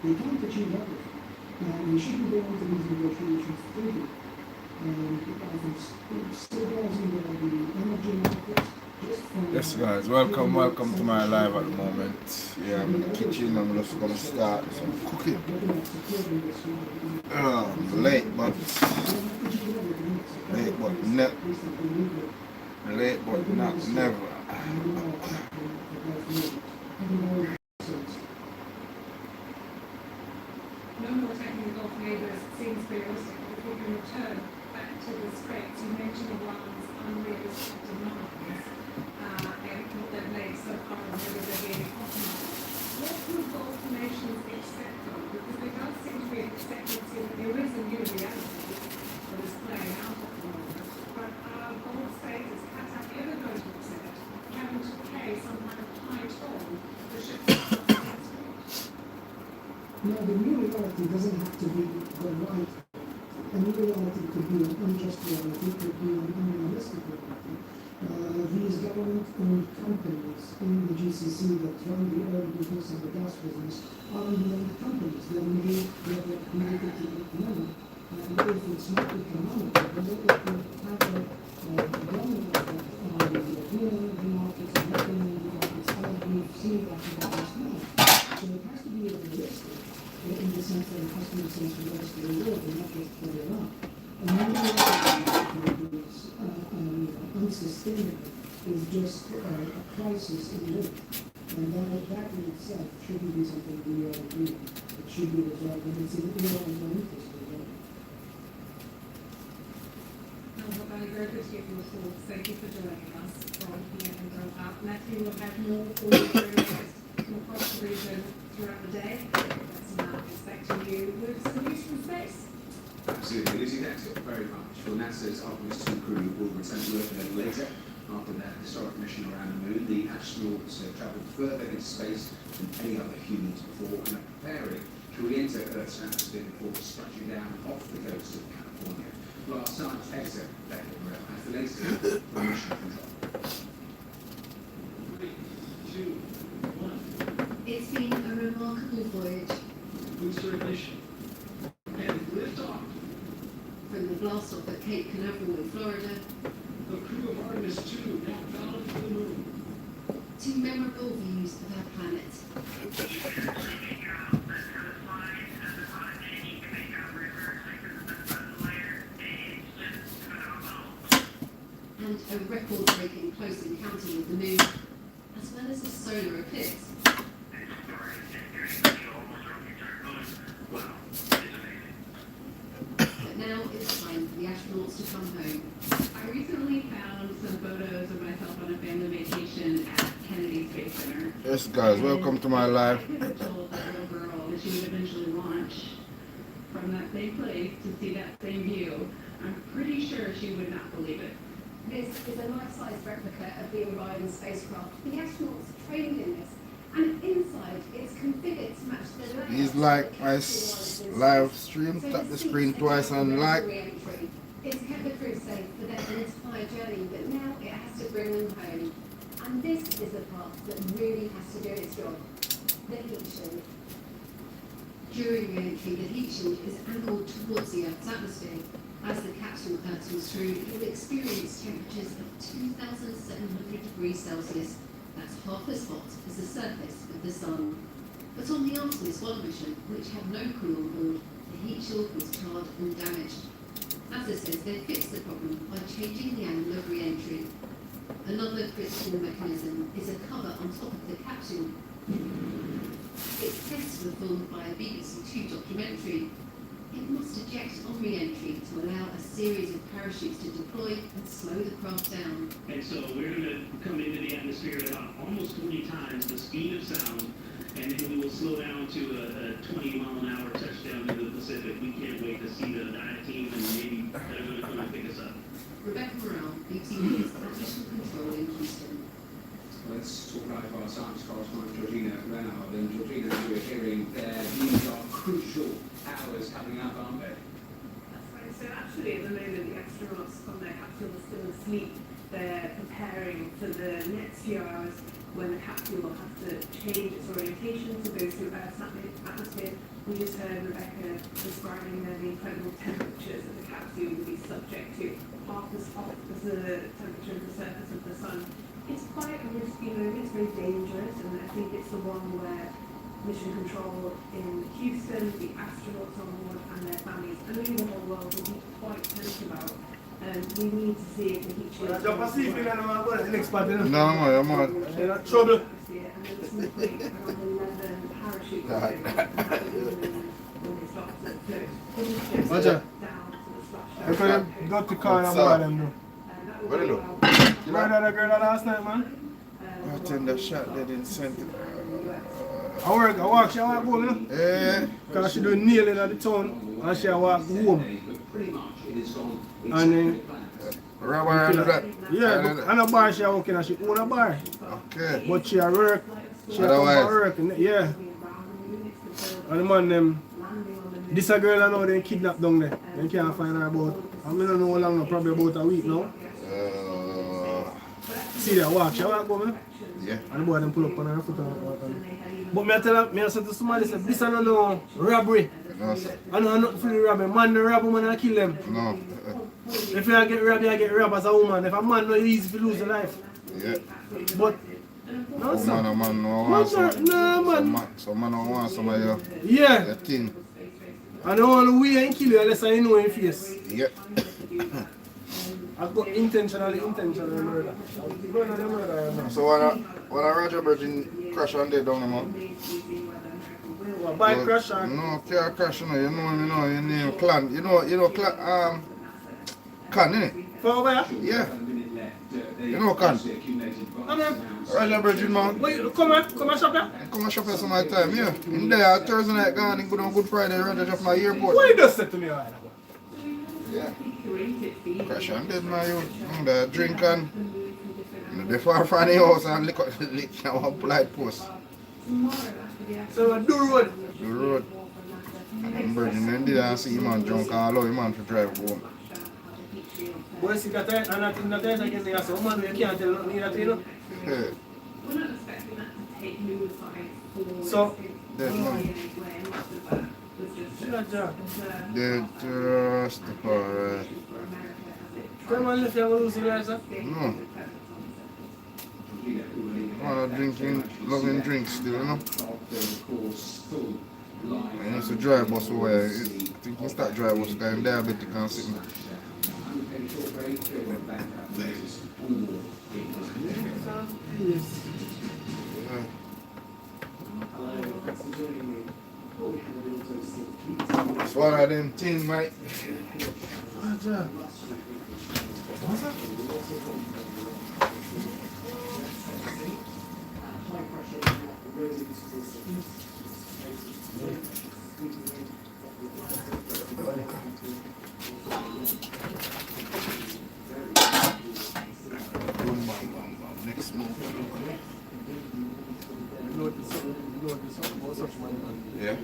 They can't achieve everything. And we shouldn't go into these negotiations thinking stabilizing the energy markets just from... Yes guys, welcome to my live at the moment. Yeah, I'm in the kitchen, I'm just gonna start some cooking. Late but not never. No more taking the Gulf neighbours seems realistic. If we can return back to the Straits, you mentioned Iran's unrealistic demands and what they've made so far and whether they're being compromised. What will Gulf nations accept though? Because there does seem to be an acceptance here that there is a new reality that is playing out at the moment. But are Gulf states, is Qatar ever going to accept having to pay some kind of high toll for ships across the Strait? No, the new reality doesn't have to be the right. A new reality could be an unjust reality, could be an unrealistic reality. These government-owned companies in the GCC that run the oil business and the gas business are owned companies. They're made to make money. And if it's not economical, then it will have a dominant effect on the European energy markets and American energy markets, as we've seen after the last month. So it has to be realistic. In the sense that it has to make sense for the rest of the world and not just for Iran. And one of the is unsustainable is just a crisis in Europe. And that in itself shouldn't be something we all agree on. It should be resolved, and it's in Iran's own interest to resolve. Very good to get your thoughts. Thank you for joining us from here in Doha. Matthew will have more for you from across the region throughout the day. That's now expecting you with some news from space. Absolutely, Lucy, thanks very much. Well, NASA's Artemis 2 crew will return to Earth a little later after their historic mission around the moon. The astronauts have travelled further into space than any other humans before and are preparing to re-enter Earth's atmosphere before splashing down off the coast of California. Last science exit back at rail has the latest from mission control. 3, 2, 1. It's been a remarkable voyage. Booster ignition. And liftoff. From the blast off at Cape Canaveral in Florida, The crew of Artemis 2 now bound for the moon. to memorable views of our planet. And a record-breaking close encounter with the moon, as well as a solar eclipse. But now it's time for the astronauts to come home. I recently found some photos of myself on a family vacation at Kennedy Space Center. Yes guys, welcome to my live. I told that little girl that she would eventually launch from that same place to see that same view. I'm pretty sure she would not believe it. This is a life-size replica of the Orion spacecraft. The astronauts trained in this, and inside it's configured to match the layout. He's like my live stream, tap the screen twice and like. It's kept the crew safe for their entire journey, but now it has to bring them home. And this is the part that really has to do its job, the heat shield. During re-entry, the heat shield is angled towards the Earth's atmosphere. As the capsule hurtles through, it will experience temperatures of 2,700 degrees Celsius. That's half as hot as the surface of the sun. But on the Artemis 1 mission, which had no crew on board, the heat shield was charred and damaged. NASA says they fixed the problem by changing the angle of re-entry. Another critical mechanism is a cover on top of the capsule. Its tests were filmed by a BBC 2 documentary. It must eject on re-entry to allow a series of parachutes to deploy and slow the craft down. And so we're going to come into the atmosphere at about almost 40 times the speed of sound, and then we will slow down to a 20-mile-an-hour touchdown to the Pacific. We can't wait to see the dive team, and maybe they're going to come and pick us up. Rebecca Morrell, BBC News at Mission Control in Houston. Let's talk about our science correspondent Georgina Renard. And Georgina, as we're hearing, these are crucial hours coming up, aren't they? That's right. So actually, at the moment, the astronauts from their capsule are still asleep. they're preparing for the next few hours when the capsule will have to change its orientation to go through Earth's atmosphere. We just heard Rebecca describing the incredible temperatures that the capsule will be subject to, half as hot as the temperature of the surface of the sun. It's quite a risky move, it's very dangerous, and I think it's the one where mission control in Houston, the astronauts on board and their families, and really the whole world will be quite tense about. We need to see if the heat shield... You're Pacific and I'm going to the next part. No, man, I'm on. You're in trouble. And there was simply around 11 parachute going when they started to float. Roger. Down to the splash I could got the car and I'm going to do. What do you do? You brought that girl last night, man? I think the shot they didn't send it. I walk, she walk home, you know? Yeah. Because she do nailing at the town and she walk home. Pretty much, it is gone. And then, Rubber and that. yeah, and a bar she working and she own a bar. Okay. But she a work, she a come Otherwise- to work, and, yeah. And the man them, this a girl I know they kidnapped down there. They can't find her about, I don't know how long, probably about a week now. See that walk, she walk home, Yeah. and the boy them pull up on her foot but me I tell her, me I say to somebody, say, this is not no robbery. No, sir. I know not for the robbery. Man, the robber man I kill them. No. If you get robbed, you get robbed as a woman. If a man, no easy to lose a life. Yeah. But, no, sir. Man, a man no Man, want sir, some. no, man. Some man don't want some of your Yeah. thing. And the only way I kill you unless I know in face. Yeah. I got intentionally murder. Murder. So when a Roger Virgin crash on there down the mountain. Bike crash or No, car crash, you know, your name Clan. You know Clan, Can, innit? for over here? Yeah. You know Can. Come here. Roger Virgin, man. Wait, come and shop here. Come and shop here some of my time, yeah. In there, Thursday night gone, and good on Good Friday, Roger drop my airport. What you just said to me right now? Yeah. Crash on dead, man. You there drink and the far from the house and lick and one polite post. So do road. The road. And Virgin then did and see him man drunk and allow him man to drive home. Boy, see that and that again, they are so man, you can't tell nothing that, you know. Yeah. We're not expecting that to take new side forward. So, Dead man. Dead Rastafari. come on, lift your lose your life, sir. No. Man, drinking, loving drinks still, you know. I used to drive bus away. I think he start drive bus because I'm diabetic and sitting. Yeah. It's one of them things, mate. What's that? Next move. Yeah.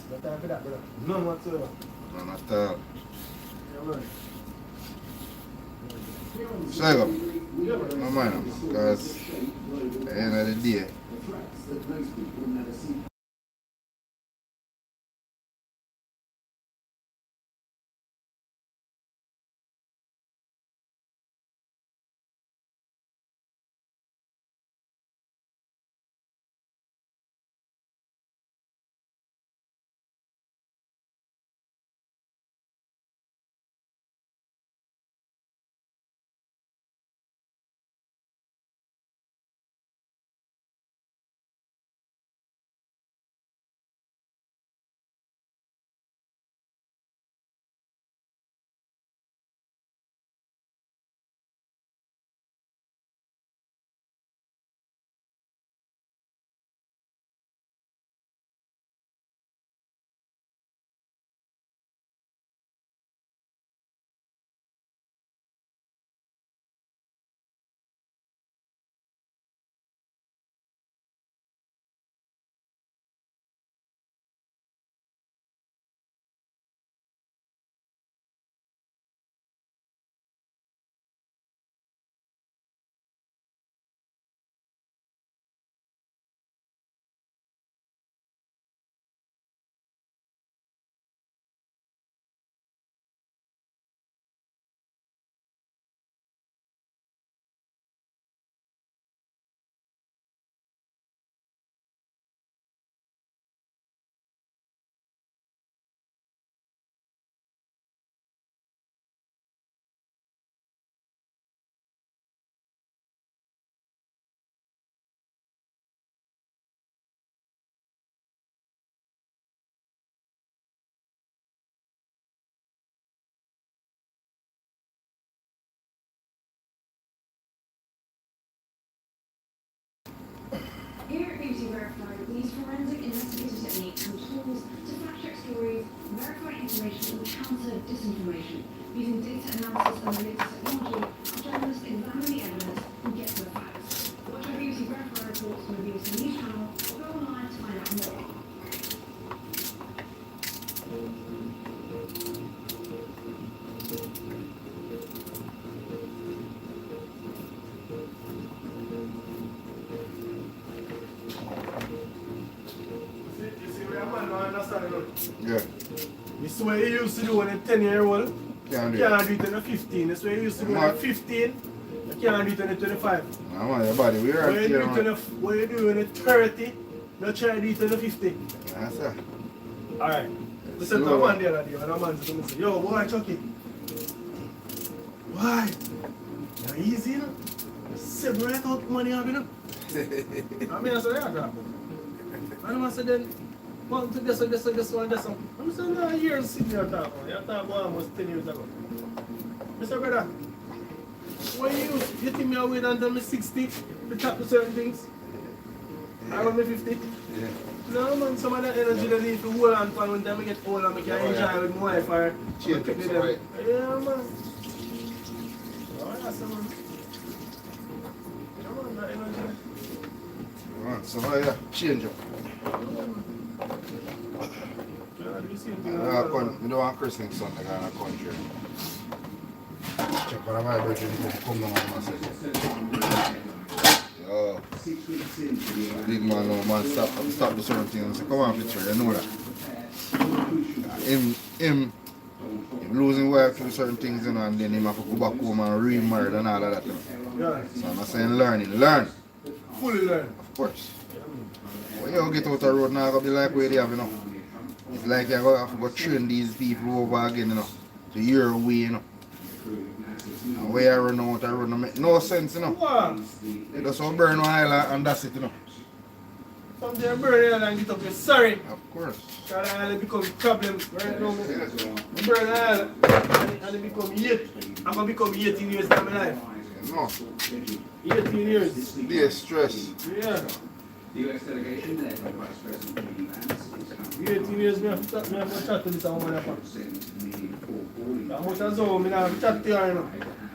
No time for that, brother. None whatsoever. None at all. Yeah, man. So I go. Yeah, man. No mind them, because at the end of the day, BBC Verify use forensic investigative techniques and tools to fact-check stories, verify information, and counter disinformation. Using data analysis and related technology, journalists examine the evidence and get to the facts. Watch our BBC Verify reports from the BBC News channel or go online to find out more. Yeah. This is what you used to do when you're 10-year-old. Can't do You it. can't do it when you're 15. This is what you used to do when you're 15. You can't do it when you're 25. Nah, man, your body, we are What you do here, when man. you're 30, you try to do it when you're 50. Yes, sir. Alright. Listen to a man the other day, and a man said to me, yo, boy, Chucky. Why? You're easy, you know? Separate out money, you know? I mean, I said, yeah, crap. And I said, then, want to this one. I'm saying, no, years sitting here talking. You're talking about almost 10 years ago. Mr. Brother, when you think me away until I'm 60 to talk to certain things? I want me 50. Yeah. No, man, some of that energy that need to hold on for when time I get older, I can enjoy with my wife or Change up some way. yeah, man. Oh, that's the man. Come on, that energy. Man, so yeah, change up. We don't want Chris next Sunday in the country. Check on my birthday before come down on myself. Yo, big man, no man, stop the certain things. Come on, picture, you know that. Him losing wife to certain things, you know, and then him have to go back home and remarry and all of that. You know. Yeah. So I'm not saying learn. Fully learn. Of course. When you get out the road now, it's going to be like where they have, you know. It's like you're going to have to go train these people over again, you know, to your way, you know. And where you run out, I run, it make no sense, you know. What? You just want to burn one island and that's it, you know. From there, burn the island and get up, you're sorry. Of course. Because the island become a problem right now. Yeah. Burn the island and it become 8. I'm going to become 18 years of my life. No. 18 years. Be a stress. Yeah. The US delegation led by Vice President Willie Vance is 18 years, I have to chat to this woman. How much as well, I have to chat to her, you know.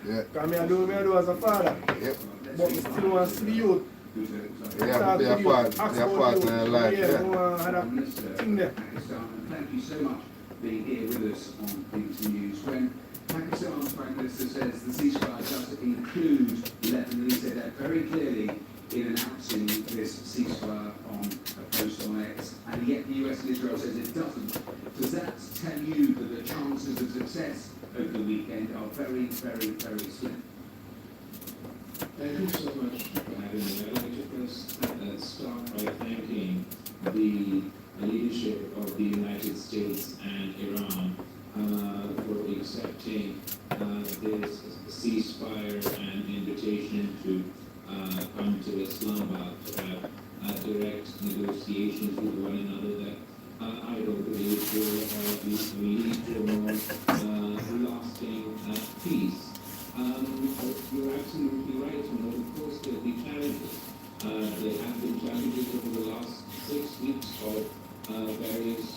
Yeah. Because I do as a father. Yep. But I still want to see the youth. You have to be a part of your life. Yeah, Yeah. I had a thing there. Thank you so much for being here with us on BBC News. When Pakistan's Prime Minister says the ceasefire does include Lebanon, he said that very clearly in announcing this ceasefire on a post on X, and yet the US and Israel says it doesn't. Does that tell you that the chances of success over the weekend are very, very, very slim? Thank you so much for having me. I'd like to first start by thanking the leadership of the United States and Iran for accepting this ceasefire and invitation to come to Islamabad to have direct negotiations with one another that I don't believe will lead to a more lasting peace. You're absolutely right. Of course, there'll be challenges. There have been challenges over the last 6 weeks of various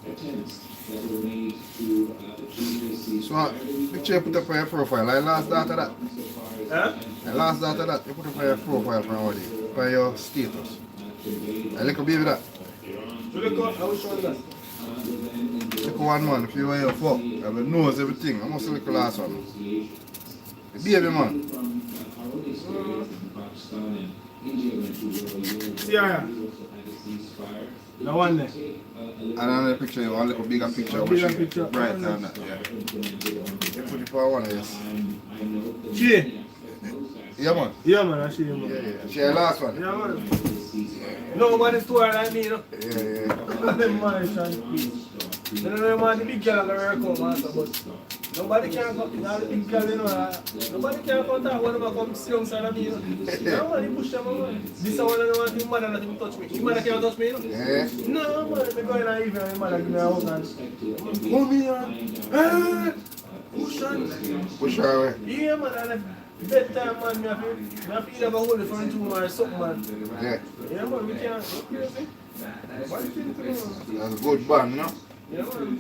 attempts that were made to achieve this ceasefire. So, picture you put up on your profile. I last data that. Huh? I last data that. You put up on your profile from already. For your status. I like a baby that. Look, I was showing that. Look one man, if you wear your fuck, I will knows everything. I must look the last one. The baby man. See her. No one there. And another picture, you want a little bigger picture. A bigger picture. Bright and that, yeah. You put it for one, yes. She? Yeah, man. Yeah, man, I see you, man. Yeah. She the last one. Yeah, man. Nobody's too hard like me, you know. Yeah. Them man is trying to please. You know, man, the big girl are going to come after, but nobody can come, now the big girl, you know, nobody can come talk when they come sit alongside of me, you know. No, man, you push them, man. This is one of the ones the mother not even touch me. The mother can't touch me, you know. Yeah. No, man, I go in and even the mother give me a hug and come here, push her. Push her away. Yeah, man, and Bedtime, man, me have to either hold the front room or something, man. Yeah. Yeah, man, we can't. Crazy. What do you think? That's a good band, no? Yeah, man.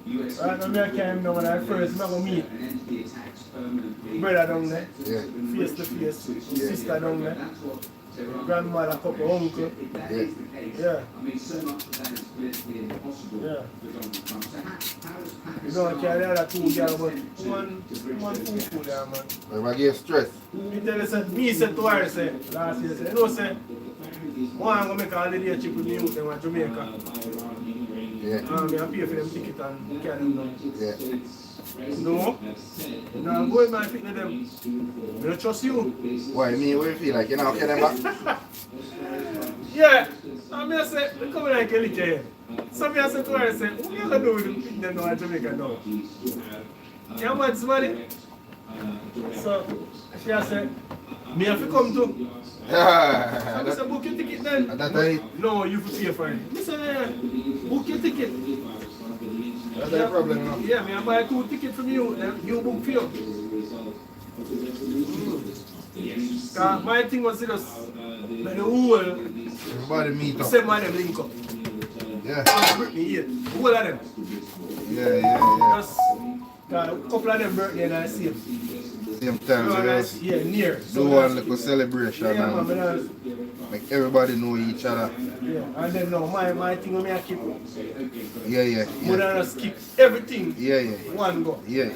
Right now, I can't know when I first met meet brother down there, Yeah. face to face, sister down there, grandmother, couple, uncle. Yeah. Yeah. I mean, so much of that is politically impossible Yeah. for Donald Trump. So how does You don't carry the other two girls, but one fool there, man. If I get stressed. Me tell you, say, me said to her, say, last year, say, you know, say, I'm going to make a holiday trip with me with them in Jamaica. Yeah. I'm going to pay for them ticket and carry them down. Yeah. No? Now I'm going to fit with them. I don't trust you. Why, me, what you feel like? You know, okay, them back? Yeah. I'm going to say, they come like a little here. So I said to her, say, what are you going to do with them fit them down in Jamaica now? You want somebody? So she said, me have to come too. I said, book your ticket then. At that time? No, you have to pay for it. I said, yeah, book your ticket. That's the problem, no? Yeah, me I buy 2 tickets from you, then you book for you. My thing was just, like the whole, Everybody meet up. 7 of them link up. Yeah. Britney, yeah. The whole of them. Yeah. Just, a couple of them birthday and I see them. Same time, so yeah, near. do one little celebration. Yeah, and man, like everybody know each other. yeah, and then now my thing with me I keep. Yeah. More than just keep everything. Yeah. One go. Yeah.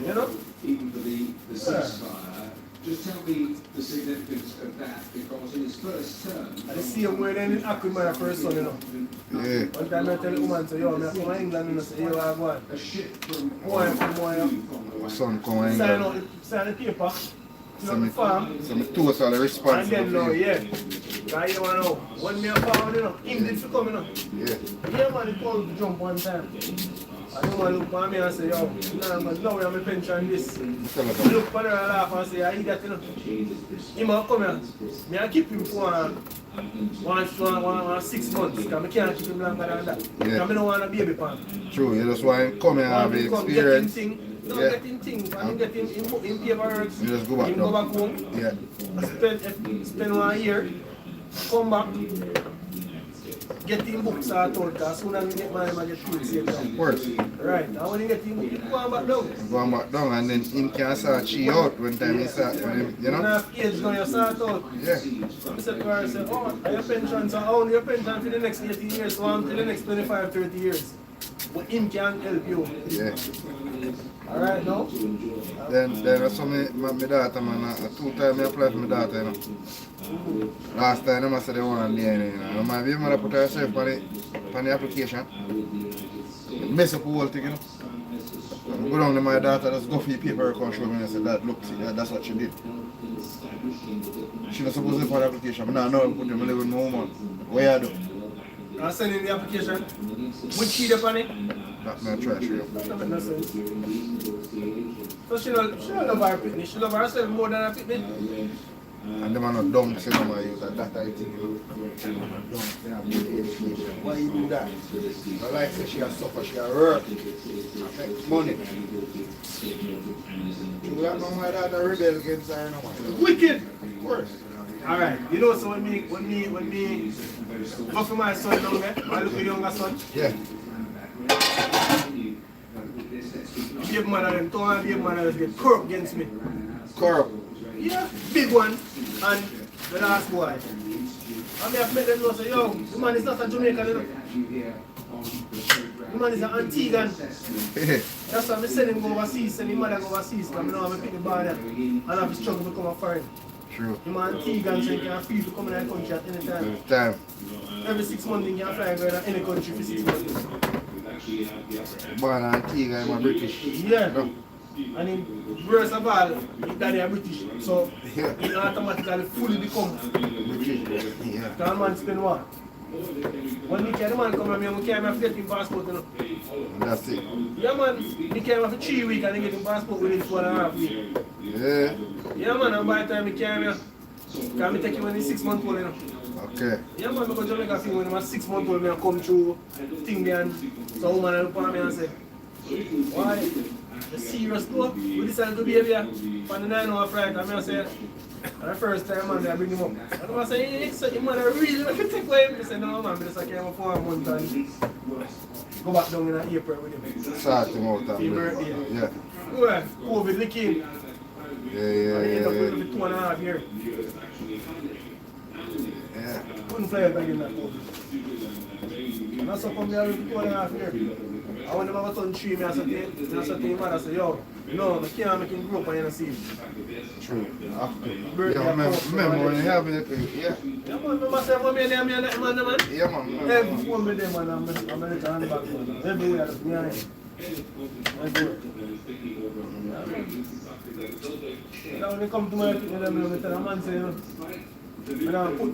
You know? Even for the ceasefire, just tell me the significance of that, because in his first term... I see him where then act with my first son, you know. Yeah. One time I tell the woman, say, yo, I come to England and I say, yo, I go on. A ship from... Boy, My son come in. sign the paper. So the farm. me totally responsible. And then now, yeah. Because you know, when me a farm, you know, him did for come, you know. Yeah. Yeah, man, he called to jump one time. And the man look at me and say, yo, nah, man, now we have a pension this. He look at her and laugh and say, I eat that, you know. He might come here. Me I keep him for one 6 months, because I can't keep him longer than that. Yeah. Because I don't want a baby pan. True, you just want to come and have the experience. Don't get him thing, and get him paperwork. You just go back Him go back home. Yeah. Spend 1 year, come back, get him books out out, because as soon as we get mine, I get food saved up. Of course. Right, and when you get him book, you go on back down. Go back down and then him can start she out when time he start, when him, you When I know? have age now, you start out. Yeah. I said to her, I said, oh, are your pension, so how your pension for the next 18 years, so until the next 25, 30 years. But him can help you. Yeah. Alright now? Then I saw my daughter, man, 2 times I applied for my daughter, you know. Last time I said they want DNA, you know. My baby mother put herself on the application. Mess up the whole thing, you know. I go down to my daughter, just go for the paperwork and show me, and I said, that, look, see, that's what she did. She was supposed to put the application, but now I put them live with my woman. What you do? I send in the application. Which key upon it? That's my trash, you. That makes no sense. So she don't love her pitney. She love herself more than her pitney. And them are not dumb, so them are use that I think. Why you do that? I like say she has suffer, she has work, make money. You got no my daughter rebel against her no man. Wicked! Of course. Alright, you know, so when me go for my son down there, my little younger son, Yeah. baby mother them, told my baby mother get corrupt against me. Corrupt. Yeah, big one, and the last boy. And me have met them know, say, yo, the man is not a Jamaican, you know. The man is an Antiguan. That's why I send him go overseas, send his mother go overseas, because I know I'm a pick the bar there, and I have to struggle to become a foreign. True. Him an Antiguan, so he can feel to come in the country at any time. Time. Every 6 months he can fly and go to any country for 6 months. Born Antigua, I'm a British. Yeah. No. And in worst of all, his daddy is British, so he automatically fully become British. Yeah. because man spend what? When the man come here, we came here to get him passport, you know. That's it. Yeah man, he came here for 3 weeks and he get him passport within 2.5 weeks. Yeah. Yeah man, and by the time he came here, because I take him when he's 6 months old, you know. Okay. Yeah man, because Jamaica thing when he was 6 months old, I come through thing there and so woman look at me and say, Why? The serious though, we decided to be here on the 9 hour flight, and I say, the first time man, I bring him up. And I say, so your mother really want to take away him? I say, no man, I just came for a month and go back down in April with him. Start him out of birthday. Yeah. Well, COVID lick him. Yeah. And he ended up with 2.5 years. Yeah. Couldn't fly it back in that COVID. And that's how come there with 2.5 years. I when I was on 3, I said to him, I said, yo, no, I can't make him grow up and you see him. True. Birthday Remember when you have it? Yeah. Yeah, man, I say, what me and them, man. Yeah, man. Every phone with them, man, I'm ready to hand back, man. Everywhere that's behind. Now when they come to my people, them, I tell a man, say, you know, put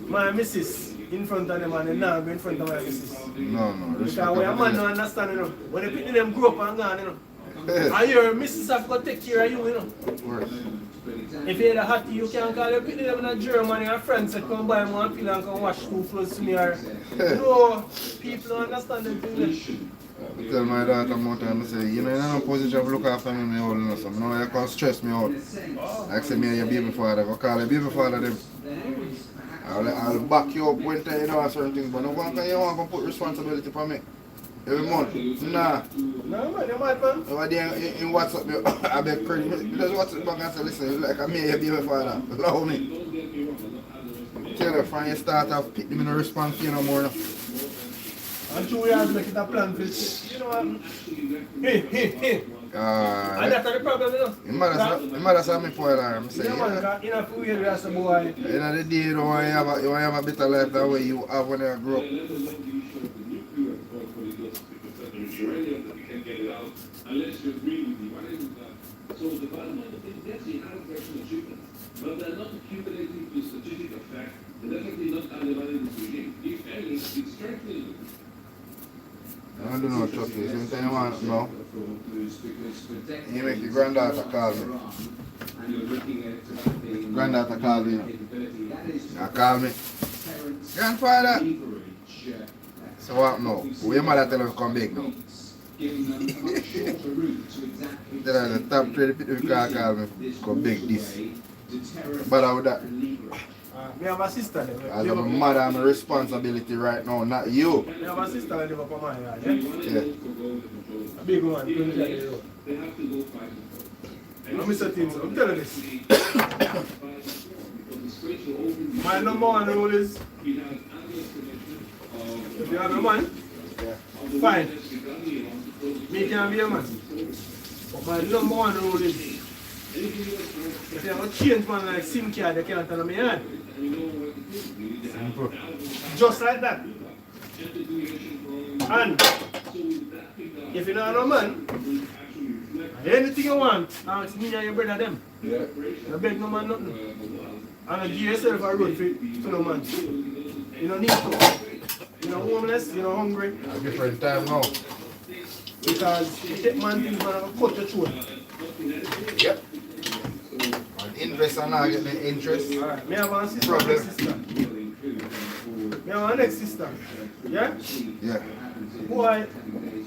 my missus in front of them and they now go in front of my missus. No. Because when a man don't understand, you know, when they pick them grow up and gone, you know, and your missus have to take care of you, you know. If you're the hottie, you can call your people in a Germany, your friends that come by one pillow and come wash 2 floors to me. Or, no, people don't understand them things. I tell my daughter more time, I say, you know, you're not in a position to look after me, you know, so now you can't stress me out. Like say me and your baby father, go call your baby father them. I'll back you up when you know certain things, but no one can you want to put responsibility for me. Every month. Nah. No man, you're mad man. Over there in WhatsApp, I beg credit. Just WhatsApp back and say, listen, like I made your baby father. Allow me. Tell her, from you start off, pick them in a response to you no more. And 2 years make it a plan for it. You know what? Hey. And that's the problem, you know. Your mother saw me for alarm. Say, yeah, man, in a few years, as a boy. In the day, you want to have a better life than what you have when you grow up. Unless you agree with me, what is that? So the bottom line is definitely have personal achievements, but they're not accumulating to strategic effect, and definitely not undermining this regime. If any, it's strengthening it. I don't know, trust me. Sometimes you want to know. You make your granddaughter call me. Granddaughter call me. Now call me. Grandfather. So what now? Where your mother tell her to come back now? Then the top 3 people call me, come beg this. But with that, We have a sister there. as a mother, I'm a responsibility right now, not you. We have a sister that live up on my yard, yeah? Yeah. A big one, 20 years old. I'm Mr. Things, I'm telling you this. My number 1 rule is, if you have a man, fine. Me can be a man. But my number 1 rule is, if you have a change man like SIM card, you can't tell me yard. Just like that. And if you don't have a man, anything you want, ask me and your brother them. Yeah. You beg no man nothing. And you give yourself a road for no man. You don't need to. You're not homeless, you're not hungry. A different time now. Because you take man things, man, and cut your throat. Yep. And invest and not get the interest. Alright, me have one sister, Problem. next sister. Me have one next sister. Yeah? Yeah. Boy,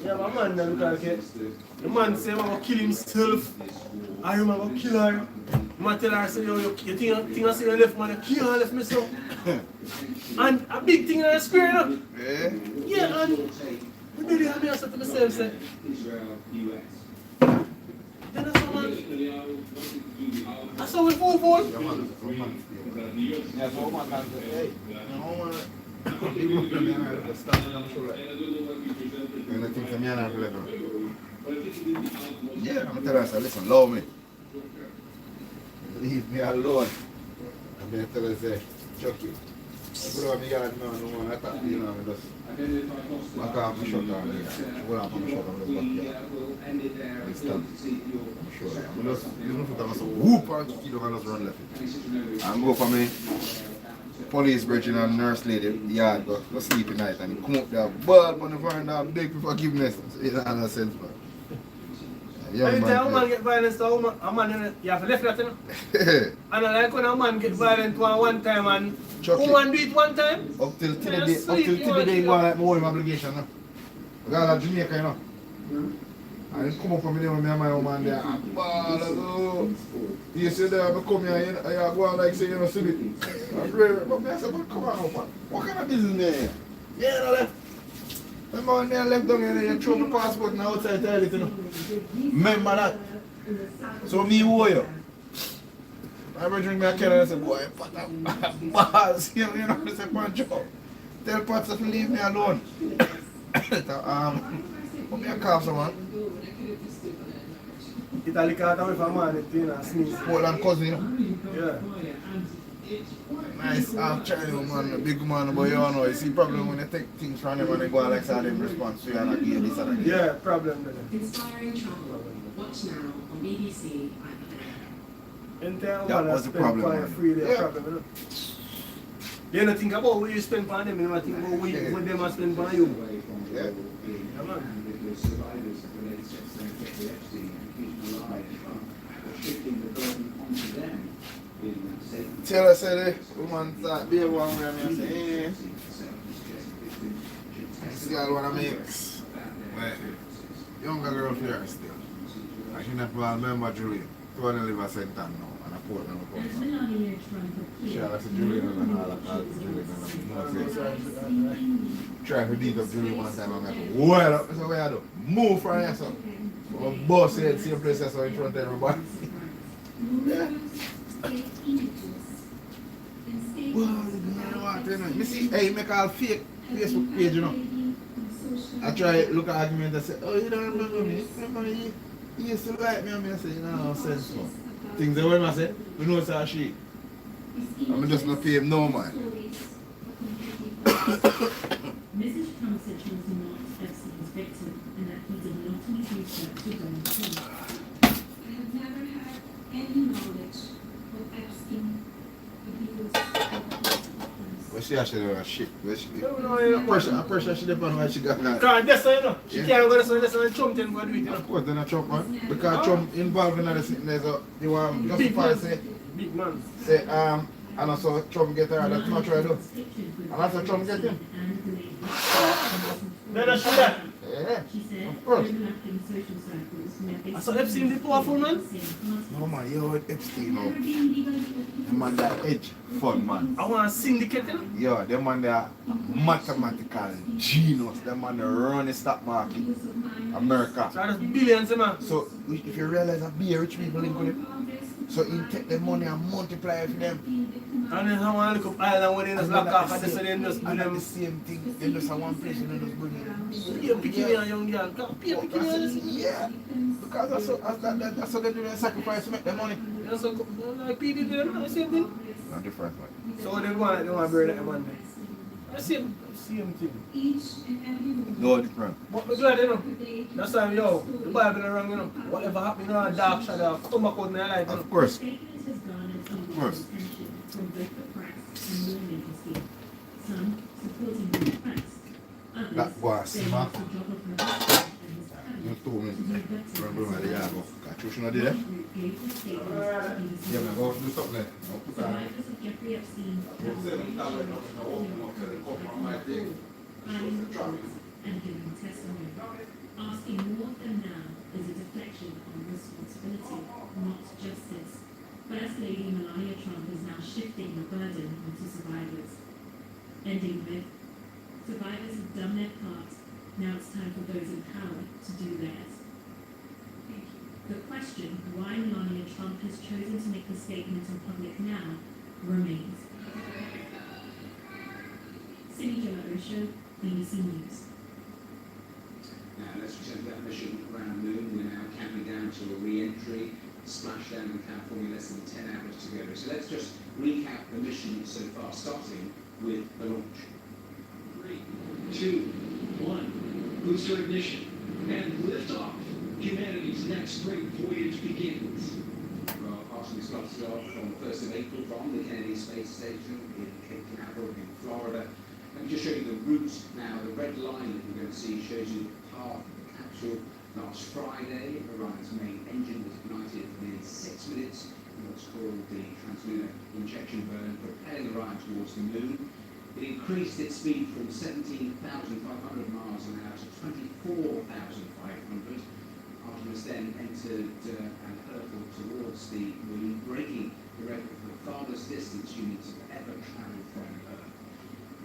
you have a man that look like it. The man say he's going to kill himself. Or he's going to kill her. Man tell her, say, yo, you think I say you left man, you can't left me so. And a big thing in the square, you know? Yeah. Yeah, and we did it, and I said to myself, say, then that's how man, that's how we move on. Yeah, man. Yeah, so man can say, hey, anything from me and I'm yeah, I'm telling her, listen, love me. Leave me alone. And then tell her, say, Chucky. I put on my yard now, no one attack me, you know, I just back off my shot on me. I hold on for my shot on the backyard. I stand. I'm sure. I just, you know, put on myself, whoop and kick it over and just run left it. And go for me. Police bridge and nurse lady yard go sleep at night and he come up there bald on the front and beg for forgiveness. It doesn't have no sense, man. Every time a man get violence to a man, you have to left that, you know. And like when a man get violent one time and woman do it one time. Up till the day, go on like my own obligation, no? Because of Jamaica, you know. And then come up from me with me and my woman there. And ball, go. You see there, I come here, and I go on like say, you know, see it. But I said, but come on, man. What kind of business there? Yeah, no, left. Remember when they left down here, you throw my passport and outside the toilet, you know. Remember that? So me owe you. I ever drink me a can and I said, boy, put up bars here, you know, I said, Pancho. Tell Pat to leave me alone. Put me a cough, someone. Italy can't away from man, you know, sneeze. Portland cousin, you know. Yeah. Nice half Chinese man, a big man, but you know, you see problem when you take things from them and they go like that, they response to you and I give this and that. Yeah, problem there. Inspiring travel. Watch now on BBC iPlayer. That was the problem, man. Yeah. Problem, you know. You don't think about what you spend on them, you don't think about what they must spend on you. Yeah. Yeah, man. Because survivors of the late sex and Jeffrey Epstein and keep them alive are shifting the burden onto them. Tell us that the woman thought be one way and I say, this girl wanna mix. But younger girl here still. I should not remember Julian. Tony live a St. Ann now and a Portland will come from. She has a Julian and all that Julian and try to beat up Julian one time and I'm like, well, that's what I do. Move from here, son. I'm boss here at the same place as in front of everybody. Yeah. Well, you know what, you know. Me see, hey, make all fake Facebook page, you know. I try to look at argument and say, oh, you don't remember me? Remember me? You used to like me and I say, you know, no sense, man. Things that when I say, we know it's a she. I'm just not pay him no man. Mrs. Trump said she was not Epstein's victim and that he did not need research to go into. I have never had any knowledge of Epstein abuse. Well, she actually done a shit. Well, she, No, pressure she depend on why she got that. because that's why, you know. She can't go to the Trump thing for do it, you know. Of course, then a Trump, man. Because Trump involved in this, you want to justify, say, Big man. say, and also Trump get her, that's not try to do. And that's what Trump get him. Then I show that. Yeah, She said, of course. overlapping social circles. I saw Epstein the powerful man. No man, you with Epstein now. The man that edge fun man. I want to syndicate, you know. Yeah, the man that mathematical genius. The man that run the stock market. America. So that's billions, you know. So if you realize that be rich people link with it. So you take the money and multiply it for them. And then I want to look up island where they just lock off and this and then just do And then them. the same thing, they just have one place and they just bring it. Pay picking and young girl. Pay picking and Yeah, because that's how they do their sacrifice to make their money. yeah, so like PD do them, the same thing. Not different, man. So they want to burn that man. The same thing. Each and every one. No different. But I'm glad, you know. That's why, yo, the Bible is wrong, you know. Whatever happens in a dark shadow, come back out in their life, you know. Of course. Statement has garnered some Of course. attention from both the press and lawmakers here. Some supporting the press. Others That was saying smart. it's the job of her husband and his You cabinet told me. to do better. Remember where they are, go. Catch you, shouldn't I do that? Group gave the statement to BBC. Yeah, man, go do something there. No, put that. Survivors of Jeffrey Epstein have planning reports and giving testimony. Asking more of them now is a deflection on responsibility, not justice. First Lady Melania Trump is now shifting the burden onto survivors. Ending with, survivors have done their part, now it's time for those in power to do theirs. The question why Melania Trump has chosen to make the statement in public now remains. Cindy Osho, BBC News. Now let's return to that mission around the moon. We're now counting down to a re-entry, splashdown in California less than 10 hours to go. So let's just recap the mission so far, starting with the launch. 3, 2, 1. Booster ignition and liftoff. Humanity's next great voyage begins. Well, Artemis started off on the 1st of April from the Kennedy Space Station in Cape Canaveral in Florida. Let me just show you the route now. The red line that we're going to see shows you the path of the capsule. Last Friday, Orion's main engine was ignited for nearly 6 minutes in what's called the translunar injection burn, propelling Orion towards the moon. It increased its speed from 17,500 miles an hour to 24,500. Artemis then entered and hurtled towards the moon, breaking the record for the farthest distance humans have ever travelled from Earth.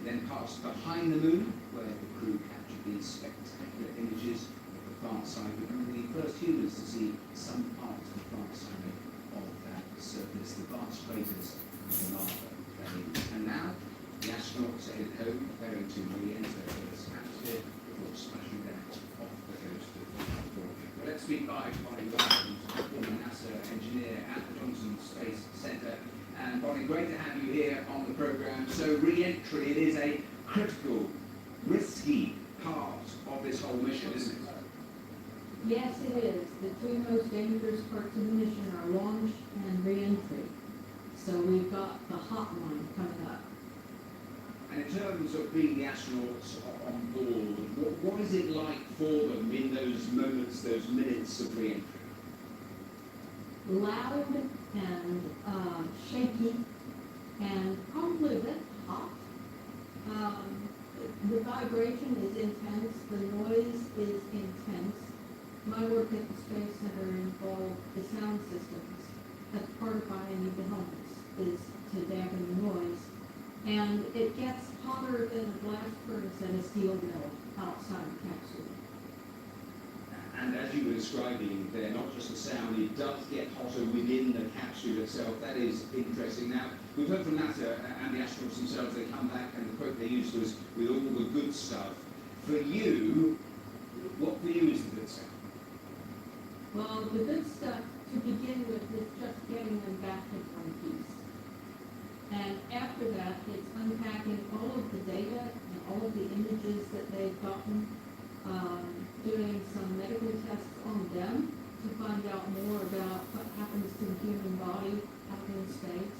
It then passed behind the moon, where the crew captured these spectacular images of the far side, becoming the first humans to see some part of the far side of that surface, the vast craters of the lava plains. And now, the astronauts are headed home, preparing to re-enter Earth's atmosphere before splashing down off the coast of California. But let's speak live to Bonnie Ryan, former NASA engineer at the Johnson Space Center. And Bonnie, great to have you here on the program. So re-entry, it is a critical, risky part of this whole mission, isn't it? Yes, it is. The two most dangerous parts of the mission are launch and re-entry. So we've got the hot one coming up. And in terms of being the astronauts on board, what is it like for them in those moments, those minutes of re-entry? Loud and shaky and probably a bit hot. The vibration is intense, the noise is intense. My work at the Space Center involved the sound systems. That's part of buying the helmets, is to dampen the noise. And it gets hotter than a blast furnace at a steel mill outside the capsule. And as you were describing there, not just the sound, it does get hotter within the capsule itself. That is interesting. Now, we've heard from NASA and the astronauts themselves, they come back and the quote they used was, with all the good stuff. For you, what for you is the good stuff? Well, the good stuff to begin with is just getting them back in one piece. And after that, it's unpacking all of the data and all of the images that they've gotten, doing some medical tests on them to find out more about what happens to the human body out in space.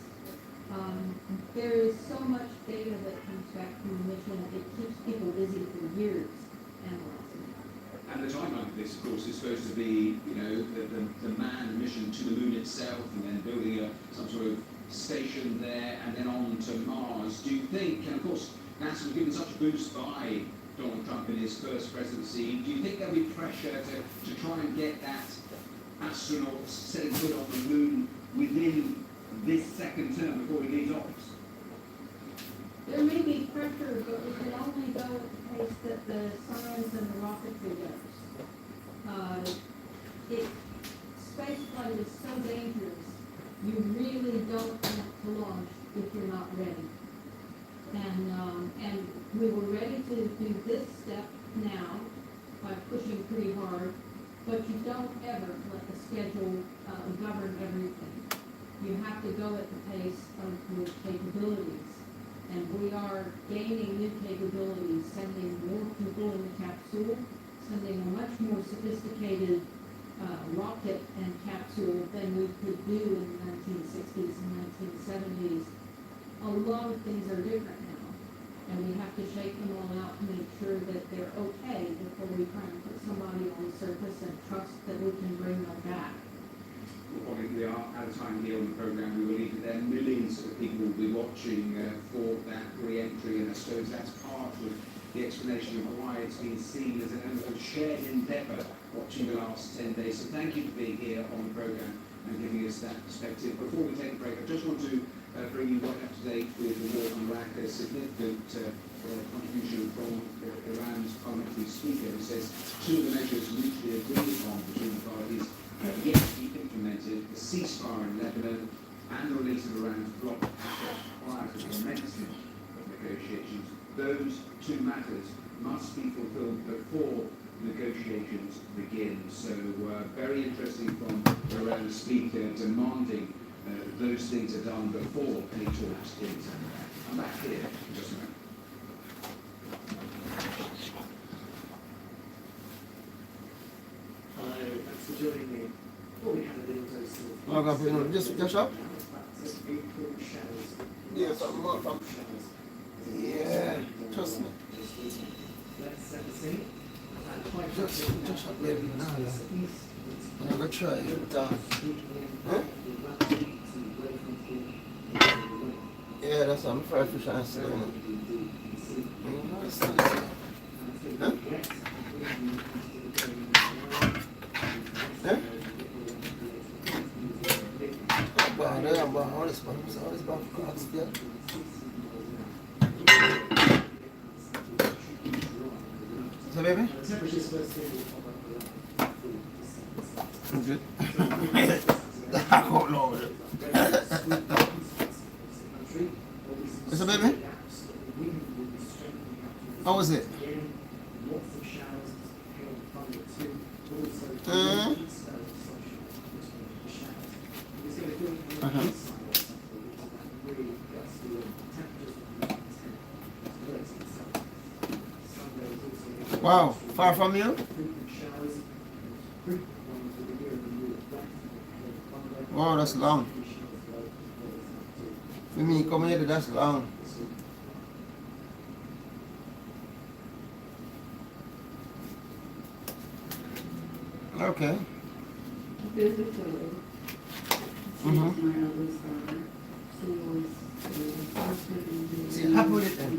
There is so much data that comes back from the mission, it keeps people busy for years analyzing it. And the timeline of this, of course, is supposed to be, you know, the manned mission to the moon itself, and then building some sort of station there, and then on to Mars. Do you think, and of course, NASA was given such a boost by Donald Trump in his first presidency, do you think there'll be pressure to try and get that astronaut setting foot on the moon within this second term before he leaves office? There may be pressure, but we can only go at the pace that the science and the rocketry goes. Spaceflight is so dangerous, you really don't want to launch if you're not ready. And we were ready to do this step now by pushing pretty hard, but you don't ever let the schedule govern everything. You have to go at the pace of your capabilities. And we are gaining new capabilities, sending more people in the capsule, sending a much more sophisticated rocket and capsule than we could do in the 1960s and 1970s. A lot of things are different now, and we have to shake them all out to make sure that they're okay before we try and put somebody on the surface and trust that we can bring them back. Well, we are out of time here on the programme. We believe that there are millions of people will be watching for that re-entry, and I suppose that's part of the explanation of why it's been seen as an shared endeavour watching the last 10 days. So thank you for being here on the programme and giving us that perspective. Before we take a break, I just want to bring you right up to date with the war in Iraq, a significant contribution from Iran's parliamentary speaker, who says two of the measures mutually agreed upon between the parties have yet to be implemented: the ceasefire in Lebanon and the release of Iran's blockade assets prior to the commencement of negotiations. Those two matters must be fulfilled before negotiations begin. So very interesting from Iran's speaker demanding those things are done before any talks begin. I'm back here in just a moment. Thanks for joining me. Well, we had a little dose of... I'm going to put in just up. April shadows. Yeah, something more from. Yeah, trust me. Let's set the scene. Just up there now. I'm going to try it. Huh? Yeah, that's what I'm fried fish and salmon. Huh? bomb, all this bomb cards there. So baby? Good. Oh Lord. So baby? How was it? Wow, far from you? Wow, that's long. For me, coming here, that's long. Okay. See, happy with it then?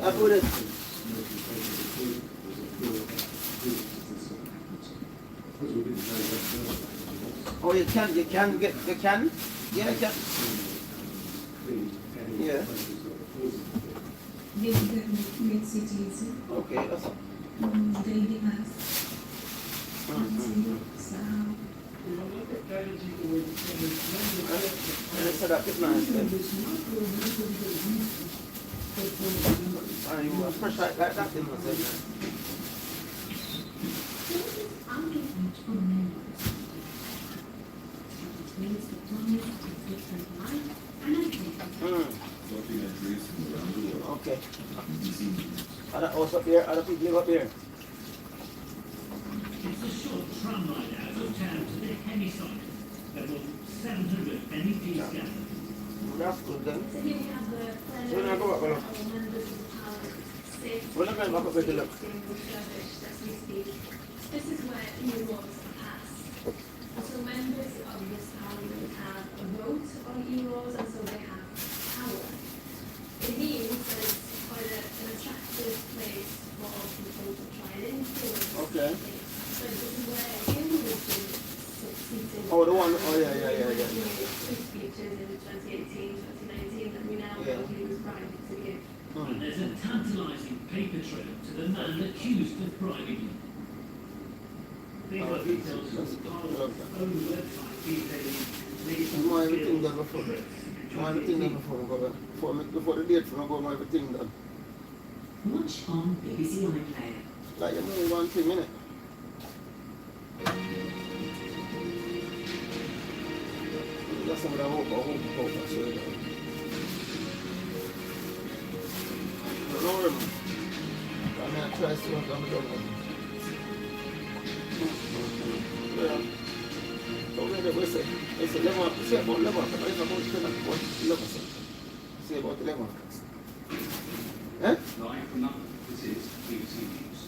Happy with it? Oh, you can get, you can? Yeah, you can. Yeah. Okay, that's all. So that is nice then. And you are fresh like that in the okay. Other house up here, other people live up here. It's a short tram ride out of town to the Henny site. There were 700 MEPs gathered. That's good then. So here we have the So now go up, members of the we're not going back up there to look. as we speak. This is where new laws are passed. So members of this parliament have a vote on e-laws, and so they have power. It means that it's quite an attractive place for people to try and influence. Okay. But this is where Hillary was succeeding. Oh, the one, oh yeah. Two speeches in 2018, 2019 that we now know he was bribed to give. And there's a tantalising paper trail to the man accused of bribing him. These are details from Parliament's own website detailing more everything done before. More everything done before the date for go, more everything done. Watch on BBC iPlayer. Like you know one thing, innit? That's what I hope for, so don't worry, man. I'm going to try to see what I'm doing. Yeah. So we say, it's 11, say about 11, but it's about 11. Say about 11. Eh? Live from London, this is BBC News.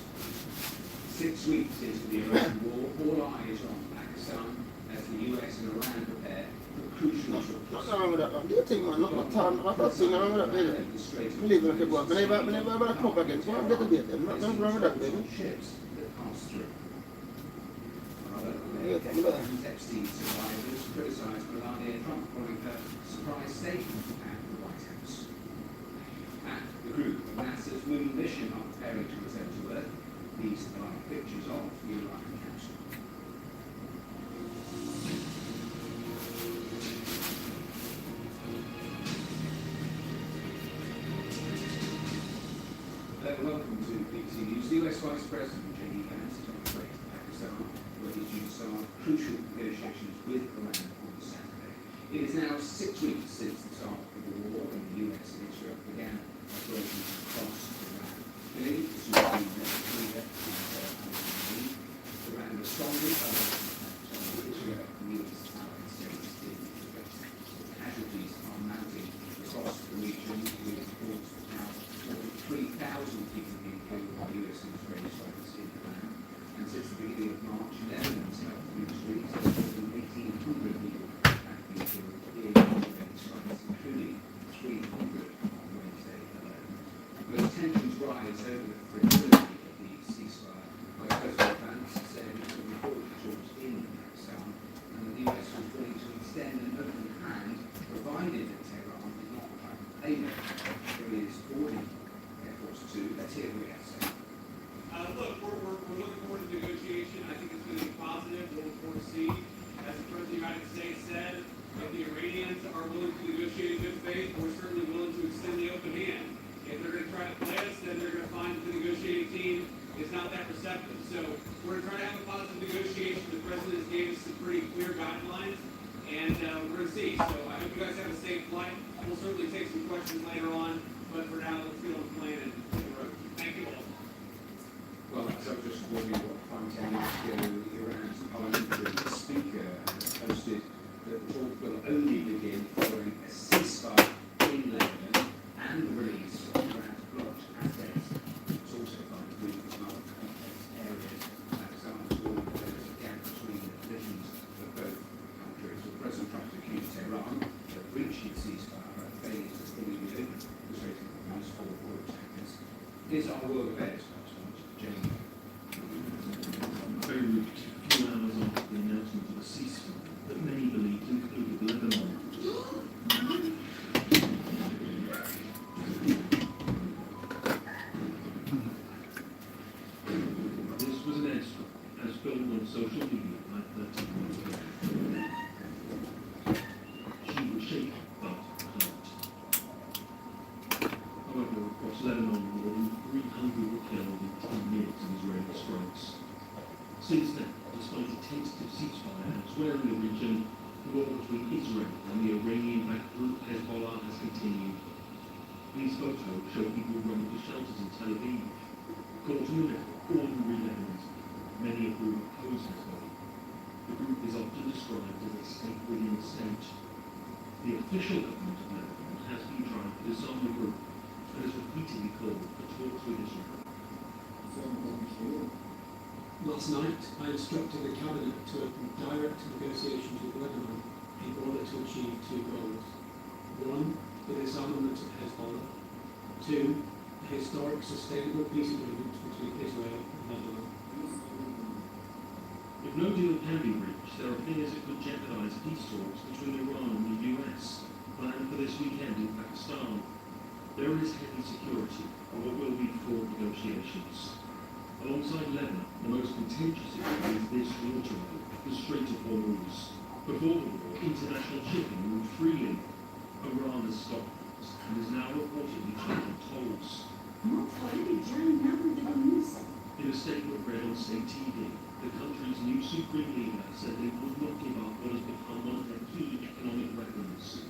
6 weeks into the Iran war, all eyes are on Pakistan as the US and Iran prepare for crucial Nothing wrong with that, man. Do you think, man? Not time, not nothing wrong with that, baby. Believe me, people. Whenever I come again, so I'm getting beat them. Nothing wrong with that, baby. ships that pass through. Epstein's survivors criticised Melania Trump following her surprise statement at the White House. And the group of NASA's moon mission are preparing to return to Earth. These are pictures of the Orion capsule. Welcome to BBC News. The US Vice President J.D. Vance is on his way to Pakistan, where he's due to start crucial negotiations with Iran on Saturday. It is now 6 weeks since the start of the war, and the US and Israel began operations across Iran. Today, the Supreme leader Iran responded by Israel and the US allied states in the West. Casualties are mounting across the region, with reports now 3,000 people being killed by US and Israeli strikers in Iran. And since the beginning of March, Lebanon's health ministry says more than 1,800 people have been killed in Israeli strikes, including 300 on Wednesday alone. As tensions rise over the fragility of the ceasefire, President Vance said he could report the talks in Pakistan, and the US was willing to Amy, who is boarding Air Force 2. Let's hear what he has to say. Look, we're looking forward to the negotiation. I think it's going to be positive. We'll look forward to see. As the President of the United States said, if the Iranians are willing to negotiate in good faith, we're certainly willing to extend the open hand. If they're going to try to play us, then they're going to find that the negotiating team is not that receptive. So we're going to try to have a positive negotiation. The President has gave us some pretty clear guidelines, and we're going to see. So I hope you guys have a safe flight. We'll certainly take some questions later on, but for now, let's get on the plane and hit the road. Thank you all. Well, that's just quoting what 5 minutes ago, Iran's parliamentary speaker has posted that talk will only begin following a ceasefire in Lebanon and the release of Iran's blocked assets. It's also found agreement with other complex areas as arms warning that there is a gap between the positions of both countries. So President Trump accused Tehran of breaching ceasefire and failing to fully reopen the Strait of Hormuz for oil tankers. Here's our world affairs correspondent, Jamaica. Beirut, a few hours after the announcement of a ceasefire that many believed included Lebanon. This was an airstrip, as filmed on social media by 13 months ago. She was shaken, but hurt. However, across Lebanon, more than 300 were killed in 10 minutes of Israeli strikes. Since then, despite a tentative ceasefire elsewhere in the region, the war between Israel and the Iranian-backed group Hezbollah has continued. These photos show people running to shelters in Tel Aviv, caught in the middle of ordinary Lebanese, many of whom oppose Hezbollah. The group is often described as a state within a state. The official government of Lebanon has been trying to disarm the group and has repeatedly called for talks with Israel. Last night, I instructed the Cabinet to open direct negotiations with Lebanon in order to achieve 2 goals. 1, the disarmament of Hezbollah. 2, a historic sustainable peace agreement between Israel and Lebanon. If no deal can be reached, there are fears it could jeopardize peace talks between Iran and the US, planned for this weekend in Pakistan. There is heavy security on what will be fraught negotiations. Alongside Lebanon, the most contentious issue is this waterway, the Strait of Hormuz. Before the war, international shipping moved freely. Iran has stopped this and is now reportedly charging tolls. In a statement read on state TV, the country's new supreme leader said they would not give up what has become one of their key economic weapons.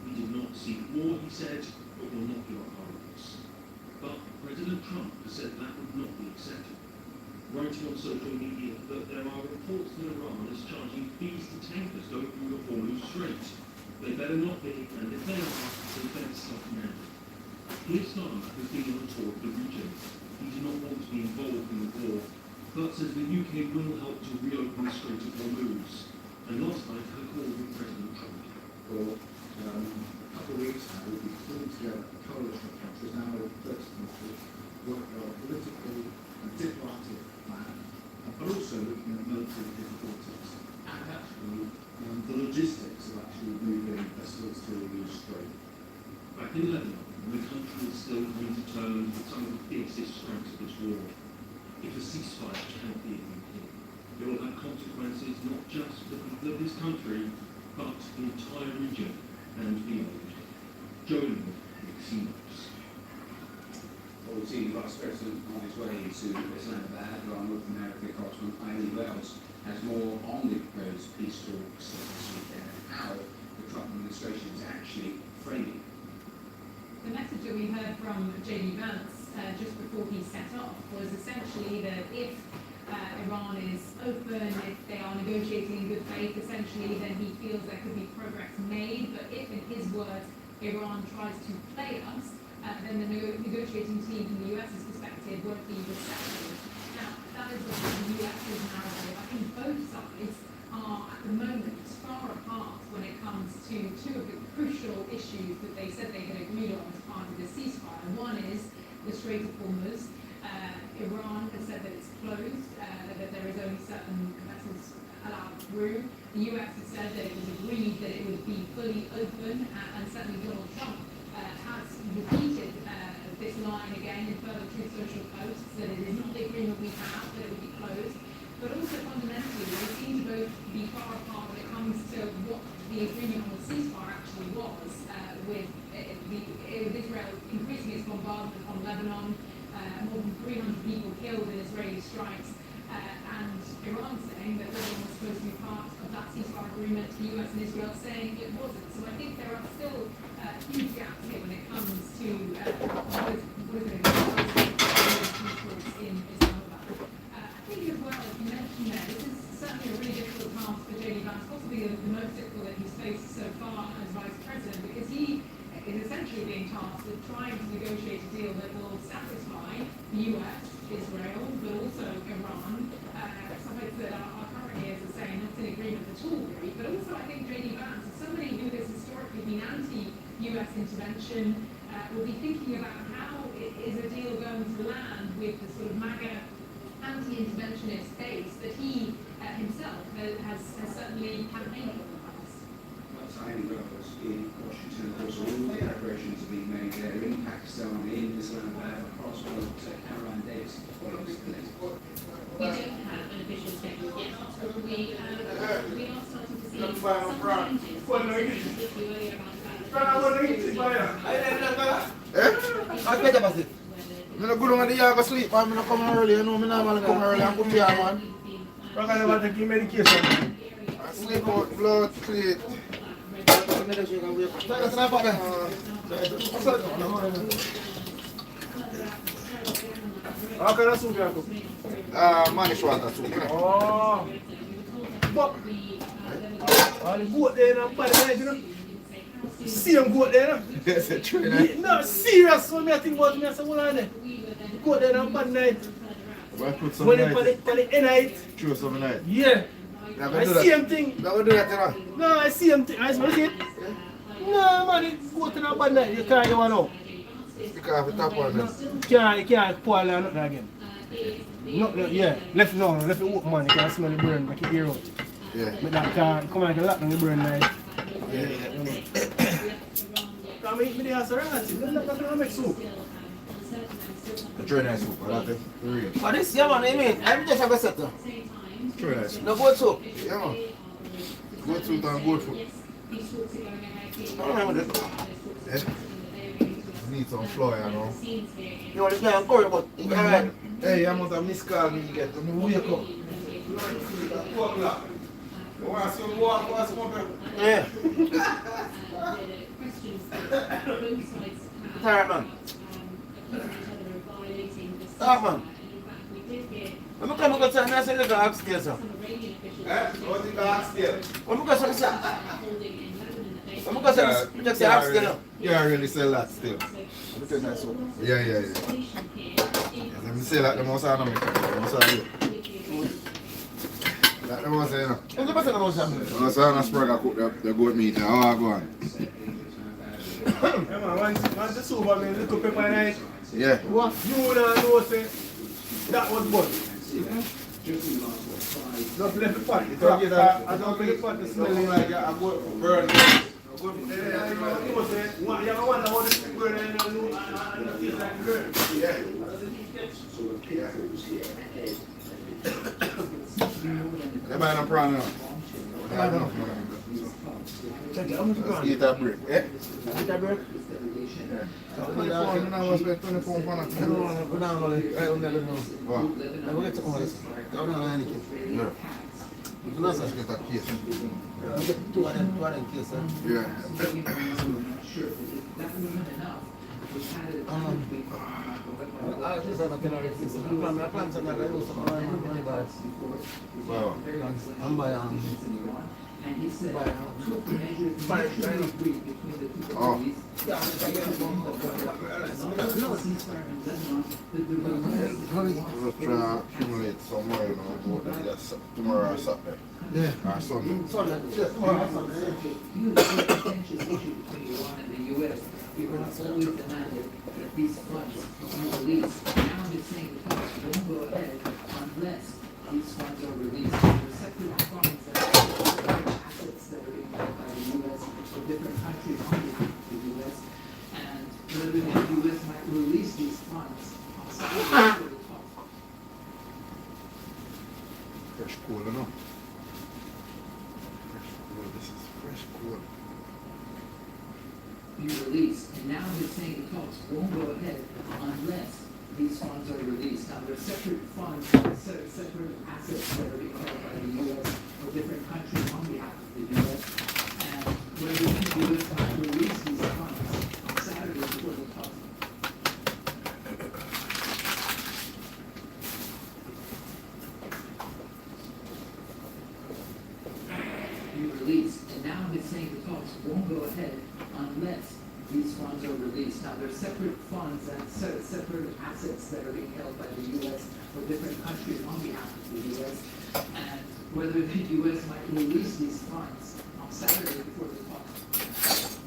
We did not seek war, he said, but will not give up our rights. But President Trump has said that would not be accepted, writing on social media that there are reports that Iran is charging fees to tankers going through the Hormuz Strait. They better not be, and if they are, they better stop now. Keir Starmer has been on a tour of the region. He did not want to be involved in the war, but says the UK will help to reopen the Strait of Hormuz. And last night, her call with President Trump. For a couple of weeks now, we've been putting together a coalition of countries, now over 30 countries, working on a political and diplomatic plan, but also looking at military difficulties and actually the logistics of actually moving vessels through the strait. Back in Lebanon, the country is still coming to terms with some of the fiercest strikes of this war. If a ceasefire cannot be agreed, it will have consequences not just for the people of this country, but the entire region and beyond. Joining with CNOS. Well, we've seen the Vice President on his way to Islamabad, while North America correspondent Eileen Wells has more on the proposed peace talks this weekend and how the Trump administration is actually framing. The message that we heard from J.D. Vance just before he set off was essentially that if Iran is open, if they are negotiating in good faith, essentially, then he feels there could be progress made. But if, in his words, Iran tries to play us, then the negotiating team from the US's perspective won't be receptive. Now, that is the US's narrative. I think both sides are, at the moment, far apart when it comes to 2 of the crucial issues that they said they had agreed on as part of the ceasefire. One is the Strait of Hormuz. Iran has said that it's closed, that there is only certain vessels allowed through. The US has said that it was agreed that it would be fully open, and certainly Donald Trump has repeated this line again in further Truth Social posts, that it is not the agreement we have, that it will be closed. But also fundamentally, they seem to both be far apart when it comes to what the agreement on the ceasefire actually was, with Israel increasing its bombardment on Lebanon, more than 300 people killed in Israeli strikes, and Iran saying that Lebanon was supposed to be part of that ceasefire agreement, the US and Israel saying it wasn't. So I think there are still huge gaps here when it comes to what is going to be in Islamabad. I think as well, as you mentioned there, this is certainly a really difficult task for JD Vance, possibly the most difficult that he's faced so far as Vice President, because he is essentially being tasked with trying to negotiate a deal that will satisfy the US, Israel, but also Iran, sides that are currently, as I say, not in agreement at all, really. But also I think JD Vance, as somebody who has historically been anti-US intervention, will be thinking about how is a deal going to land with the sort of MAGA anti-interventionist base that he himself has certainly campaigned on. Highly relevant in Washington. Of course, all the preparations are being made there in Pakistan, in Islamabad, across all of Caroline Davis. We don't have an official schedule yet, but we are starting to see some changes. I'm not going to the sleep, I'm not coming early, you know, I'm not coming early, I'm going to man. I'm going to take medication. I sleep out, blood, sleep. How can I soup you cook? Manish water soup. Oh. But all the goat there and bad, you know. Same goat there, Yes, it's true. no, serious when I think about me, I say, what are they? The goat there and bad night. Well, put some When night. it for the night. True, some night. Yeah. I see him thing. That will do that, you know. No, I see him thing. I smell it. No, man, it go to the bad night. You can't go now. Stick off the top on this. You can't pour nothing again. No, yeah. Left it open, man. You can't smell the burn, make it air out. Yeah. But that can't come like a lot on the burn night. Yeah. I mean, me there, sir, that's it. Not going to make soup. The tray nice soup, I like it. For real. But this, yeah, man, I mean, I'm just have a set up. Tray nice soup. No good soup. Yeah, man. Good soup and good food. I don't remember this. Yeah. Need some flour, you know. You want to get a curry, but it's alright. Hey, I must have missed call me to get to me wake up. 2 o'clock. You want to see me walk, you want to smoke? Yeah. It's alright, man. Stop, man. When I come to the I say, look at upstairs, sir. What's the upstairs? When I go to the sir. When I go to the just upstairs. You can't really sell that still. Yeah. Let me say like the most I know me. The most I do. Like the most I know. What's the person about something? The most I know Spragga cook the goat meat. How I go on? Yeah, man, once the soup, I mean, little pepper in it. Yeah. What you know, say, that was good. Just left the pot. I don't make the pot to smell like a good burn. You wonder how this burn and it feels like burn. Yeah. They buy no prawn now. They have enough money. Let's eat that break. Eh? Eat that break? Yeah. 24, now I spend 24 pounds. I don't know. I don't know. What? I will get to all this. I don't know anything. Yeah. You can also get that case. I get two of them cases. Yeah. I just have a penalty. I plan to use some money back. Wow. I'm by Oh. Let's try to accumulate some more, you know, tomorrow or Saturday. Yeah. Or Sunday. People have always demanded that these funds be released. Now they're saying the funds won't go ahead unless these funds are released. There are separate funds that are assets that are being held by the U.S. for different countries under the U.S. And be released. And now they're saying the talks won't go ahead unless these funds are released. Now, they're separate funds, separate assets that are being held by the U.S. or different countries on behalf of the U.S. And whether the U.S. might release these funds on Saturday before the talks. Be released. And now they're saying the talks won't go ahead unless these funds are released. Now, they're separate funds and separate assets that are being held by the U.S. or different countries on behalf of the U.S. And whether the U.S. might release these funds on Saturday before the talks.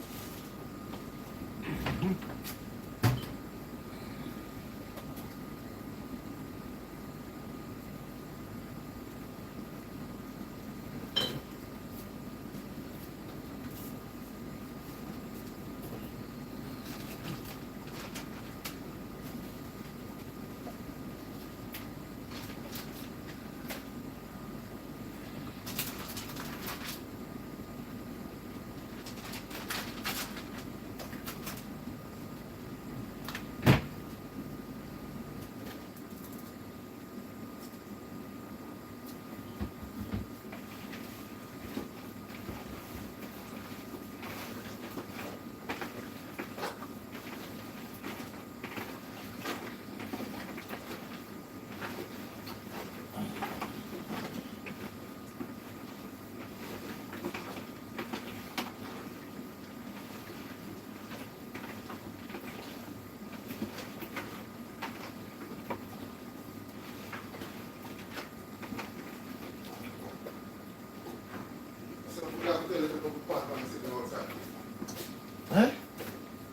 Huh?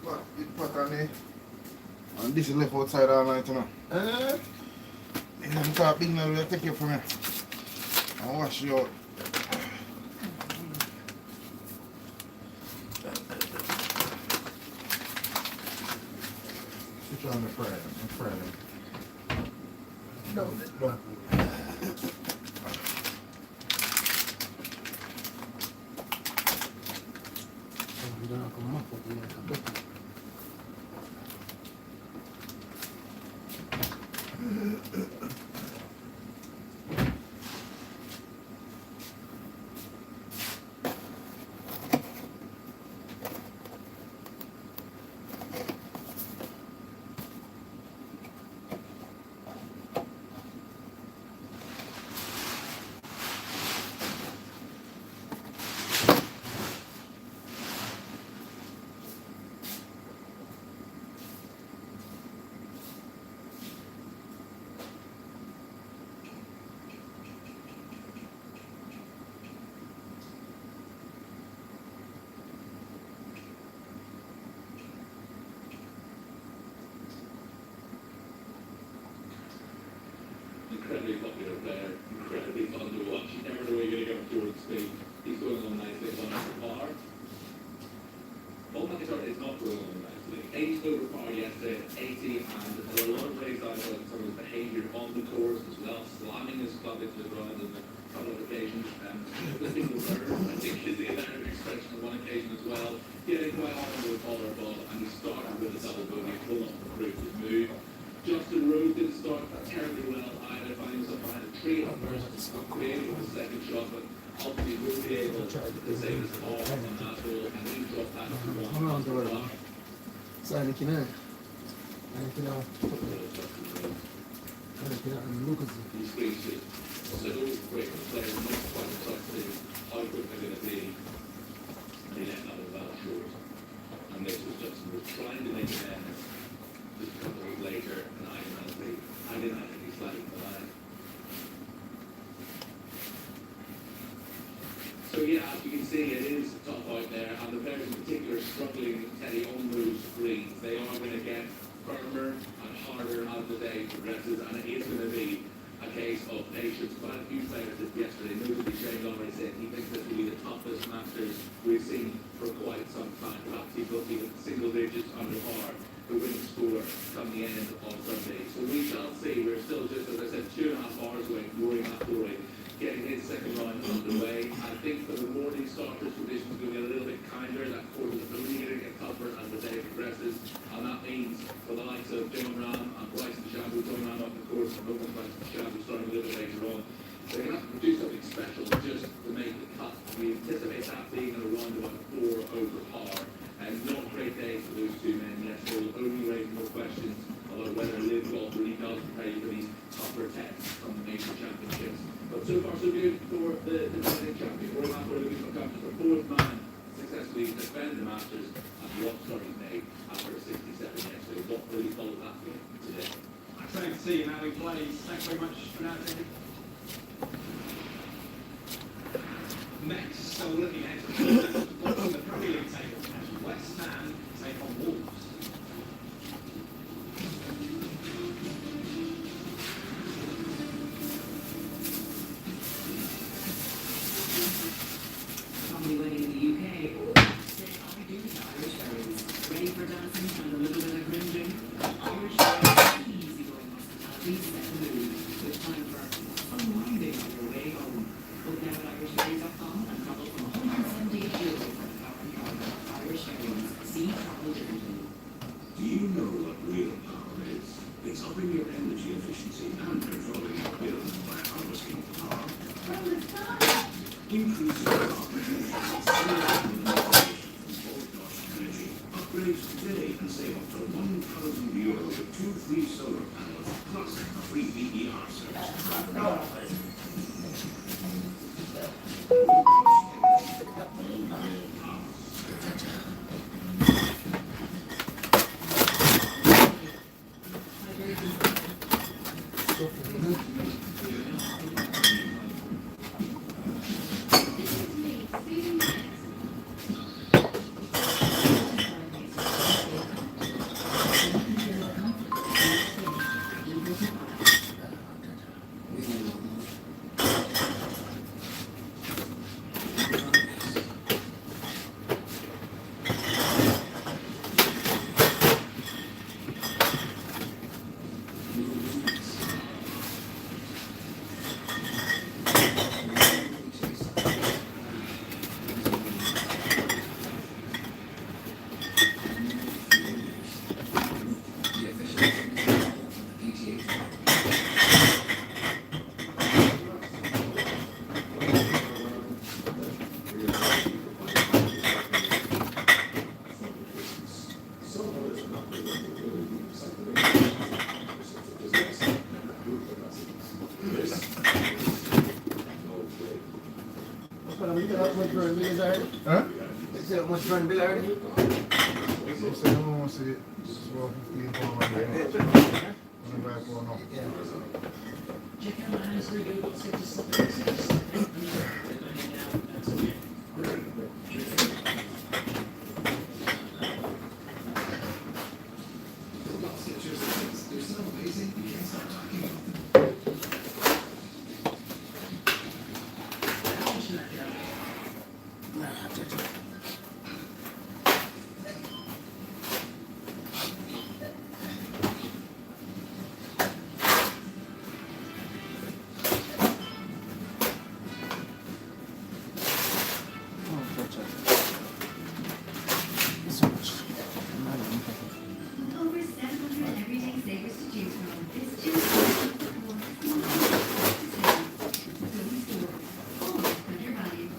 What? You put on there? And this is left outside all night, you know. I'm talking big now, we'll take you from here. I'll wash you out. Switch on the Friday. No, no. Incredibly popular player, incredibly fun to watch. You never know where you're going to get with Jordan Speed. He's going on nicely on the par. Paul McIntyre is not going on nicely. 80 over par yesterday, 80, and there were a lot of plays out in terms of behaviour on the course as well, slamming his club into the ground on a couple of occasions. The single bird, I think, is the American expression on one occasion as well. Getting quite on with a collar ball, and he started with a double bogey, full on the proof his move. Justin Rose didn't start terribly well either, finding himself behind a tree at first, creating the second shot, but ultimately will be able to save his ball on that hole, and then drop that to one. Sign it in. These screens just so quick, the players not quite exactly how quick they're going to be, and they let that well short. And this was Justin Rose trying to make it end. Just a couple of weeks later, and I didn't actually sliding the line. So yeah, as you can see, it is tough out there, and the players in particular struggling, Teddy, on those greens. They are going to get firmer and harder as the day progresses, and it is going to be a case of patience. Quite a few players did yesterday, notably Shane Lowry said he thinks this will be the toughest Masters we've seen for quite some time. Perhaps he could be single digits under par. The winning score come the end of Sunday. So we shall see. We're still just, as I said, 2.5 hours away from Rory McIlroy getting his second round underway. I think for the morning starters, conditions going to get a little bit kinder. That course is only going to get tougher ready for these tougher tests from the major championships. But so far so good for the defending champion. Rory McIlroy looking for captain, the fourth man successfully defend the Masters and what start he's made after a 67 yesterday. What really followed that game today? Exciting to see how he plays. Thanks very much for that, David. Next, so looking at watching the Premier League table as West Ham take on Wolves. Probably wedding in the UK. Say I do to Irish weddings. Ready for dancing and a little bit of cringing. Irish weddings, easy going hospitality, set the mood. With time for unwinding on your way home. Book now at irishweddings.com and travel from 178 euros for the power and cargo. Irish weddings. See travel differently. Do you know what real power is? It's upping your energy efficiency and controlling your bill by harvesting power. Increase your power energy. Upgrade today and save up to €1,000 with 2 free solar panels plus a free VER service. Huh? Is it much run bill already? So I don't want to see it. This is what 15 pounds right now. I'm going to buy for now. Check out my hands, 3 good, what's it to stop. They're so amazing, you can't stop talking about them. Over 700 everyday savers to choose from. It's just your value.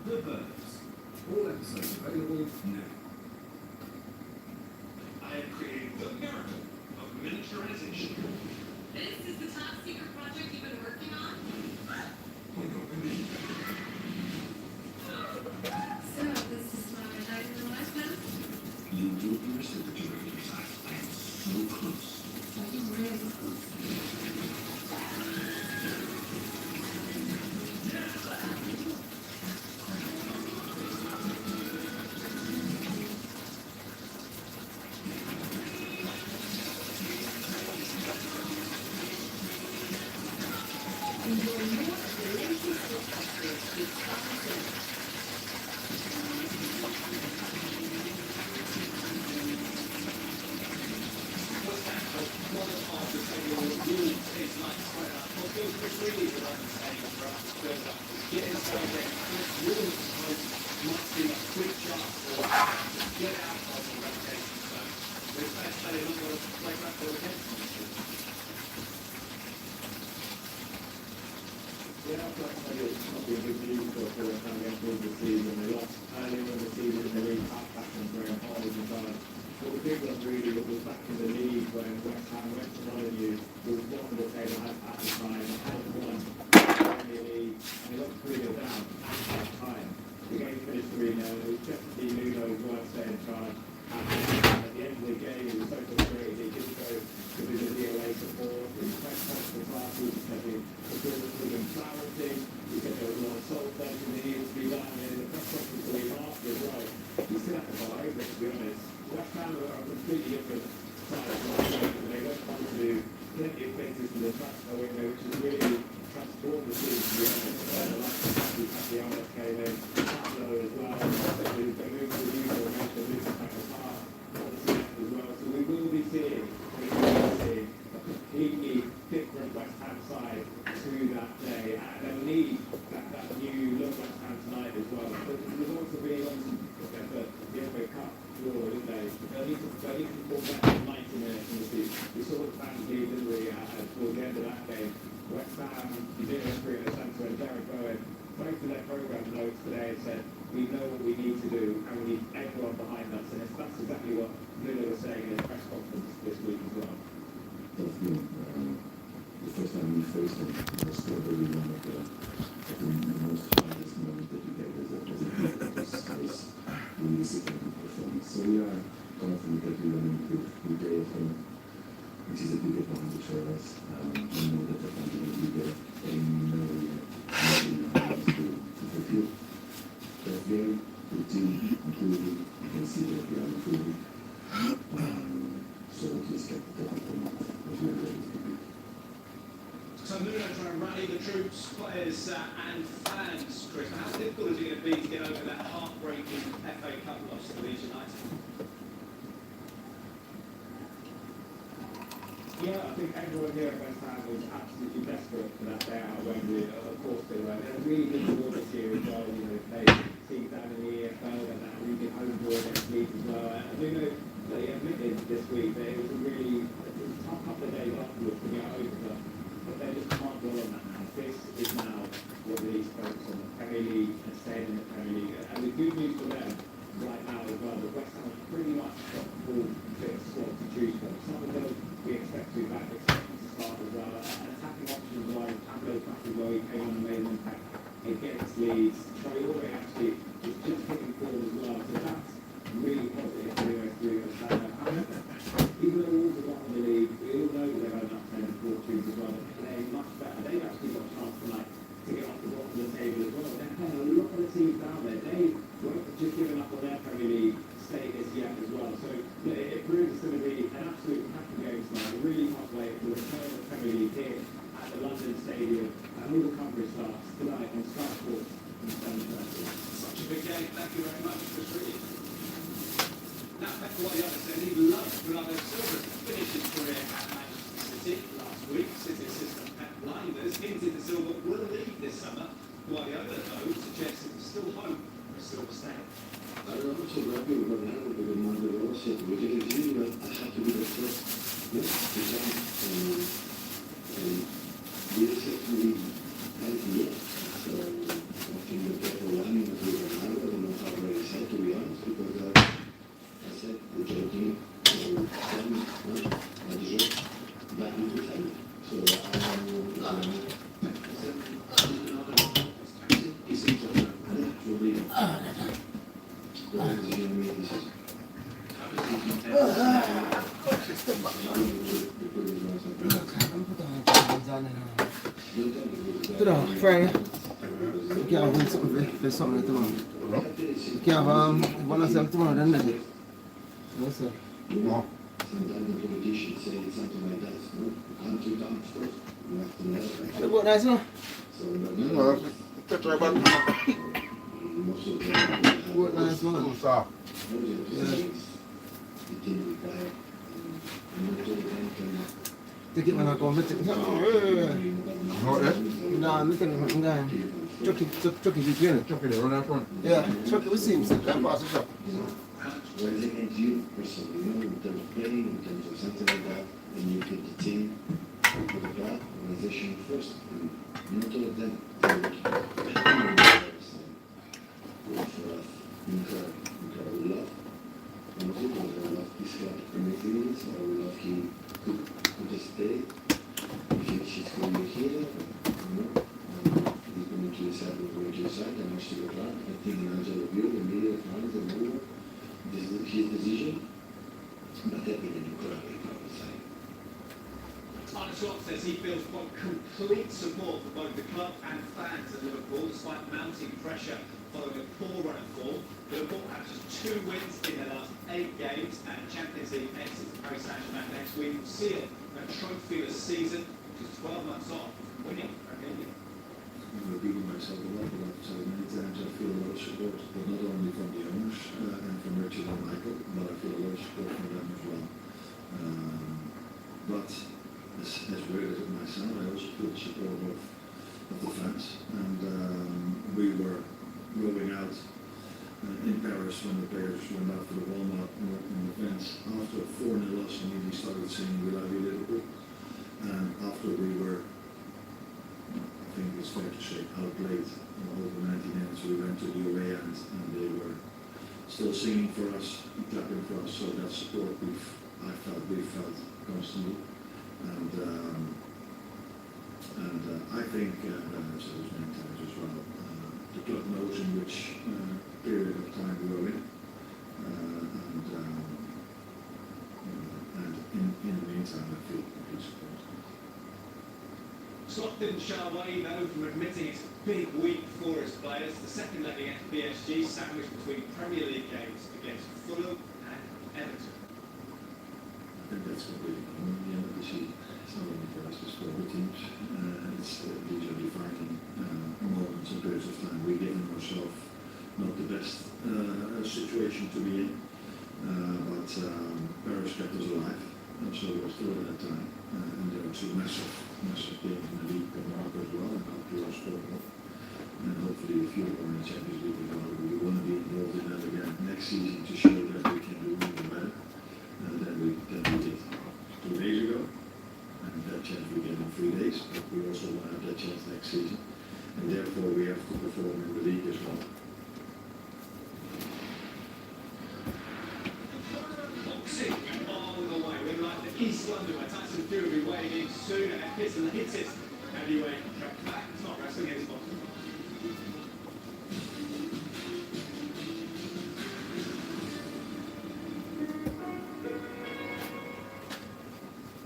The Birds. All episodes available now. I have created the miracle of miniaturization. This is the top secret project you've been working on? So, this is my night in the lifetime? You will be reciprocated. I am so close. I'm really close. What's that? of the table rules is like spread out. Well, Chris really would like to say for us to build up. Get inside there. Chris rules might seem a quick chance for us to get out of the relegation zone. But it's fair to say they're not going to play back for against them. Yeah, I feel like it's not been good news for West Ham against Wolves this season. They lost earlier in the season in the league cup back in Graham Potter's and what we picked up really was back in the league when West Ham went to Molyneux, was bottom of the table at the time, had won the Premier League, and they got 3-0 down at that time. The game finished 3-0, it was definitely Nuno's worst day in charge. And at the end of the game, he was so frustrated, he didn't go to visit the away support, he was quite comfortable class, he was said the performance was embarrassing, he said there was a lot of salt there that needed to be done, and the press conference the week after as well. He still had to go over it, to be honest. West Ham are a completely different side of the game, and they went on to do plenty of things to the transfer window, which has really transformed the team, to be honest. The likes of Castellanos came in, Pablo as well, they moved to the new formation, they moved to Pakistan, as well. So we will be seeing a completely different West Ham side to that day, and they'll need that new look West Ham tonight as well. But the results will be on the FA Cup draw, didn't they? They'll need to perform better than 90 minutes in the season. We saw the fans leave, didn't we, towards the end of that game. West Ham, you did a in the centre, and Derek Bowen spoke to their programme notes today and said, we know what we need to do, and we need everyone behind us, and that's exactly what Nuno was saying in his press conference this week as well. Definitely. The first time we faced them was probably one of the most hardest moments that you get as a team. It was really significant performance. So we are confident that we will improve the day of home, which is a big advantage for us. We know that the family will be there, and we know nothing else to fulfill. But very good team, improving. You can see that we are improving. So just get the performance of the ready to be. So Nuno trying to rally the troops, players and fans, Chris. How difficult is it going to be to get over that heartbreaking FA Cup loss to Leeds United? Yeah, I think everyone here at West Ham was absolutely desperate for that day out of Wembley. Of course they were. They had a really good tour this year as well. You know, they teams down in the EFL and that really good home draw against Leeds as well. And I do know they admitted this week that it was a tough couple of days afterwards to get over, but they just can't dwell on that now. This is now what Leeds focus on, the Premier League and staying in the Premier League. And the good news for them right now as well, that West Ham has pretty much got the full fit squad to choose from. Some of them we expect to be back, expecting to start as well. Attacking options like Pablo Castello, he came on and made an impact against Leeds. Traore actually is just hitting forward as well, so that's really positive for us. Even though Wolves are bottom of the league, we all know they've had enough 10 and 14s as well. They're playing much better. They've actually got a chance tonight to get off the bottom of the table as well. They're playing a lot of the teams down there. They weren't just giving up on their Premier League status yet as well. So it proves it's going to be an absolute cracking game tonight. I really can't wait for the return of the Premier League here at the London Stadium, and all the coverage starts tonight on Sky Sports and 7:30. Such a big game. Thank you very much, Chris Reed. Now, back to what the other said. He'd love Bernardo Silva to finish his career at Manchester City last week. City assistant Pep Blinders hinted that Silva will leave this summer. Guardiola, though, suggests there's still hope for a Silva stay. Allora non so proprio guardare perché il mondo rosso, perché il film ha fatto di questo, diciamo, di essere qui anche io, ho finito dopo l'anno di Ronaldo, non farlo ai 7 milioni, because I said the joking, family, I deserve back into family. So Frank, you can't win something for something tomorrow. You can't have one of them tomorrow, then let it. No, sir. No. Sometimes the politicians say something like that, no? Country comes first, you have to know. What nice, no? So, touch our button. most of them What nice, no? yeah. It didn't require most of them can Ticket man, I come visit. What that? Nah, look at him, guy. Chucky, the trainer. Chucky, they run out front. Yeah, Chucky, we see him, sit down, pass the truck. What is against you personally, you know, in terms of playing, in terms of something like that, and you put the team, put the club, organization first, and not all of them. With incredible love. Honestly, because I love this club immediately, so I would love he could just stay. If she's going to hear that, you know, he's going to decide, we're going to decide, and much to the club. I think the manager of you, the media, the fans, and everyone, this is his decision. But that been an incredible club, I say. Arne Slot says he feels got complete support for both the club and fans at Liverpool, despite mounting pressure following a poor run of form. Liverpool have just 2 wins in their last 8 games, and Champions League exits Paris Saint-Germain next week will seal a trophyless season, which is 12 months off from winning Premier League. I'm repeating myself a lot, but I've said many times I feel a lot of support, but not only from the owners and from Richard and Michael, but I feel a lot of support from them as well. But as weird as it might sound, I also feel the support of the fans, and we were rolling out in Paris when the players went out for the warm-up in the fence. After a 4-0 loss, we started singing "We Love You Liverpool," and after we were, I think it's fair to say, outplayed over 90 minutes, we went to the away end and they were still singing for us, clapping for us. So that support we felt constantly, and I think that as many times as well, the club knows in which period of time we were in, and in the meantime I feel complete support. Slot didn't shy away though from admitting it's a big week for his players. The second leg against PSG, sandwiched between Premier League games against Fulham and Everton. I think that's completely common. At the end of the season, it's not only for us, it's for all teams. These are defining moments and periods of time. We're giving ourselves not the best situation to be in, but Paris kept us alive, and so we're still at that time. And there are 2 massive games in the league coming up as well, and up to our scoreboard. And hopefully a few more in the Champions League as well. We want to be involved in that again next season to show that we can do even better than we did 2 days ago. And that chance we get in 3 days, but we also want to have that chance next season. And therefore we have to perform in the league as well. Boxing all the way. We're like the East London where Tyson Fury weighing in soon and hits and hits it. Heavyweight cut back. It's not wrestling, it's boxing.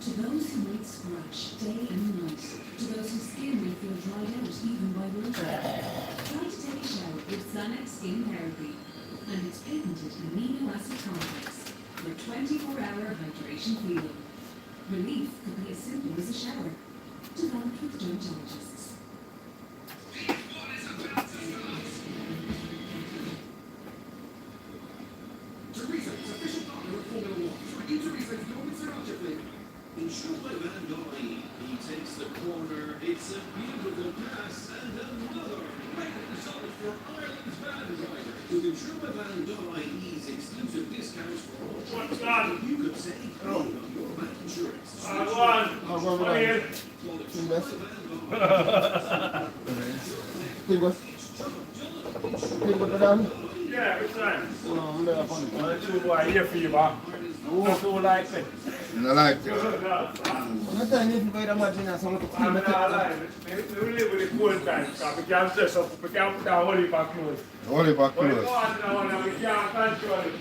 To those who might scratch day and night, to those whose skin may feel dried out even by winter, try to take a shower with Xanax Skin Therapy and its patented amino acid complex for 24-hour hydration feeling. Relief could be as simple as a shower. Developed with dermatologists. Teresa is official partner of Formula 1. Try new Teresa's golden sriracha flavor. Insured by well.it. He takes the corner. It's a beautiful pass and another. Great result for Ireland's van driver. With Insured by well.it's exclusive discounts for all drivers. You could say, on your van insurance. Yeah, it's nice. Two boy here for you, man. Not too like it. I like it. I'm not telling you if you go to imagine that someone could I'm not like it. We live with the cold times, because we can't dress up, we can't put our holy back clothes. Holy back But we clothes. go on now and we can't control it.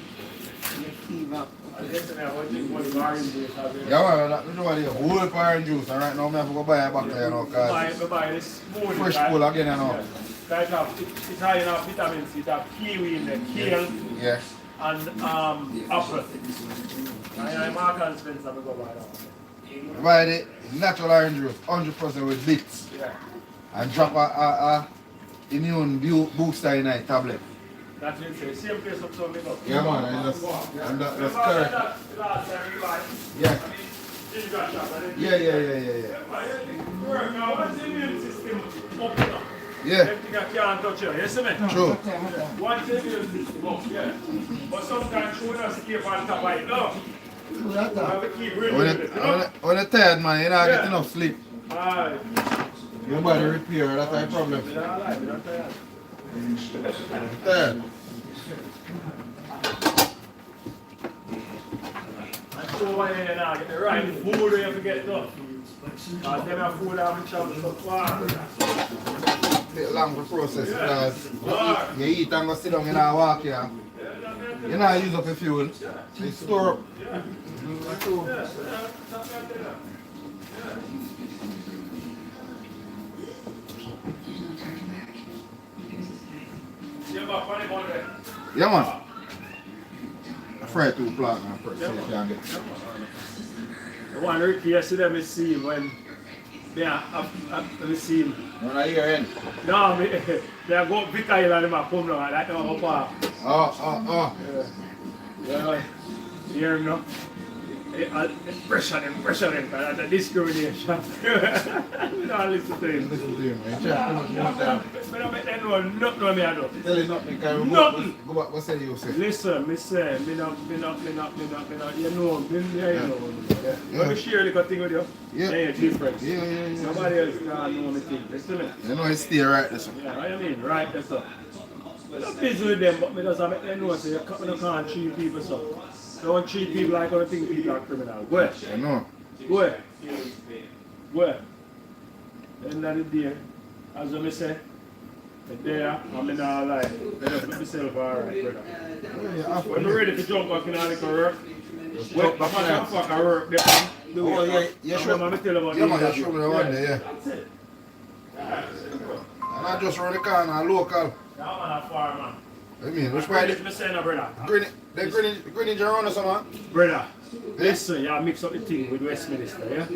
Listen, I want to go to the orange juice. Yeah, well, you know what, the whole orange juice, and right now I have to go buy a bottle, you know, because buy this smoothie. fresh pull again, you know. It's high enough vitamin C, it has kiwi in there, kale, Yes. and apple. I'm Mark and Spencer, I'm going to go buy that one. Buy the natural orange juice, 100% with bits. Yeah. And drop a immune booster in a tablet. That's it, say. Same place up so we go. Yeah, man, and that's correct. Last time we buy. Yeah. Yeah. What's the immune system up now? Yeah. Everything can't touch you, you see me? True. What's the immune system up, yeah. But sometimes you don't escape on top of it, no. You have to keep reading it, you know? When you're tired, man, you're not getting enough sleep. Aye. Your body repair, that's the problem. Me not lie, me not tired. Tired. And so when you now get the right food you have to get done. Because them have food have to travel so far. Take long for process because you eat and go sit down, you not walk here. You not use up your fuel. You store up. Yeah, man. I fry 2 o'clock now first, so you can get it. The one Ricky yesterday, I see him when I see him. When I hear him? No, they go up Vic Island and I come down and I don't go park. Oh. Yeah. You hear him now? Pressure them, because that's a discrimination. We don't listen to him. Listen to him, man. I don't make them know nothing what I do. Tell him nothing, because nothing. Go back, what say you say? Listen, me say, me not, you know, When we share a little thing with you, you're different. Yeah. Nobody else can know me thing. Listen to me. You know, it's still right, listen. Yeah, what you mean? Right, that's all. I'm not busy with them, but me just make them know, so you can't treat people so. Don't treat people like other think people are criminal. Go ahead. I know. Go ahead. Go ahead. End of the day, as I say, there, I'm in our life. I just make myself alright, brother. When we're ready to jump back in our work, Jump back in there. fuck I work there. Oh, yeah, sure. I'm tell about Yeah, man, you show me the one there, yeah. That's it. And I just run the corner, local. Yeah, man, a farm, man. I mean, which part? I'm saying, brother. Greenwich around us, man. Brother, listen, you mix up the thing with Westminster, yeah?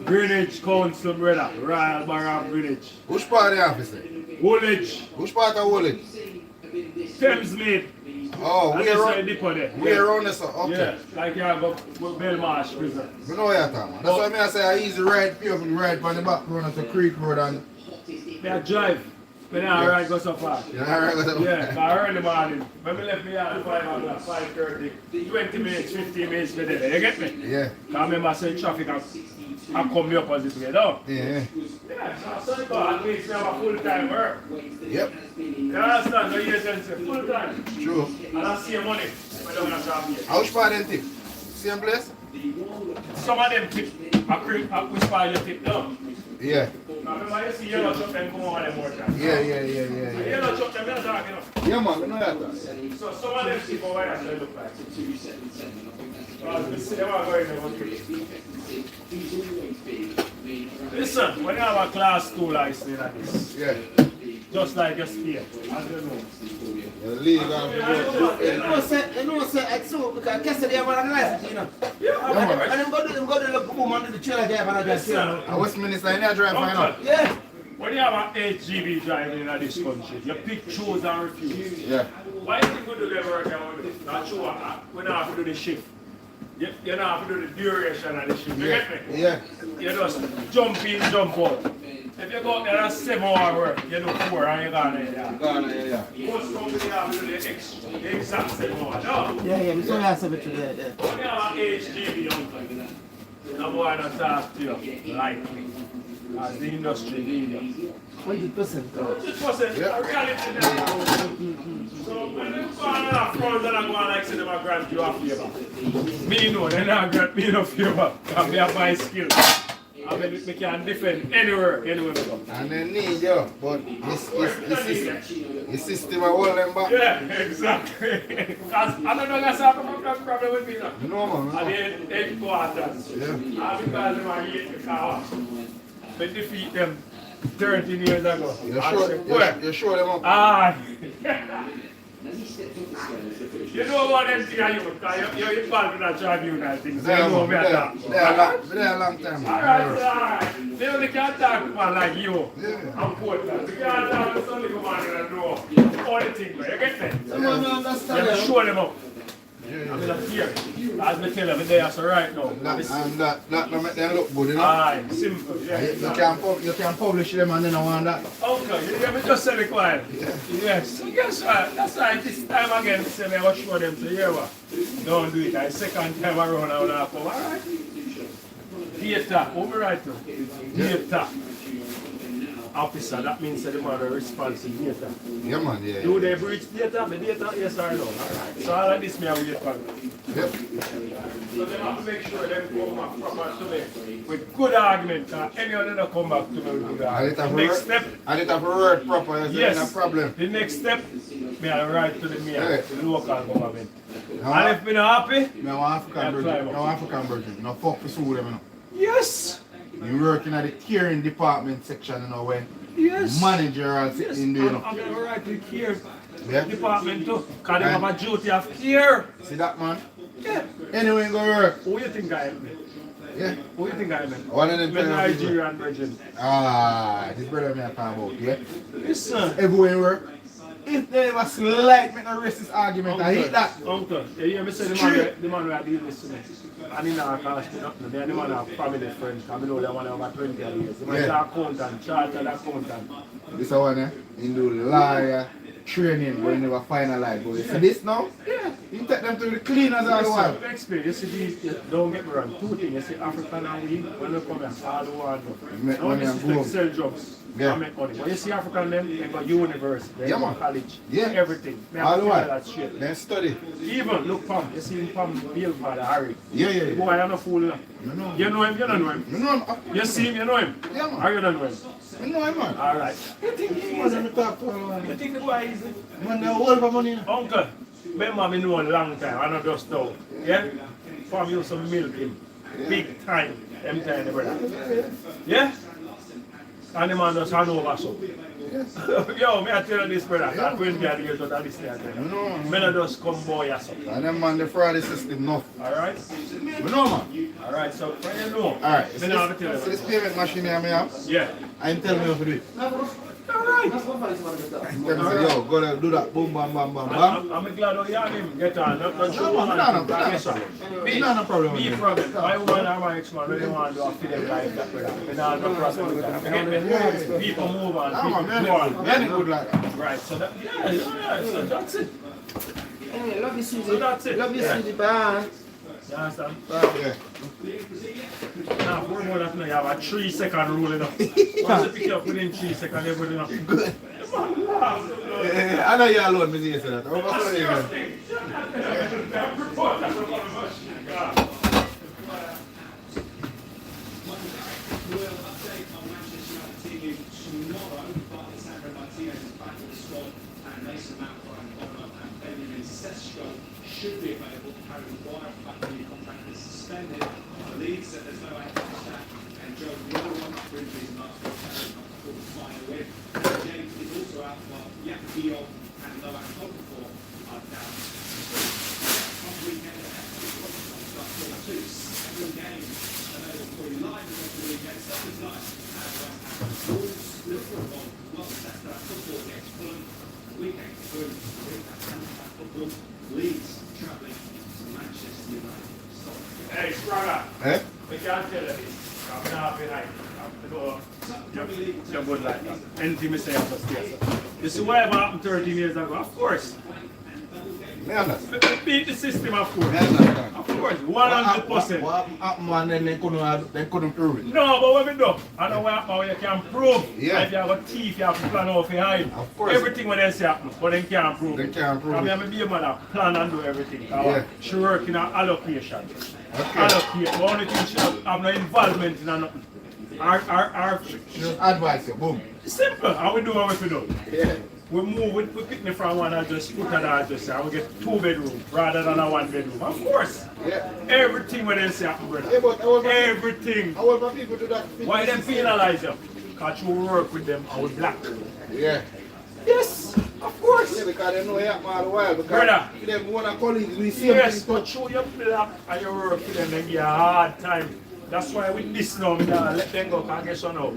Greenwich Council, brother. Royal Borough of Greenwich. Which part of the office there? Woolwich. Which part of Woolwich? Thamesmead. Oh, we around this, okay. Yeah, like you go Belmarsh prison. You know what you're talking about. That's why I say I easy ride, beautiful ride from the back road to Creek Road and... I drive. When I ride go so far. Yeah, I early morning. When we left me at 5:30, 20 minutes, 15 minutes per day. You get me? Yeah. I remember saying traffic I come the opposite way, though. Yeah. Yeah, so you go at least have a full-time work. Yep. You understand? So you say full-time. True. And I see your money when I'm not job here. How much part them tip? Same place? Some of them tip. Which part you tip down? Yeah. Now remember you see yellow truck them come over them more time. Yeah. Yellow truck them, you're talking about. Yeah, man, we know that. So some of them tip over there, so they look like. Because we see them are going there. Listen, when you have a class 2 license like this, just like your speed, as you know. You know, it's so because yesterday I was a license, you know. Yeah, and them go to look boom under the trailer drive and I just you know. And Westminster in there drive fine up. Yeah. When you have an HGV driving in this country, you pick, choose and refuse. Yeah. Why do you think we do the work and we do? Not sure, we don't have to do the shift. You don't have to do the duration of the shift, you get me? Yeah. You just jump in, jump out. If you go out there, that's 7 hour work, you do 4 and you're gone there. Most companies have to do the exact 7 hours, no? Yeah, we saw that something today, yeah. When you have an HGV, I'm going to talk to you lightly, as the industry leader. 100%. 100%, yeah. Reality now. So when they go on and front and I go on like say them a grant you a favor. Me know, they're not grant me no favor, because me have my skill. I mean, we can defend anywhere we go. And they need you, but the system will hold them back. Yeah, exactly. Because I don't know that's a problem with me now. No, man. At the headquarters. Yeah. And because they were here to call. We defeat them 13 years ago. You sure them up? Ah. You know about them things you because you're involved in that tribunal thing. So you know me at that. They're a long time. Alright. They only can't talk to man like you. I'm Portland. You can't talk to somebody who man and know all the things. You get me? You have to show them up. I'm in a fear. As me tell them, they are so right now. That make them look good, you know? Aye, simple. Yeah. You can publish them and then I want that. Okay, you hear me just say the quiet. Yes. So guess what? That's why this time again, say me I will show them to hear what. Don't do it. The second time around I will have come. Alright. Data, over right now. Data. Officer, that means that they want to respond to data. Yeah, man, yeah. Do they breach data? The data, yes or no? Alright. So all of this me I will wait for. Yep. So they have to make sure they come back proper to me with good argument. Any of them come back to me with good argument. The next step. And it have to work proper, yes. No problem. The next step, me I write to the mayor, the local government. No, and if me not happy, no African version. No fuck for sue them, you know. Yes. You working at the caring department section, you know, when yes. Manager are sitting there, you know. I'm going to write to care department too. Because they have a duty of care. See that, man? Yeah. Anyway, go work. Who you think I am? Yeah. Who you think I am? One of them Nigerian virgin. Ah, this brother me I talk about, yeah? Listen. Everywhere work. If they ever slight make a racist argument, I hate that. Uncle, you hear me say the man who are doing this to me. And in our class, the man have family friends. I know that one over 20 years. The man is an accountant, chartered accountant. This one, eh? He do lawyer training, but he never finalize. But you see this now? Yeah. You take them to the cleaners all the while. Experience, you see these, don't get me wrong, two things. You see African and we, when they come here, all the while. Make money and go. Sell jobs. Yeah. Make money. But you see African them, they go university, they go college, everything. They all the while. That shit. They study. Even, look Pam, you see Pam, Bill father, Harry. Yeah. Boy, I'm not fool now. No. You know him, you don't know him. You know him. You see him, you know him. Yeah, man. Or you don't know him. You know him, man. Alright. You think he was on the top for You think the boy is man, they're all for money. Uncle, remember me know a long time, I know just now. Yeah? Farm used to milk him. Big time. Them time, brother. Yeah? And the man just hand over so. Yo, me I tell you this, brother. I'm 20 years old at this time. No. Me not just come boy or something. And them man, the Friday system, no. Alright? We know, man. Alright, so when you know. Alright. Me now have to tell you. So this payment machine here, me have? Yeah. I'm telling you how to do it. Alright. I'm telling you, yo, go there, do that. Boom, bam, bam, bam, bam. I'm glad you hear him get on. Not sure No, what no problem. Me problem. My woman and my ex-man really want to do a film like that, brother. Me not no problem with that. People move on. People move on. Very good like that. Right, so that, yeah, so that's it. Anyway, love you, Susie. So that's it. Love you, Susie. Bye. You understand? Yeah. Now, for more that now, you have a 3-second rule, you know. Once you pick it up within 3 seconds, everything up. Good. I know you're alone, Mr. Yes, that. Should be available. Harry Maguire, back in the contract is suspended. The league said there's no active staff, and Joe the other one for injuries and last week before the final win. James is also out while Yakio and Novak Okafor are down. On weekend, +2. 7 games available for you live across the weekend. Sunday night at West Ham. Wolves, Liverpool, Leicester football against Fulham. Weekend, boom, football. Leeds travelling to Manchester United. Hey, Spragga. Eh? We can't tell you this. I'm not behind. You're good like that. Anything I say, I'm just here. You see what happened 13 years ago? Of course. Beat the system, of course. Of course, 100%. What happened, man, then they couldn't prove it. No, but what we do? I know what happened, you can prove. Yeah. If you have a thief, you have to plan out for hide. Of course. Everything what they say happen, but they can't prove They it. can't prove I it. mean, be a man that plan and do everything. Yeah. She work in an allocation. Okay. Allocate. The only thing she have no involvement in nothing. Our Just advice you, boom. simple, and we do what we do. Yeah. We move, we pick me from one address, put an address, and we get 2 bedrooms rather than a 1 bedroom. Of course. Yeah. Everything when they say happen, brother. Yeah, but everything. I want people to do that. Why them penalize you? Because you work with them and with black people. Yeah. Yes, of course. Yeah, because they know it happen all the while. Because Brother. them one of colleagues, we see Yes, them. but you black and you work with them, they give you a hard time. That's why with this now, me nah let them go, because guess what now?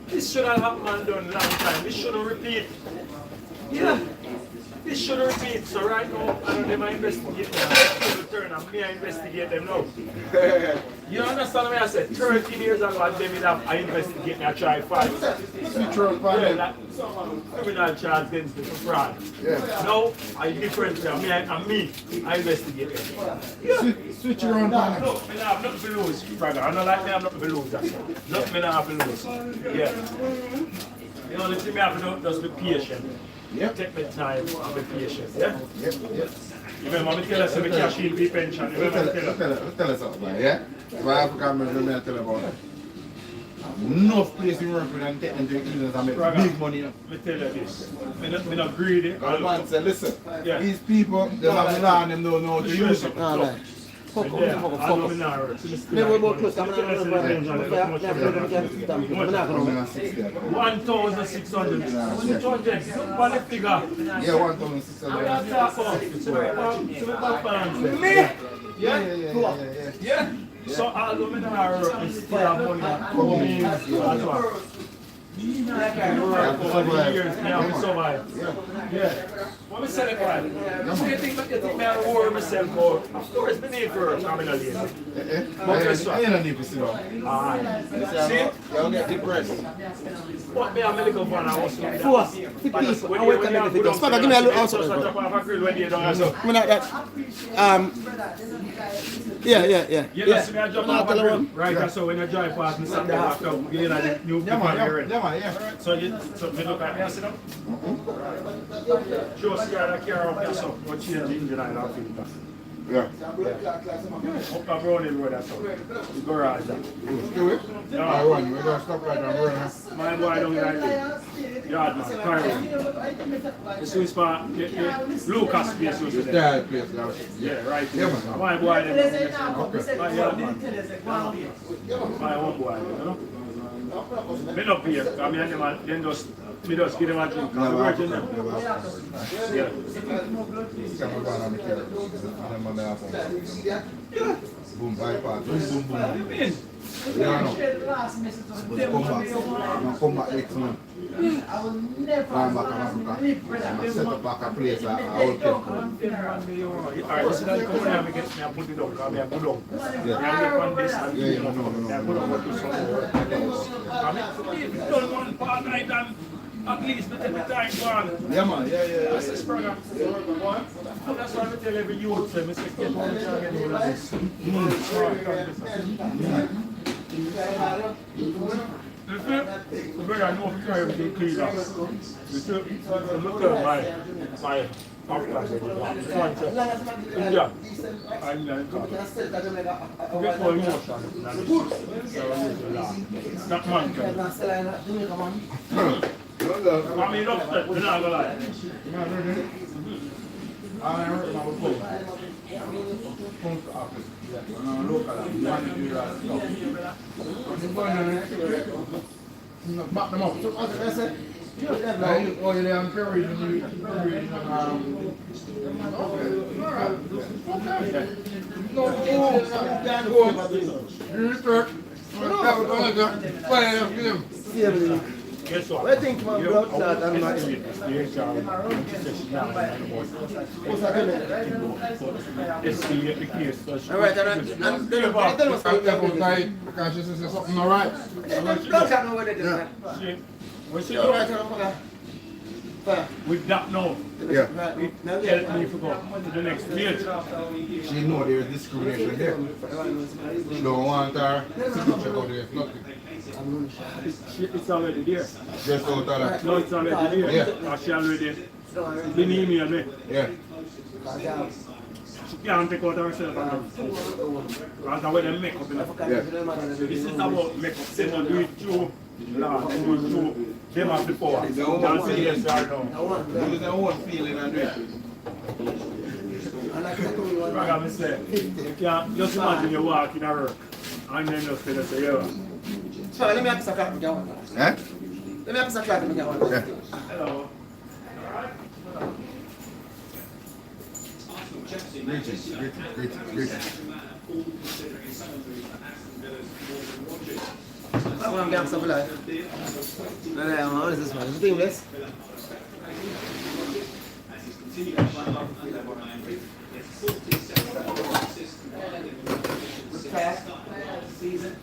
This should have happened and done long time. This shouldn't repeat. Yeah. This should repeat, so right now, I don't them investigate them. I turn and me I investigate them now. You understand what I said? 13 years ago, I investigate me, I try 5. Yeah, like some criminal charge against me for fraud. Yeah. Now, I different I investigate them. Yeah. Switch around, man. No, I have nothing to lose, brother. I don't like me, I have nothing to lose. Nothing I have to lose. Yeah. The only thing I have to do is be patient. Yep. Take my time and be patient. Yeah? Yep, yep. You remember me tell us we cash in the pension. You remember me Tell us something, yeah? So I have to come and tell about it. Enough place in work with and take them to England and make big money. Let me tell you this. I'm not greedy. The man said, listen, yeah. These people, they have the law and them don't know how to use it. Focus. Maybe we're more close. I'm not going to 1,600. Somebody figure. Yeah, 1,600. Yeah. So aluminum is still have money coming in as well. Over years now to survive. Yeah. What we say about it? You think I reward myself for? Of course, we need for coming on here. I ain't need to sit down. See? Don't get depressed. What me a medical fan I was doing? Force. 50 people. I work on everything. Spragga, give me a little answer. Yeah, see me a jump off a grill. Right, so when you drive past me, Sunday after, you know, the new people here. Yeah. So you look at me and sit down. Just get a car up there, so what change the engine oil and filter. Yeah. Up a Brownie Road, that's all. The garage. Do it? I run. We're going to stop right and run. My boy don't like it. Yard man, Cairo. This is for Lucas place. Yeah, place. Yeah, right. Yeah, man. My boy don't like it. Okay. My yard man. My own boy, you know. Me not pay, because me and them, then just give them a drink. I'm working them. Yeah. Boom, bypass. Boom, boom. Yeah, no. Come back next month. I will never Come back and Africa. Set up back a place. I will take Alright, so that's come here, I get me a put it up, because I put up. I get on this and I put up to some work. I mean, if you don't want part night and at least we take the time gone. Yeah, man, yeah. That's the Spragga. That's why I tell every youth, I say, get on the job and do this. The brother know if you carry everything clean up. Look at my yeah. Get more emotion. It's not mankind. I mean, upset, we're not gonna lie. I heard my phone. Phone to office. Local. You want to do that stuff. Back them up. So what I said? Oh, you're there on Perry. Guess what? I think my blood clot and my alright, and then because she says something alright. With that now, Yeah. it helped me to go to the next stage. She know there is discrimination there. She don't want her signature out there. Nothing. It's already there. Just out of that. No, it's already there. Yeah. She already didn't email me. Yeah. She can't take out herself and that's the way they make up in it. Yeah. This is about make up. They don't do it through law, they do it through them have the power. Don't say yes or no. Use their own feeling and do it. Spragga, say, you can't just imagine you walk in a work and then just say, yeah. So let me ask a clap. Eh? Let me ask a clap. Yeah. Hello. Greetings. I'm going to get myself alive. What is this one? Is it English? continue to run off the level 9. It's 47 system rather than the season.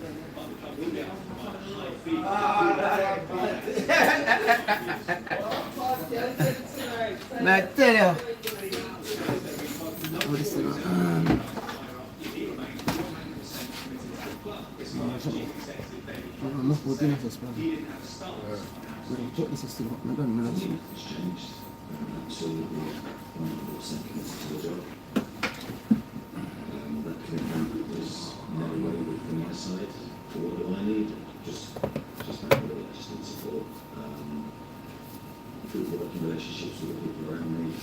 I tell you. Absolutely wonderful sentiments to the job. That commitment was never wavered from my side. What do I need? Just that really, I just need support. Good working relationships with the people around me. A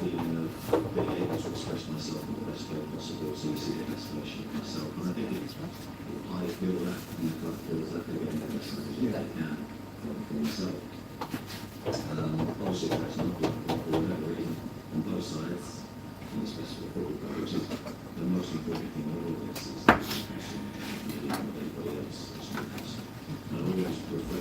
feeling of being able to express myself in the best way possible, so you see the best version of myself. And I think I feel that, and the club feels that they're getting the best version they can for themselves. Obviously, that's not good for whatever reason on both sides, and especially for the which is the most important thing of all of this is that anybody else is not us. I always prefer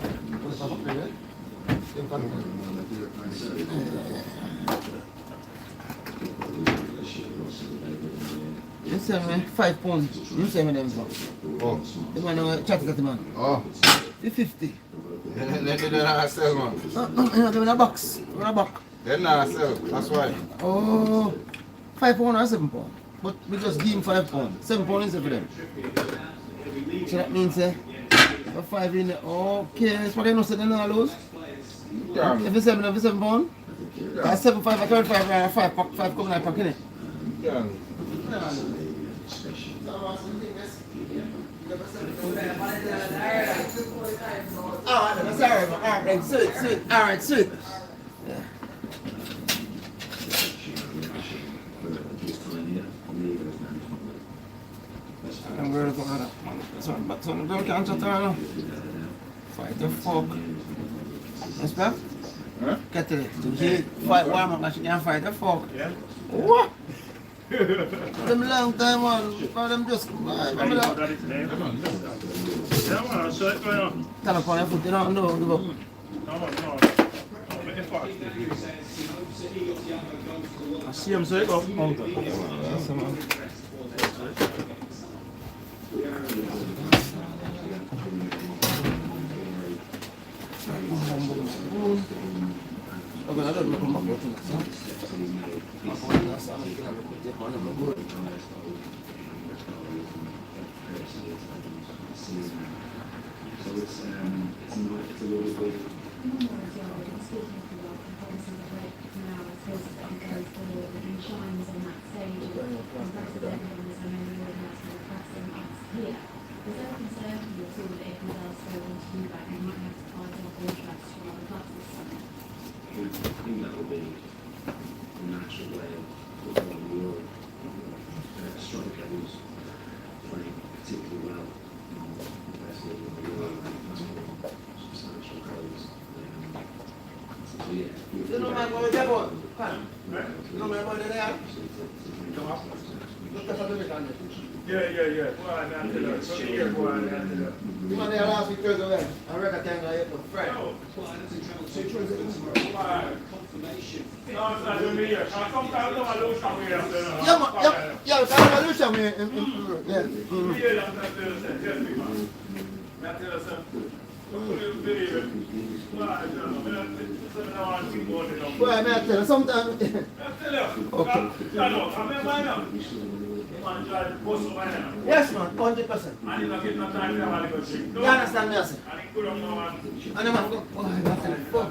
You say me 5 pounds. You say me them so. Oh. The man who chat to the man. Oh. The 50. They not sell, man. No, they're in a box. In a box. They not sell, that's why. Oh. 5 pounds or 7 pounds. But we just give him 5 pounds. 7 pounds is for them. So that means for 5 in there. Okay, that's what they know, so they not lose. If you 7 pounds, that's 7, 5, 35, 5 coming like pack in it. Yeah. Alright, alright, sweet. Alright, sweet. Yeah. I'm going to go on that. But don't can't shut around. Fight the fuck. Yes, bro? Huh? Get it. She fight warm up, but she can't fight the fuck. Yeah. What? Them long time on, because them just tell up on your foot, you don't know the book. I see him say go out. Okay, I don't know how much So it's a little bit. I think that would be a natural way of football in Europe. Striker who's playing particularly well in the best league in the world, much more substantial goals. So yeah. You know my boy, that one? You know my boy there? Yeah. You were there last week, Thursday. I reckon I had no friend. Yeah, well, I tell you, sometimes. Okay. Yes, man, 100%. You understand me, I say? And the man go, oh, I got to fuck.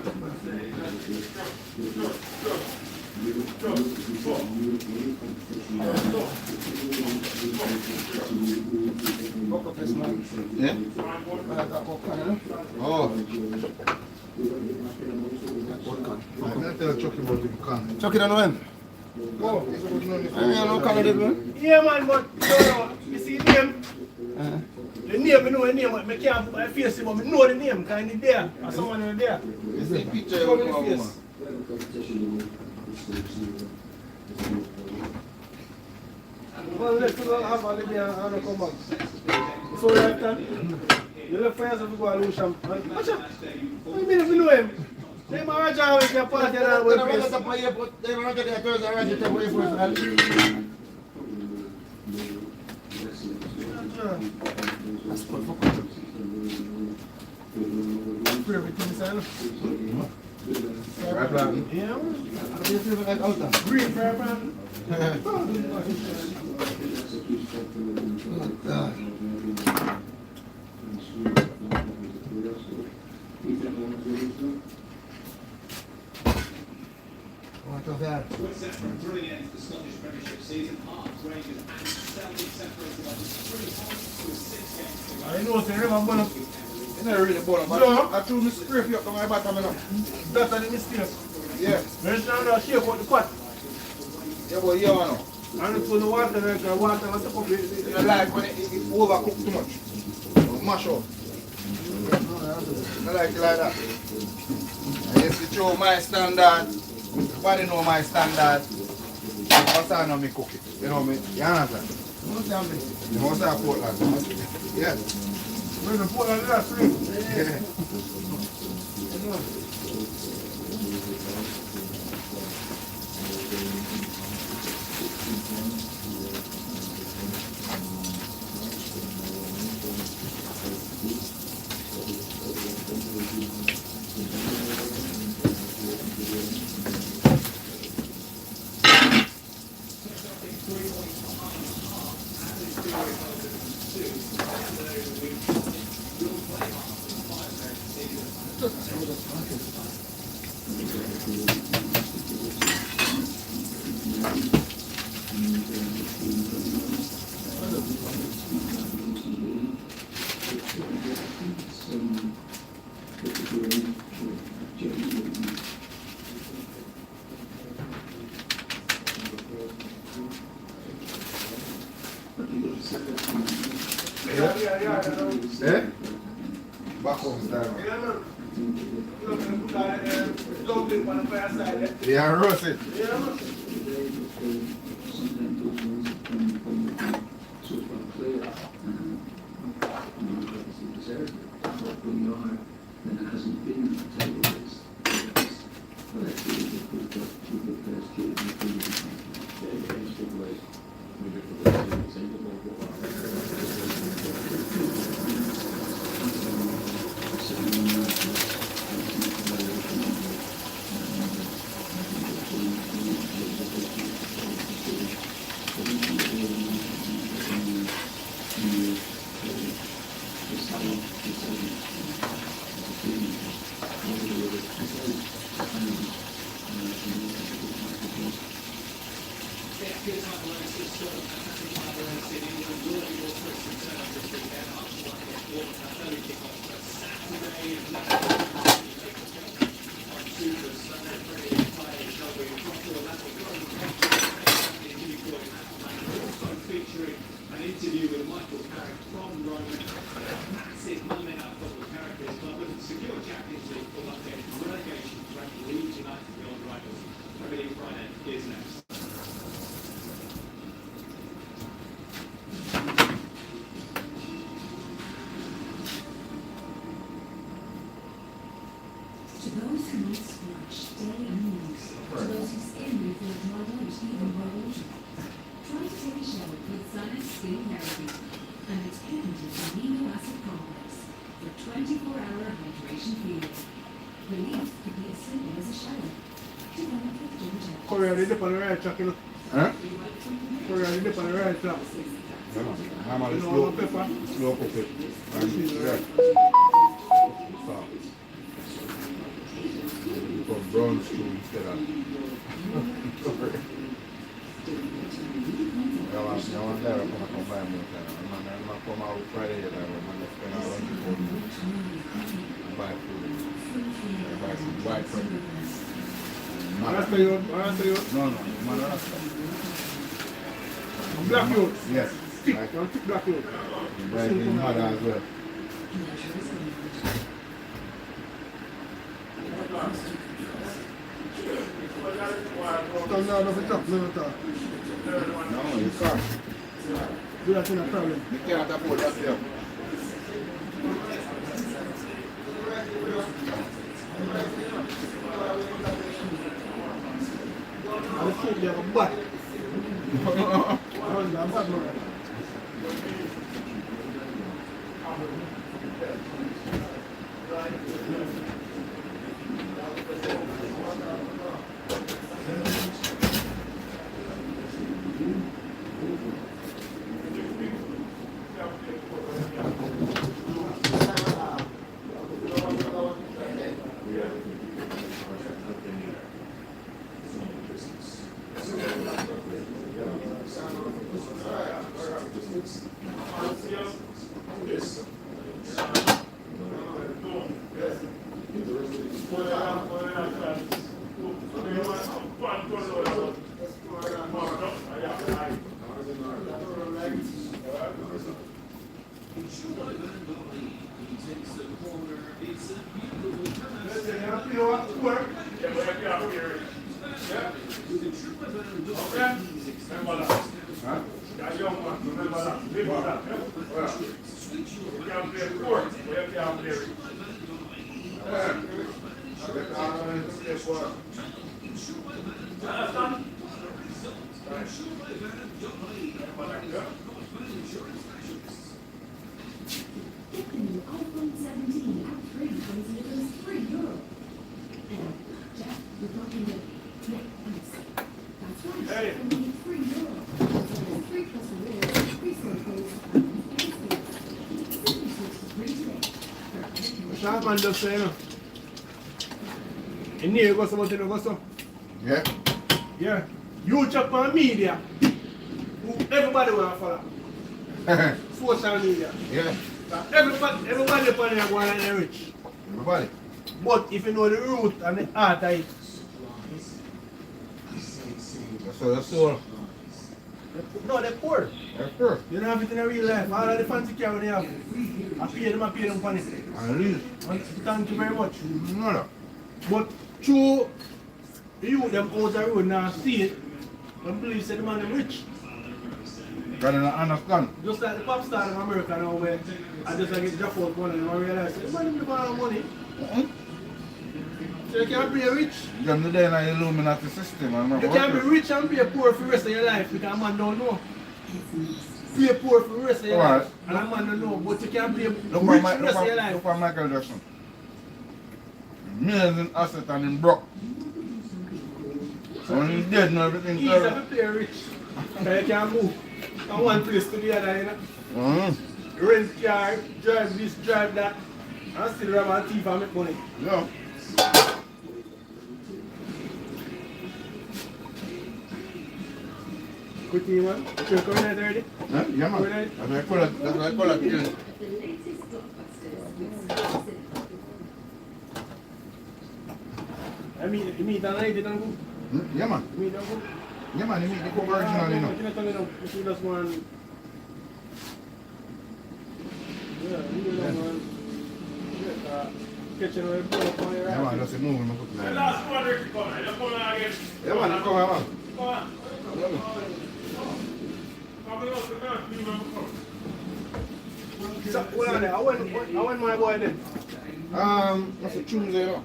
Yeah? Oh. I'm going to tell Chucky about the can. Chucky don't know him? Oh, he's a good man. I don't know man. Yeah, man, but you see the name? The name, I know the name, but I can't put my face in, but I know the name, because it's there. Or someone is there. Is the picture of the face? Well, let's go have a little bit and come back. So, right, you left for yourself to go and lose him. Watch out. What do you mean if you know him? They might have with your party and all They with don't this. get to play, but they don't get their Thursday right to take away from us. That's good for control. Pray with me, son. Right plan. Yeah. What do you feel like out there? Green prayer plan. Oh, God. What of that? What's set for a brilliant the Scottish Premiership season? Hearts, Rangers and Celtic separated by just 3 points to a 6-game. I know, say, remember, man. You never really bought but No. I threw me scrape you up to my bottom, you know. That's a mistake. Yeah. There's no shake out the pot. Yeah, but you know. And it's for the water, like water on top of it. You don't like when it overcooked too much. Or mash up. I like it like that. I used to show my standard. Everybody know my standard. What's I know me cook it? You know me? You understand? You must have Portland. Yeah. We're in Portland, that's free. Yeah. Eh? Back home style. Yeah, roast it. To those who might splash day and night, to those whose skin may feel dried out even by water, try to take a shower with Sinus Skin Therapy and its patented amino acid complex for 24-hour hydration feeling. Relief could be as simple as a shower. Developed with Georgia. Korea, they dip on the right track, you know. Huh? Korea, they dip on the right track. I'm on the You know, slow, pepper. slow cook it. And yeah. Stop. From brown stew instead of. I want that to come by more time. I'm not come out Friday yet. I'm going to spend all of the food. Buy food. I buy some white bread. Rasta you. No, man, Rasta. Black youth. Yes. Thick, don't thick black youth. Buy his mother as well. Come down off the top, no talk. No, you can't. Do that in a problem. You can't afford that there. food there, but I'm bad man. Get the new iPhone 17 at 3 comes with those €3. And Jeff, you're talking to thanks. That's right. Hey. Only €3. So 3 plus rewards, free smartphones, and Simply switch to 3 today. Sharp man just saying, in here you go so much in the so. Yeah. Yeah. You chop on media. Everybody will follow. Social media. Yeah. Everybody upon there going and rich. Everybody. But if you know the root and the heart of it, So that's all. no, they're poor. They're poor. You don't have it in a real life. All of the fancy car they have, I pay them for it. At least. Thank you very much. No. But true, you them out the road now see it, and believe that the man them rich. Gotta understand. Just like the pop star in America now where I just get drop out money and I realize the man them never have money. So you can't be rich. Them today in the Illuminati system. You can't be rich and be poor for the rest of your life because a man don't know. Be poor for the rest of your life and a man don't know. But you can't be rich for the rest of your life. Look at Michael Jackson. Millions in assets and in broke. So when he's dead and everything. He's a pay rich. So you can't move from one place to the other, you know. Rent car, drive this, drive that, and still rob and thief and make money. Yeah. Good thing, man. You coming out already? Yeah, man. That's why I call it. That's why I call it. The latest blockbusters with exclusive. You meet and eat it and go? Yeah, man. You meet and go? Yeah, man. You meet the cook originally, you know. You just want... Yeah, you don't want... Kitchen where you put up on your Yeah, man. That's a movie. Man. The last one, Ricky, come on. Let's come on again. Yeah, man. Come on, man. Come on. So, hold on there. I went my boy then. That's a Tuesday, you know.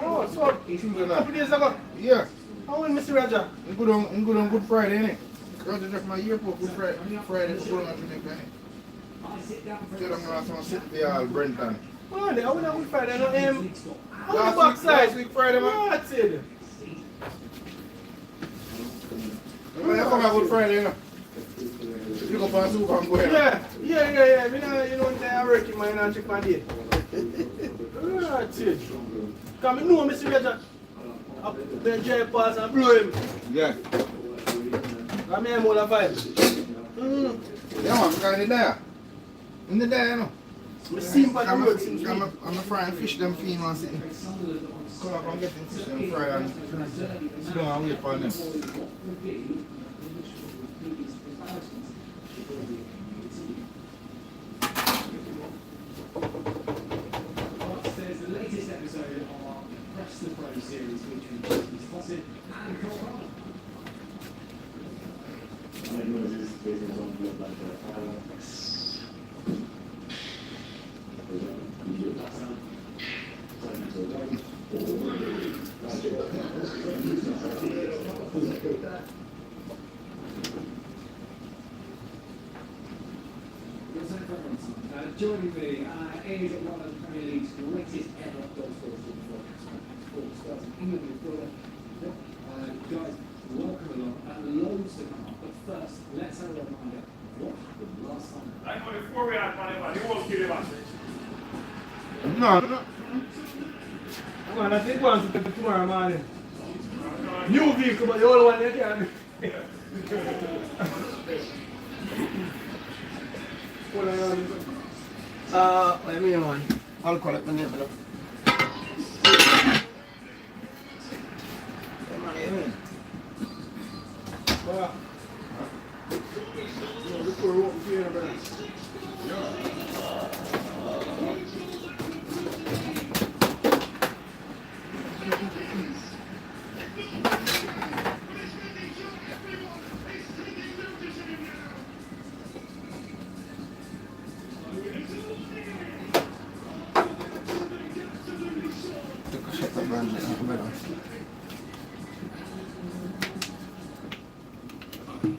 Oh, so Tuesday a night. couple days ago. Yeah. I went Mr. Raja. I'm good on Good Friday, innit? Roger just my airport Good Friday. Friday, I'm going on Jamaica, innit? Tell them last one sit there, all Brenton. Hold on there. I went on Good Friday. I went Last backside. week Friday, man. That's it. When I come out Good Friday, you know. You go for a soup and go here. Yeah. You know, I work in my non-check my day. That's it. Come and know Mr. Raja. Then drive past and blow him. Yeah. Come here, more vibe. Yeah, man, because in the day, you know. I see him by the road since I'm a frying fish, them females sitting. Come up and get them fish and fry and sit down and wait for them. There's the latest episode of our Press the Pro series featuring Jason Fawcett and Cole Brown. Joining me is one of the Premier League's greatest ever goal scorers in the forecast. Four stars in England and Fulham. Guys, welcome along. Loads to come up. But first, let's have a reminder of what happened last Sunday. I know before we had money, you won't give it back. No. Man, I think one to tomorrow morning. New vehicle, but the old one they can. Let me on. I'll call it my name. Look.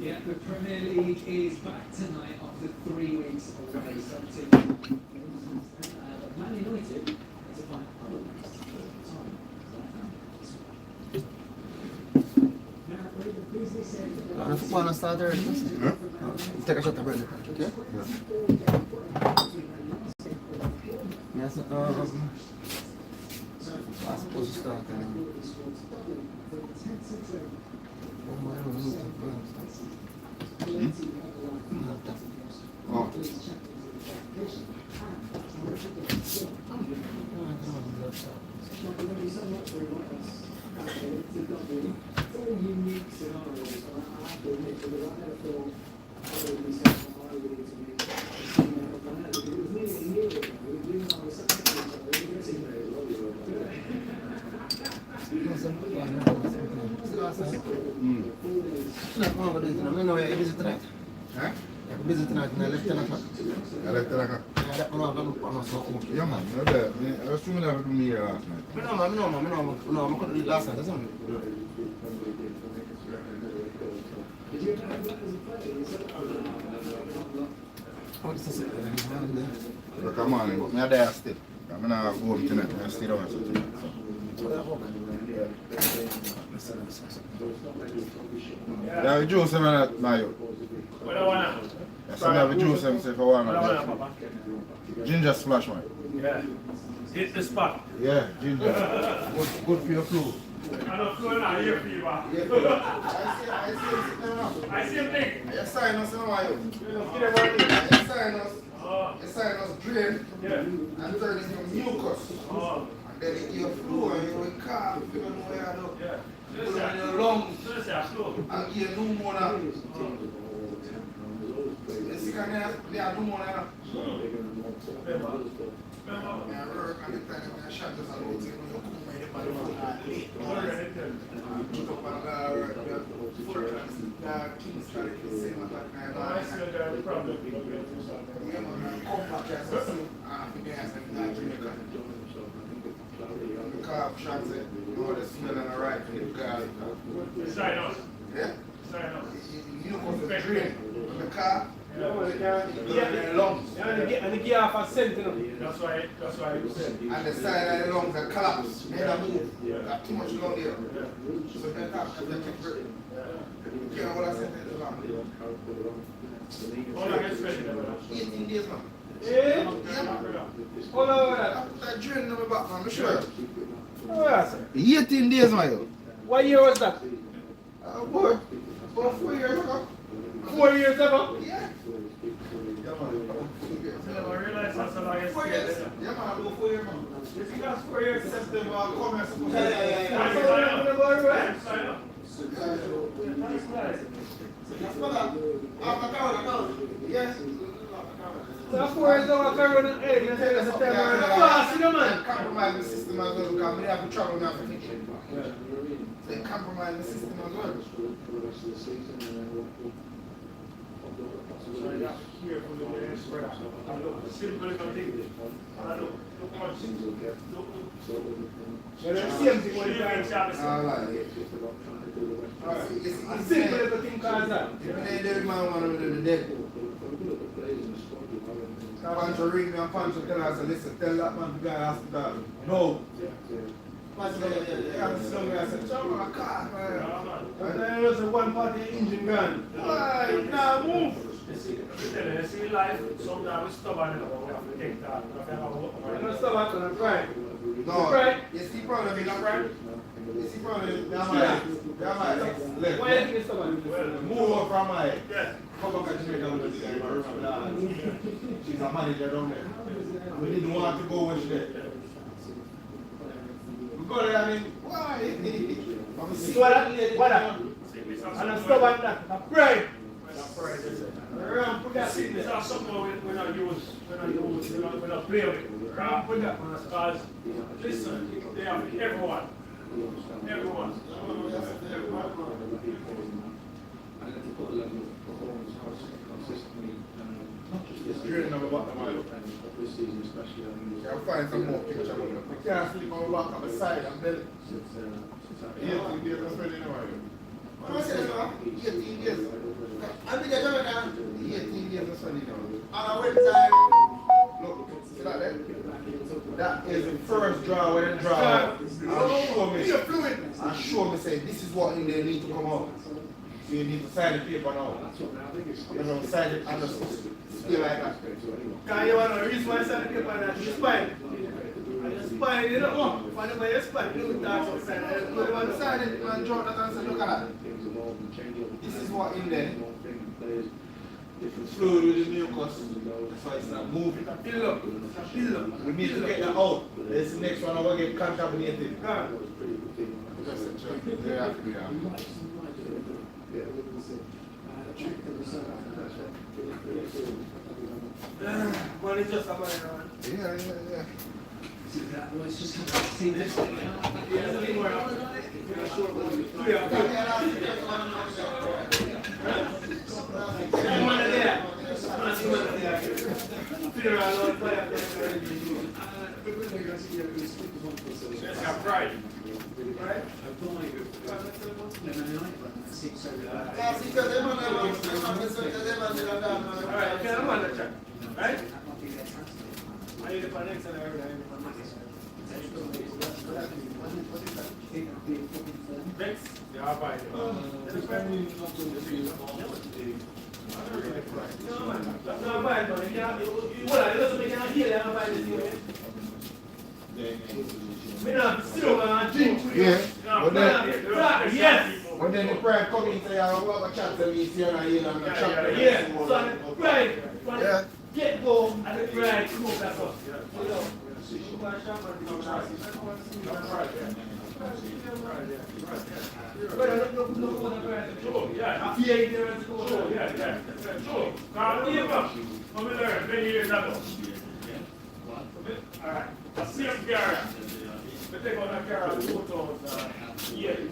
Yeah, the Premier League is back tonight after 3 weeks away. Something Man United is a find other ways to fill the time. Now, the business end of the Want to start there? Take a shot of bread. Okay? Yes, I'm supposed to start. Oh. unique scenarios. I have to admit, because I never thought I would be saying that I would need to be it was nearly a year ago. We were on the second each other. We were getting there. I know you're busy tonight. Huh? You're busy tonight and I left 10 o'clock. I left 10 o'clock? Yeah, that one I'm not so cool. Yeah, man. You're there. I was assuming that happened to me here last night. I couldn't read last night. That's something. Did you ever have that as a player? What is this? But come on, but I'm there still. I'm not go home tonight. I'm stay down tonight. Yeah, we Joseph and that, Mario. What do I want? Yes, I have a Joseph if I want. Ginger splash, man. Yeah. Hit the spot. Yeah, ginger. Good for your flu. I don't feel now, you're fever. I see him thing. You sign us, Mario. You sign us drain and turn it into mucus. And then it give flu and you will cough. You don't know where you do. Put it in your lungs. And give you pneumonia. You see, they have pneumonia. I work on the time when I shot us a little bit. And the gear off a cent, you know. That's why you said. And the side of the lungs are collapsed. They don't move. Got too much lung here. So they can't take breath. You know what I said to the lung? How long is it? 18 days, man. Yeah? Hold on, I put that drain in my back, man. I'm sure. oh, yeah, sir. 18 days, man. What year was that? Boy, about 4 years ago. 4 years ago? Yeah. I realize that's a long Yeah, man, I go 4 years, man. If you got 4 years, September, I'll come here. Sign up. Yes. So 4 years ago, I can't run an egg. Let's say that's September. Fast, you know, man. Compromise the system as well, because we have to travel now for fiction. They compromise the system as well. So yeah, here for the way it's spread out. Simple little thing. Look much. Yeah, that's the same thing when you Alright. a simple little thing called that. If they dead man want to do the dead. But Pancho ring me and Pancho tell us, listen, tell that man to go to the hospital. No. Pancho said, yeah, I'm still going to say, "Chum, I can't, man." And then there was a one party engine gun. Why? Nah, move. You see life, sometimes we stubborn enough, we have to take that. We're not stubborn enough, right? No, Right? you see problem is, Right? you see problem is, they're my ex. Why you think it's stubborn? Move over from my ex. Yeah. Come back to Jamaica with this guy, remember that. She's a manager down there. We didn't want to go when she there. We go there, I mean, why? What and I'm stubborn that. I'm pride. Put that sickness or something we're not use, we're not play with. Put that on us, because listen, they have everyone. Everyone. I have to put a level of performance consistently, not just this You're in the bottom of it. this season, especially. I'll find some more pictures of it. We can't sleep on the back on the side and belly. Yeah, you get the friend anyway. I said, 18 years. I think I got 18 years of study now. And I went time. Look, see that there? That is the first draw when I draw. And show me, say, this is what in there need to come out. So you need to sign the paper now. And I'll sign it and just stay like that. Can you want to reason why I signed the paper and I just spine? Spine, you don't know. When you spine, you don't talk outside. You want to sign it and draw that and say, look at that. This is what in there. Fluid with the mucus. That's why it's not moving. Fill up. We need to get that out. This next one will get contaminated. There have to be that. Money just a money, man. Yeah. See that voice just come back. See this thing now? Right. Right? I need to find next and everything. Vex, they are buying it. No, man. That's not buying, but it doesn't make any hear that I'm buying this anyway. We not sit over and drink. Yeah. Yes. When then the prayer come in and say, I'll have a chat to me, see and I hear and chat to me. Yeah. So, right. Get go and the bride cook that up. Alright. A safe carrier. We take out that carrier 2008.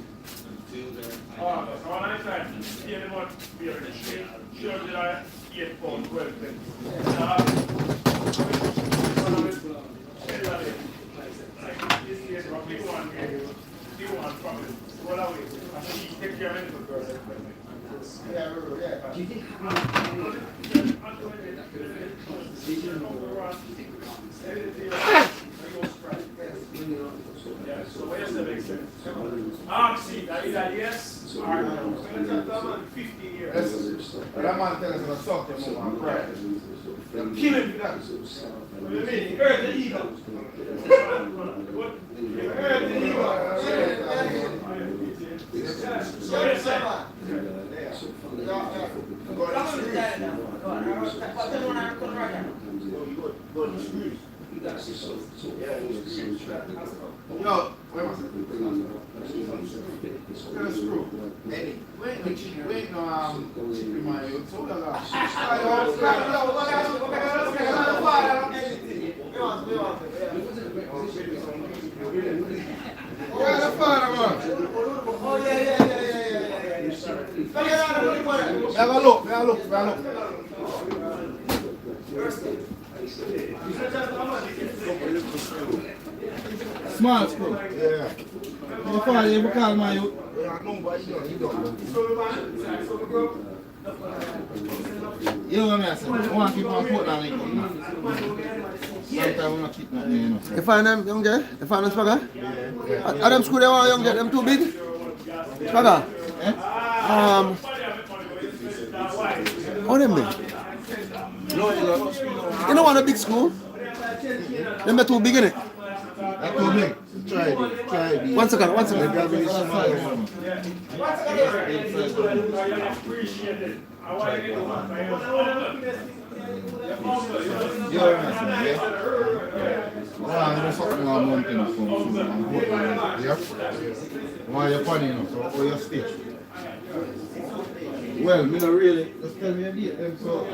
So all I'm saying, here they want to be able to sure that I 8 pounds, 12 things. Take care of it. Do you think So where's the next step? See, either yes or no. 50 years. But that man tells us to suck them over and cry. They're killing me that. What do you mean? You heard the ego. What? You heard the ego. No, wait a screw. Eddie, wait no chippy man, you told us where's the father, man? Oh, yeah. Have a look. Small screw. Yeah. Your father ever call my youth? No, but he don't. You know what I say? I want to keep on putting on it. Sometimes we don't keep nothing, you know. You find them, young guy? You find them Spragga? Yeah. Are them school they want, young guy? Them too big? Spragga? Eh? How them big? You don't want a big school? Them are too big, innit? That's too big. Try it. One second. There's something on mountain why you're funny, you know, so or your stitch. Well, me not really. Just tell me a date then, so.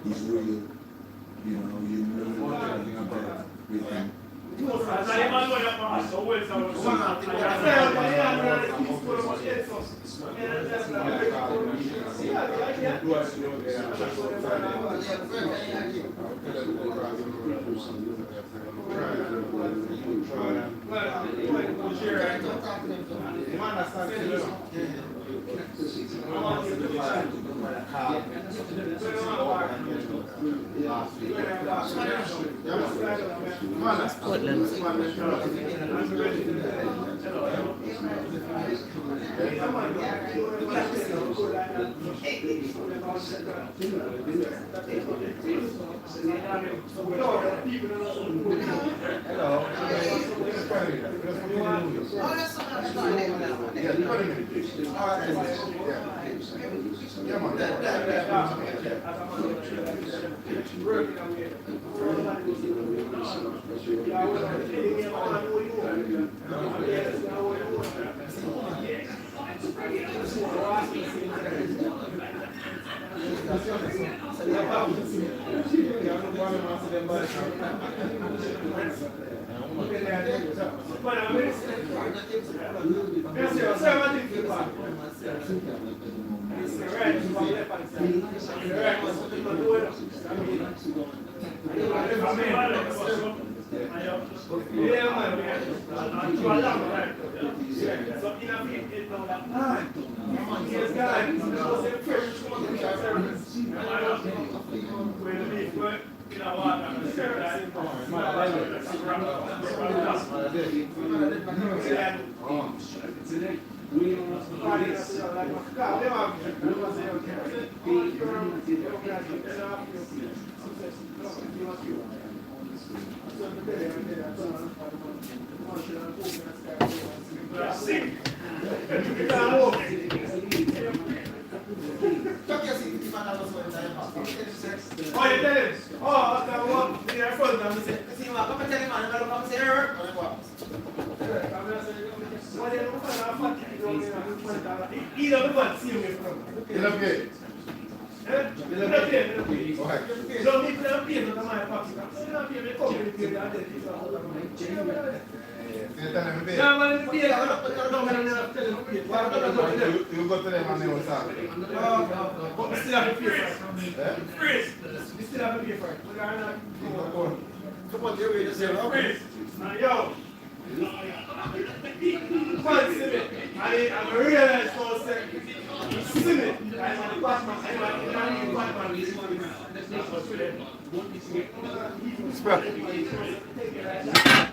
He's real, you know everything about everything.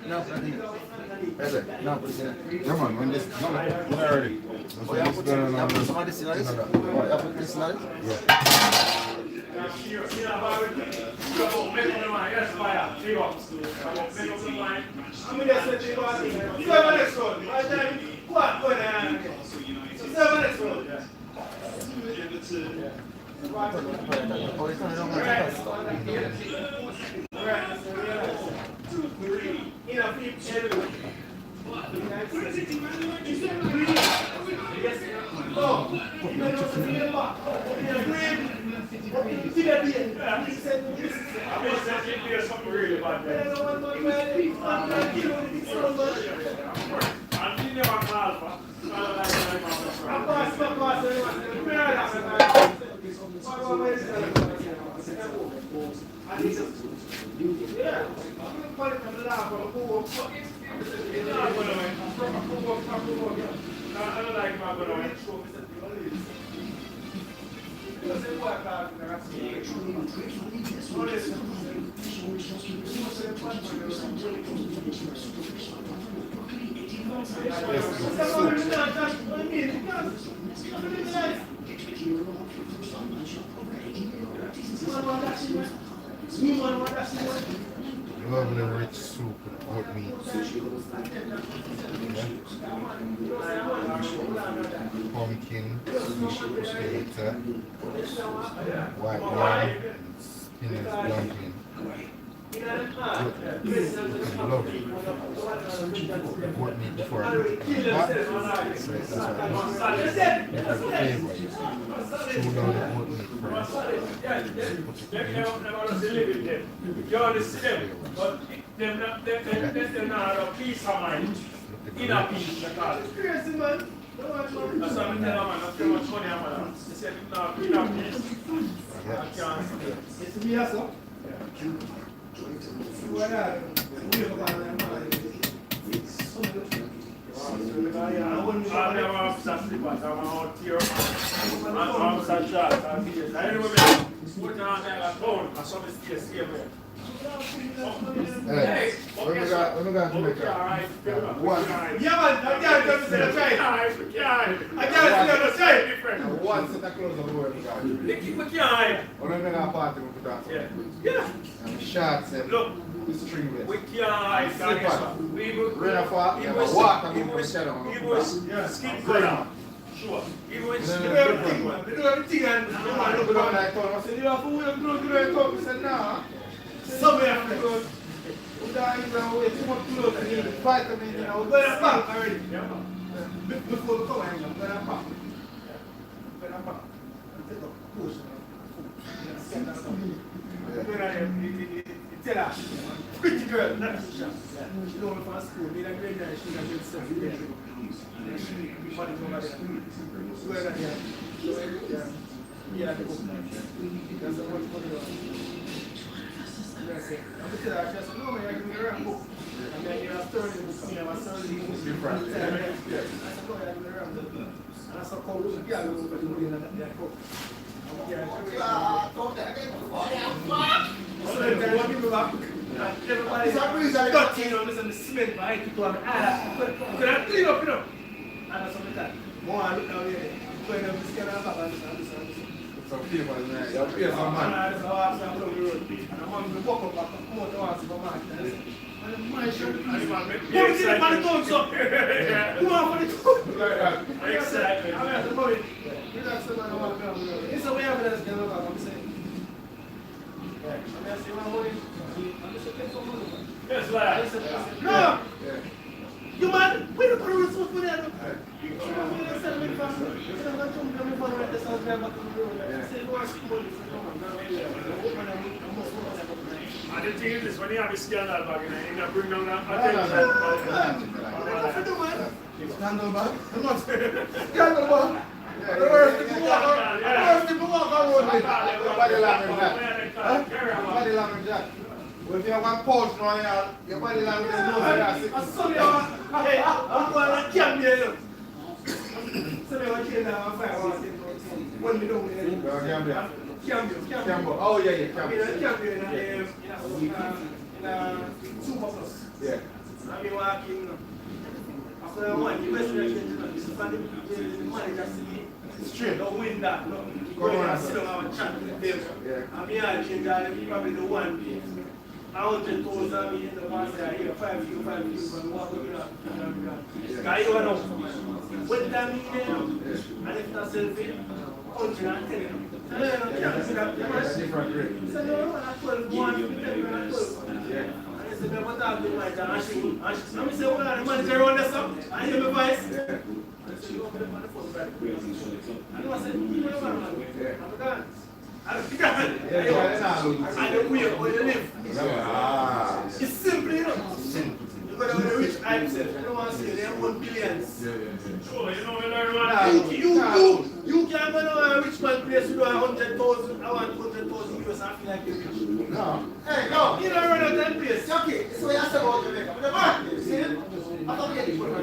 No, Come on, when this, no, we're ready. That's what this going on. Somebody see this? I put this in it? Lovely rich soup with oatmeal. Pumpkin, potato, white wine, spinach dumpling. Lovely. Oatmeal before I put it in the pot. So that's what I do. Different flavor. Chew down the oatmeal first. They're not a peace of mind. In a peace, they call it. Crazy, man. That's why I'm telling man, that's too much money, man. They said, in a peace. I can't see it. It's me, sir. What are I wouldn't never upset the but I'm out here. I'm upset shots. I remember putting on that phone. I saw this case here. Hey, when we got Jamaica, one. Yeah, man, I can't just say that's right. I can't say that's right, different. One set of clothes on the world. They keep looking high. When we got a party, we put that. Yeah. And shots and look. String we can't we walk and we shadow. It was skin color. Sure. It was everything, man. They do everything and look at that. I said, you have to do it. I said, nah. Somewhere after good. We don't way too much clothes and you need vitamin, you know. We're going to pop already. Before we come in, we're going to pop. We're going to pop. Take a push. Tell her, pretty girl, not too sharp. She don't want to school, need a grade 9, she got good stuff there. Money over there. Where that here? Yeah, the book. That's the one money on. That's it. I'm going to tell her, she said, no man, I give me the wrong book. And then you have 30 books, I have 30 books. Different. I said, no, I give me the wrong book. And I saw how those girls over the money in that book. Everybody's dirty, you know, listen, the cement behind people on the island. You could have clean up, you know. And some of that. More I look down here. Going up this kind of back and this. Some people, man. You'll pay some man. And I'm on the road. And I'm on the walk up back and come out to our supermarket. And my shirt, come on, the tones up. Come on for the tones. Exactly. I'm at the moment. Relax the man, I want to come. It's a way of evidence, I'm saying. I'm saying, yes, right. No! You man, we don't put a resource for that. I didn't think this when you have a scandal back in you bring down that attention. Scandal back? Scandal back? The worst people walk on road with body language that. Body language that. Well, if you have one pulse now, your body language is no better. I'm sorry, hey, I'm going to kill me. Sorry, I'm killing them. I'm fine. When we don't need Campbell. Oh, yeah, yeah, I mean, Campbell in a super plus. Yeah. I mean, walking, after a month, the best reaction, is for the manager see straight, don't win that. No, go and sit down and chat with them. I mean, I change that, probably the one. I want to told me in the past, I hear 5 years, but what we got. Guy, you know, when that mean, and if that's selfie, 110. I can't see that. That's different rate. So, no, I 12, 1, 12. Yeah. I said, I'm talking to my dad. I said, well, the manager on this up. I hear my voice. I said, you open up on the phone, right? I know, I said, you know, man. I'm a dance. I don't weird where you live. It's simple, you know. You go down to the rich himself. I don't want to say they have 1 billion. Sure, you know, you can't go to a rich man place with 100,000. I want 100,000 US. I feel like you're rich. No. Hey, no. You don't run out that place. Okay, this is what you said about Jamaica. But the man, see it? I thought you had to put it on.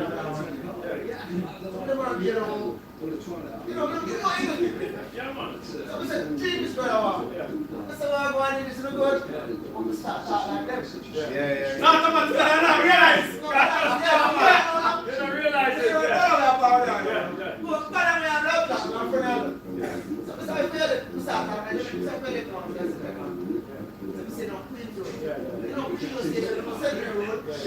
The man, you know. You know, anything. Yeah, man. So we said, dream is going on. That's why I'm going in this good. I'm going to start talking like them. Yeah. No, come on, I don't realize. You don't realize it. You don't know about that. But God, I'm going to love that. I'm going to love that. So I feel it. I start talking like them. I feel it. I say, no, please do it. You know, we should say that. I'm saying the road. But it's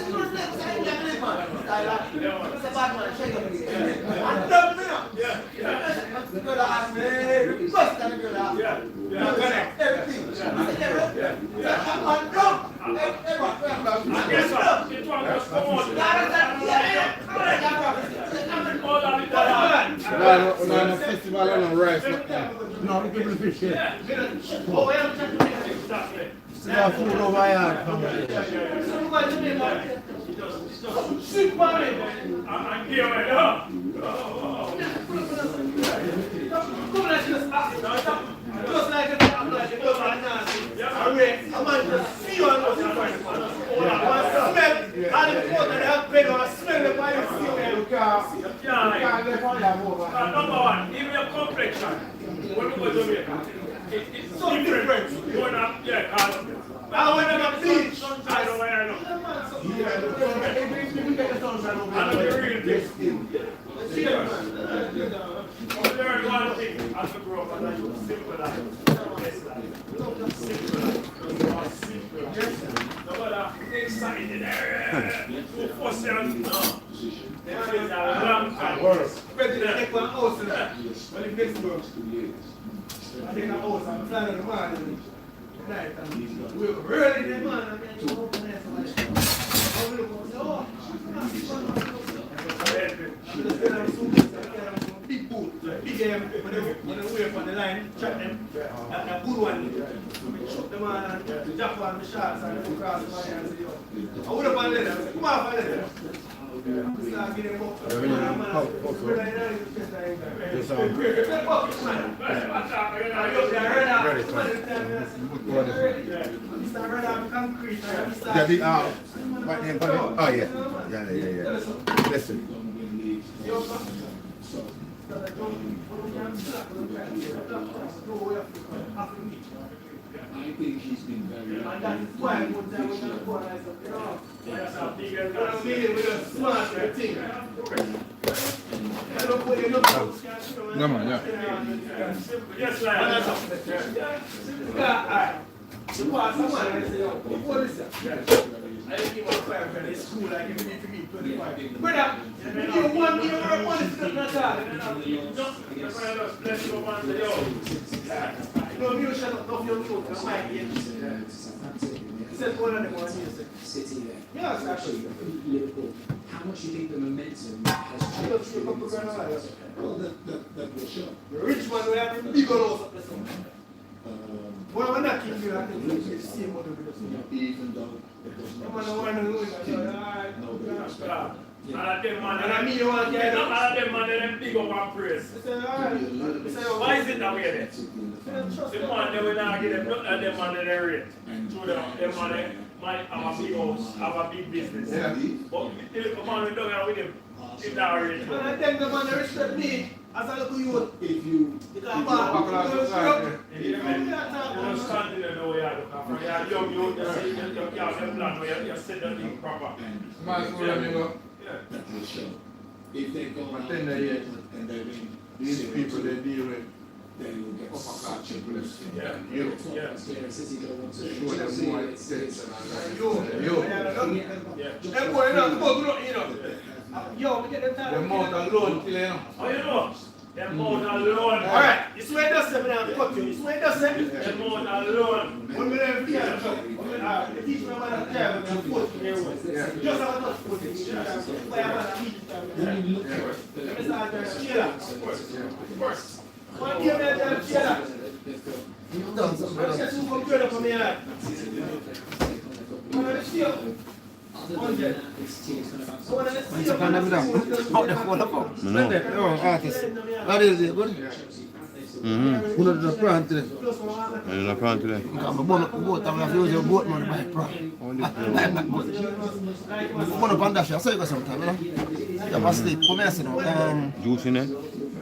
not like I'm saying that, man. It's a bad man. Shake up again. I'm done now. Yeah. Good ass, man. First time good ass. Yeah. Everything. I'm done. Guess what? It won't just come on. No, festival on the rice. No, we give the fish here. Oh, yeah. Still food over here. Sick man. I'm here right now. Come on, let's just ask. Just like it, I'm like it, I'm like just see you on those points. I smell, and the food that they have big on, I smell the fire. You can't get on that over. Number one, even your complexion. When we go to Jamaica, it's so different. Going up, yeah, I went to the beach. I don't know. I know the real thing. I learned one thing as I grew up, and I was simple life. No matter excited there. Too fussy and That is a long time. Especially the next one house in that. When it next to I take a house and plan on the morning. Night and we were early in the morning. I mean, you open there so much. I will look and say, oh, big boot, big when they wait on the line, check them, a good one. We shot them on and jump on the shots and they cross the line and say, yo. I would have found them, come on, find them. Start getting them up. Oh, yeah. Listen. I think he's been very and that's why we're going to go and I said, you know, I'm meeting with a smart thing. I don't put it up. No, man, Yes, right. The pastor man, I say, yo, what is that? I didn't give a fire for this school, I give it to me 25. Brother, you want me to work on this stuff, not all. The friend just bless you up and say, yo. No, you shut up, no, you're cute, I'm my age. He said, one of them was music. City there. Yes, actually. Liverpool. How much do you think the momentum has changed? Well, that will show. The rich man, we have a big house up there. Well, we're not killing you, I think it's the same one. Even though it does not. And I mean, you want to get them, them big up and praise. Why is it that way then? The man, they will not get them, not them man in the rate. To them man, might have a big house, have a big business. But the man, we don't have with him. If that already. Man, I think the man respect me as a little youth. If you Because you just continue the way you look after. You're young, you have a plan where you set the thing proper. that will show. If they go on But then they- and they've been These people they deal with then you will get such a boost. Yeah. you. Yeah. Says he don't want to Show them more sense and all that. You. That boy, you know. Yo, we get them time. The amount alone kill you. Oh, you know? Them amount alone. Alright, you swear that's them now, cut you. You swear that's them? Them amount alone. When we never care, the teacher of the care, we force to their words. Just have a touch for it. Why am I teaching them? Let me start there. Cheer first. One game there, cheer. Done something. I'm just going to come from here. Once upon them down. Out the phone up. Oh, artist. What is it? Good? Who not the plant today? The plant today. I'm a boat. I'm going to use your boat money by plant. Buy back boat. I'm going to bandash you. I saw you got some time, you know? You have a sleep. Come here, sit down. Juice in there?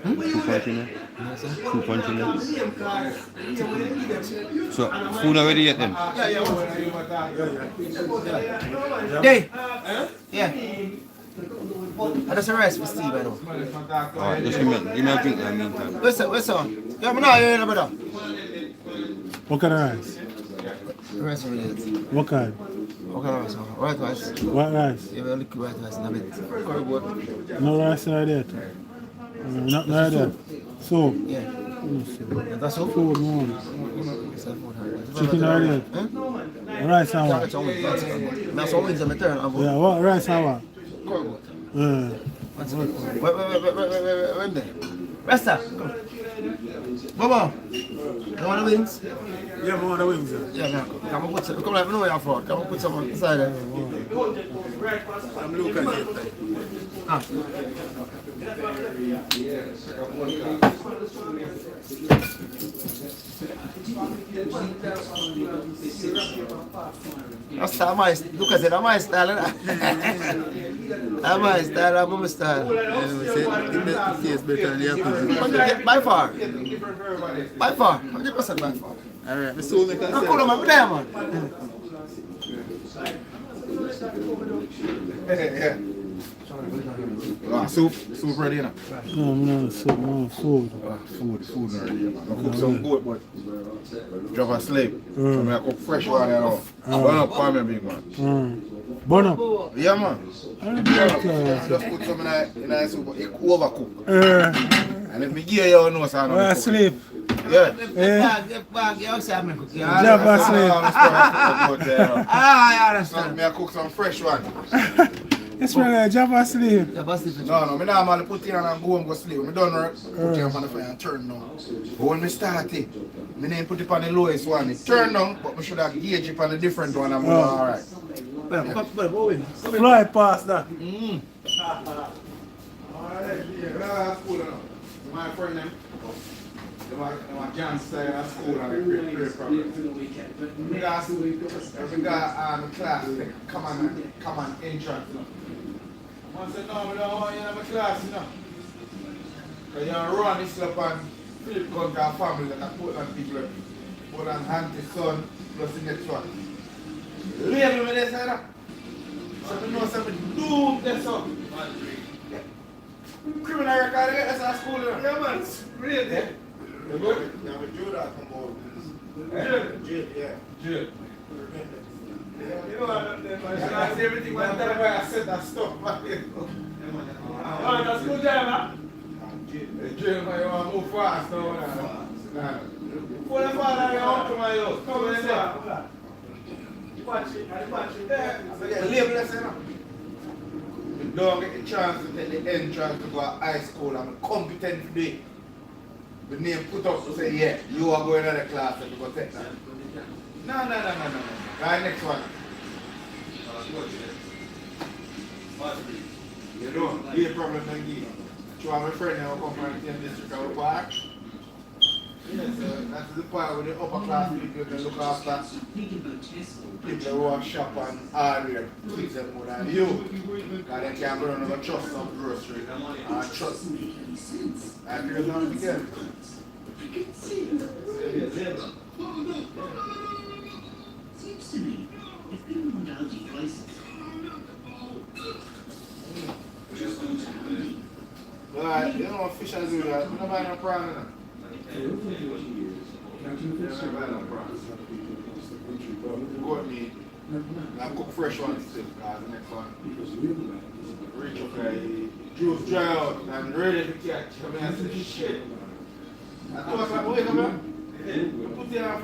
2 punch in there? 2 punch in there? So, food already yet then? Day. Yeah. That's a rice for Steve, I know. Alright, just give me a drink in the meantime. Where's on? Yeah, I'm not here, brother. What kind of rice? Rice related. What kind? What kind of rice? White rice. What rice? Yeah, we'll liquid white rice in a bit. Curry goat. No rice like that? Not like that? So? Yeah. That's all? Food, man. Chicken like that? Huh? Rice and what? That's all wings on the turn. Yeah, what rice and what? Curry goat. Yeah. Wait, when there? Rasta, come. Baba, you want the wings? Yeah, I want the wings. Yeah, man. Come on, put some. Come like, I know you're fraud. Come on, put some inside there. I'm looking at it. Ah. That's my style. Look at it, that's my style. That's my style, that's my style. It tastes better than the by far. By far. 100% by far. Alright, let's see what I I'm cool, man. There, man. Yeah. Soup ready now? No, soup, no, food. Food ready. I cook some goat, but drop a sleep. So I cook fresh one now. Burn up for me, big man. Burn up? Yeah, man. Just put some in a soup, it overcook. And if me give you know, so I know. Sleep. Yeah. Bag, you also have me cook. Jump asleep. I understand. Me I cook some fresh one. It's really jump asleep. No, me normally put it on and go home go sleep. When me done work, put it on the fire and turn down. But when me start it, me name put it on the lowest one. It turn down, but me should have gauge it on the different one and I'm alright. Fly past that. My friend them. They want John stay at school and they create problems. We got class, common entrance. I said, no, we don't want you in my class, you know. Because you run this up and flip gun to a family that I put on people. Put on auntie, son, plus the next one. Label me this, you know. So we know something doomed this up. Criminal record, that's our school, you know. Yeah, man, really. Yeah. You good? Yeah, but Jude come over. Jude, yeah. Jude. You know what I see everything one time where I said that stuff back there. Oh, that's good job, huh? Jude, man, you want to move fast now. Pull the father you want to my house. Come in there. Watch it. Yeah. So yeah, label this, you know. You don't get the chance to take the entrance to go to high school. I'm competent today. The name put up to say, yeah, you are going to the class and you go take that. No. Right, next one. You don't, be a problem again. You have a friend who come from the same district of the park. Yes, that's the part where the upper class people can look after people who are shop and hardware, treat them more than you. Because they can't go and trust some groceries and trust me. And you're not again. Seems to me, if people want algae prices, just go to Aldi. Right, you know what fish I do that? You don't buy no prawn in it. Goat meat. I cook fresh ones still, because the next one. Reach up there, juice dry out and ready to catch. I mean, I said, shit. At 2 o'clock, wake up, man. Put it on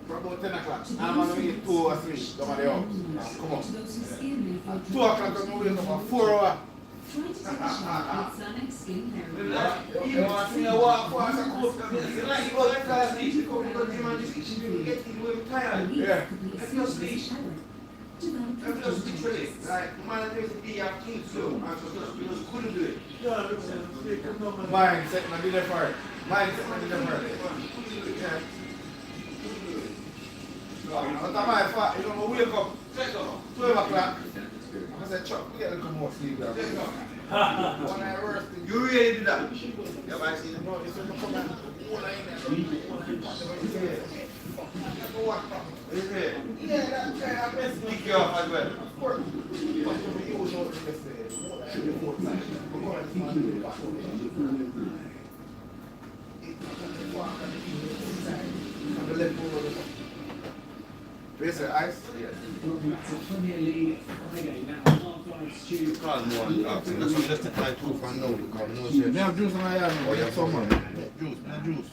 for about 10 o'clock. I'm going to eat 2 or 3. Come on, the house. Come on. At 2 o'clock, I'm going to wake up for 4 hours. Try to take a shower with Sonic Skin Therapy. You know, I see a walk past a coast, you like to go like that, you should come to the gym and just get in with tired. Yeah. I feel sleep. I feel sleep for it. Like, man, there's a day of things too, and so just couldn't do it. Mindset, man, did it for it. Mindset, man, did it for it. Yeah. But my fault, you know, wake up, 12 o'clock. I said, Chuck, we got to come more sleep down. One of the worst things. You really do that? You ever seen it? No, it's when you come out. Yeah, that kind of mess me off as well. Of course. But you know, Is it ice? Yes. Premier League Friday now. Half-life stew. Call me one afternoon. That's why I just take my 2 for now because no shit. They have juice in my yard. Oh, yeah, some man. Juice, no juice.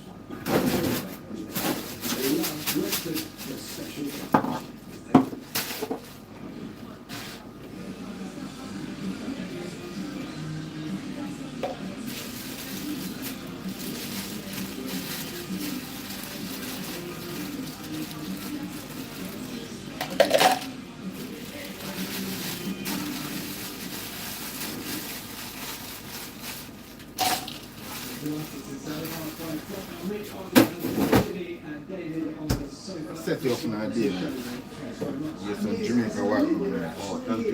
Set you up in an idea, man. Get some Jamaica white man. Oh, thank you.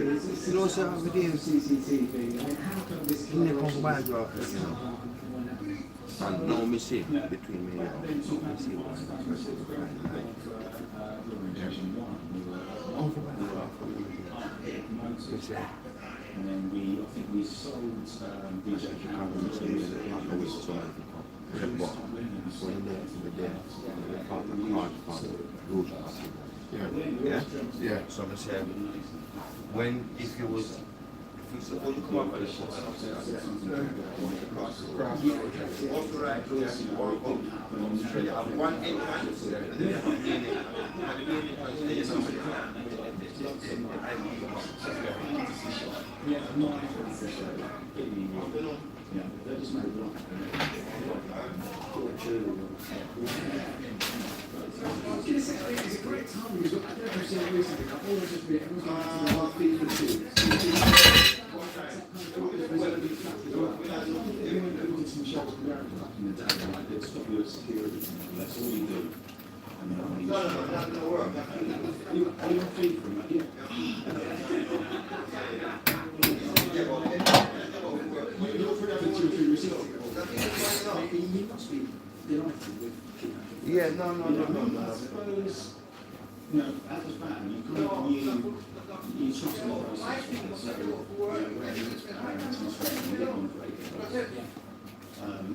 You know, sir, every day, you never come by your office, you know. And now me see, between me and you, me see one. And then I think we sold these Yeah. So I said, if you suppose you come up with a shot, off the right place, or up, so you have one entrance, and then you have the main entrance, then you somebody I was going to say, I think it's a great time because I don't know if you've seen it recently, I've always just been, everyone's going to the last thing for two. Everyone did some shots in America back in the day, like they'd stop you at security, that's all we do. Are you on feed from that? Yeah. You're free having 2 or 3 receipts. You must be delighted with yeah, no. I suppose, you know, as a fan, you trust the process, so, whether it's parents and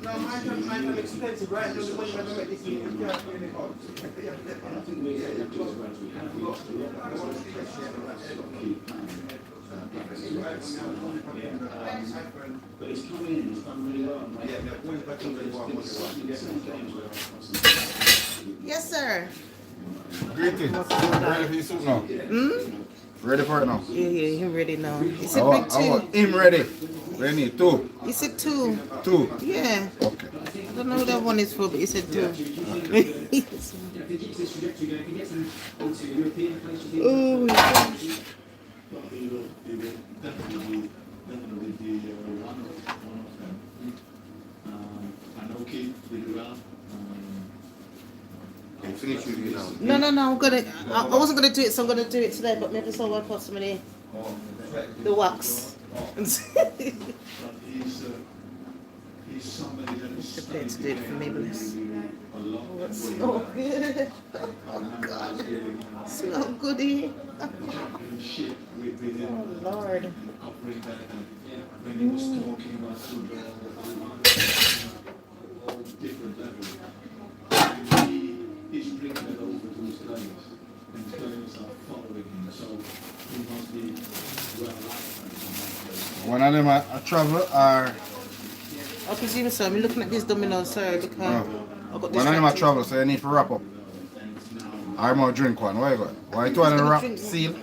No, mine are expensive, right? Those are the money I make this week. I think we as well as we have, we lost a lot of but it's come in, it's done really well. Yes, sir. Greeting. Ready for your soup now? Ready for it now? Yeah, him ready now. He said I bring 2. want him ready. We need 2. He said 2. 2? Yeah. Okay. I don't know who that one is for, but he said 2. Oh, I know working with Iran. Can you finish with you now? No, I'm gonna. I wasn't gonna do it, so I'm gonna do it today. But maybe someone possibly the wax. He's somebody that is Prepared to do it for me, bless. a lot. Oh, it's so good. Oh God, so goody. Championship with him. Oh Lord. Covering that, when he was talking about football, all different levels. He's bringing it over to his players, and his players are following him. So he must be well liked. One of them I travel or I presume so. I'm looking at these dominoes, sorry, because I got one of them I distracted. travel, so you need to wrap up. I'm gonna drink one. Where you go? Why you want to wrap? Seal?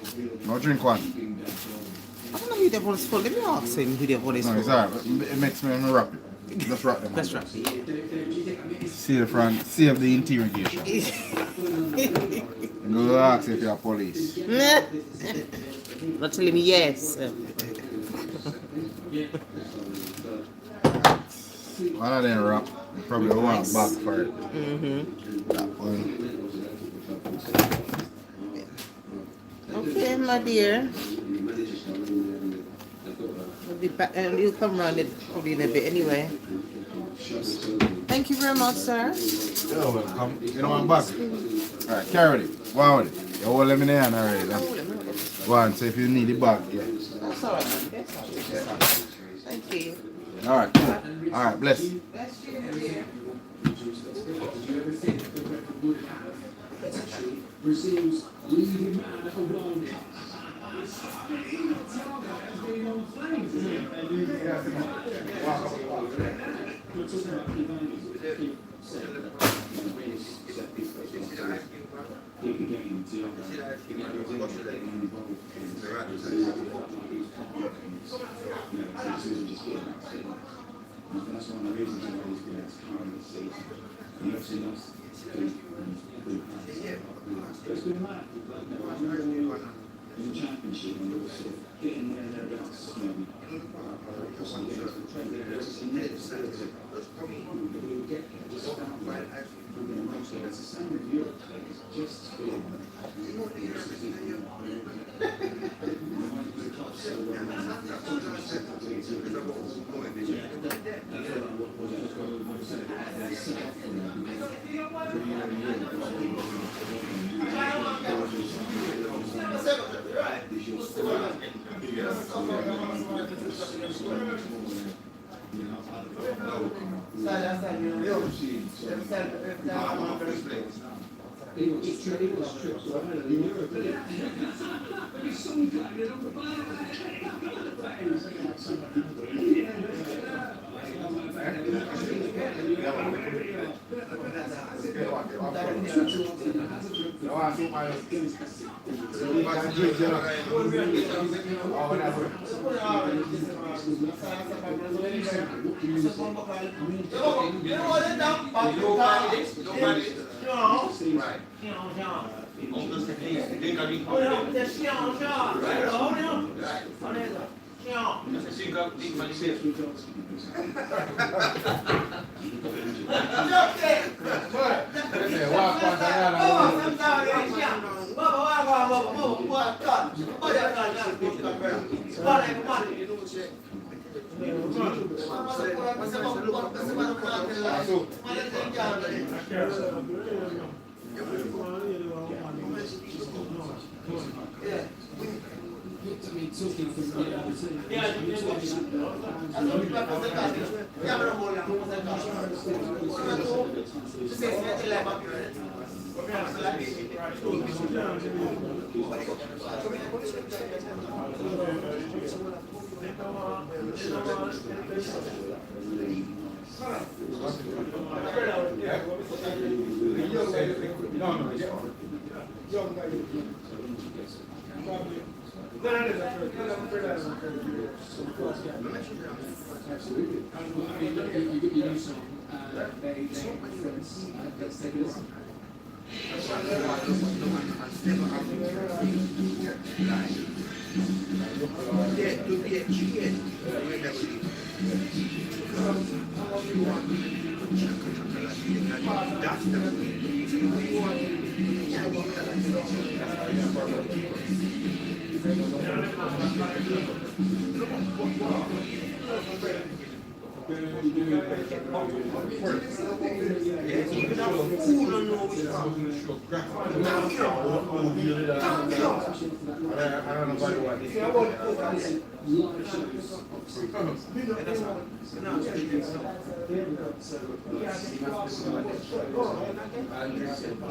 No, drink one. I don't know who that one is for. Let me ask him who that one is No, for. it's alright. It makes me wrap it. Just wrap them. Let's wrap it. Seal front. Save the interrogation. And go ask if you're police. Not telling me yes. One of them wrap. Probably want back for it. That one. Okay, my dear. We'll be back, and you'll come round it probably in a bit anyway. Thank you very much, sir. You're welcome. You know I'm back. Alright, carry it. Wow with it. You hold them in the hand already. Go on, so if you need the bag, yeah. That's alright, man. That's alright. Thank you. Alright, cool. Alright, bless. Bless you, dear. Do you ever think the record would have potentially Brazil's leading man at a World Cup? Has been on flames. We're talking about key values. Keep saying that really set these questions to keep the game to getting involved in just getting that. That's one of the reasons why he's been as calm as he is. And you've seen us it's been mad. In the championship, and we were sort of getting there and thereabouts, maybe. We would get there, just found like we're going to make it. It's the same with Europe, it's just been Absolutely. I mean, you do some very friends. Let's take a listen.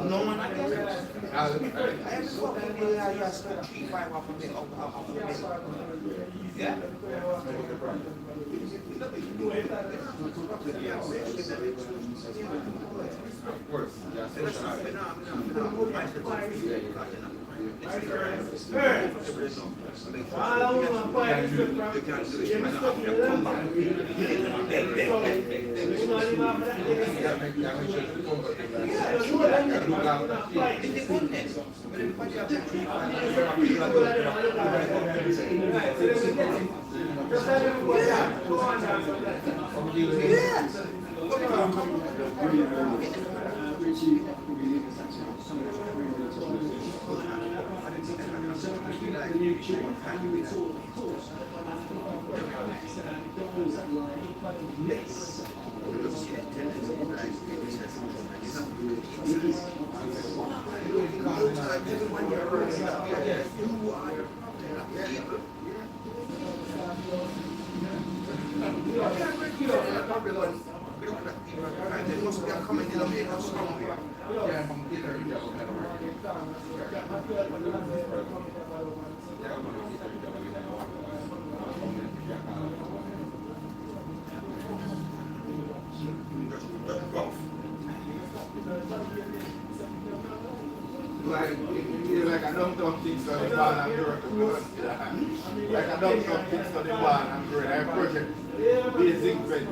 No one I guess. I have to walk in the area, I spent 3-5 off of it. Yeah? There must be a common denominator somewhere. Like I don't talk things to the bar and girl. Like I don't talk things to the bar and girl. I project basic friend.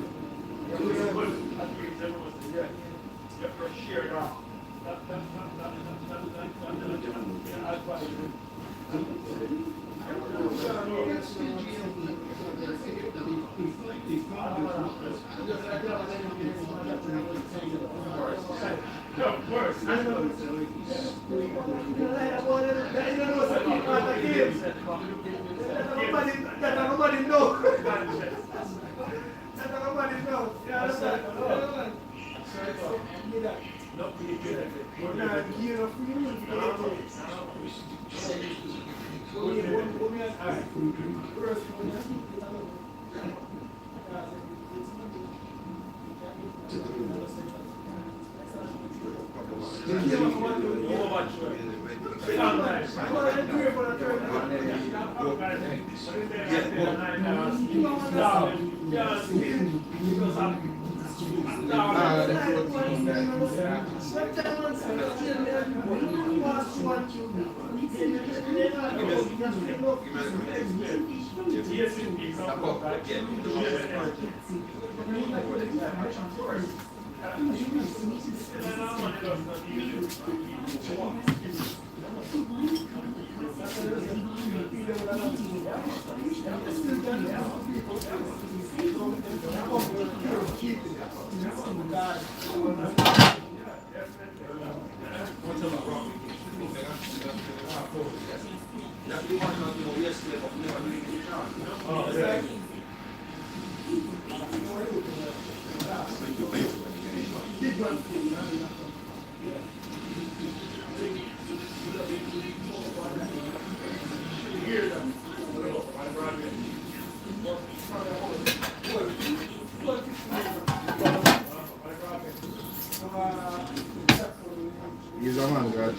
He's a man that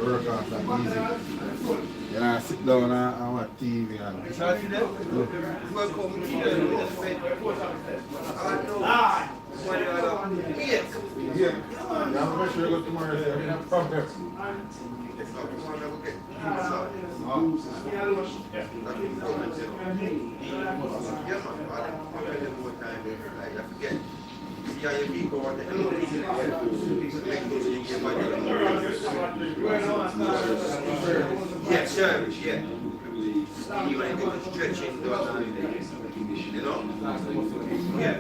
work off that easy. You know, sit down and watch TV and I'm not sure go tomorrow. I have problem. Yeah, service, yeah. You want to go to stretching, you know? Yeah.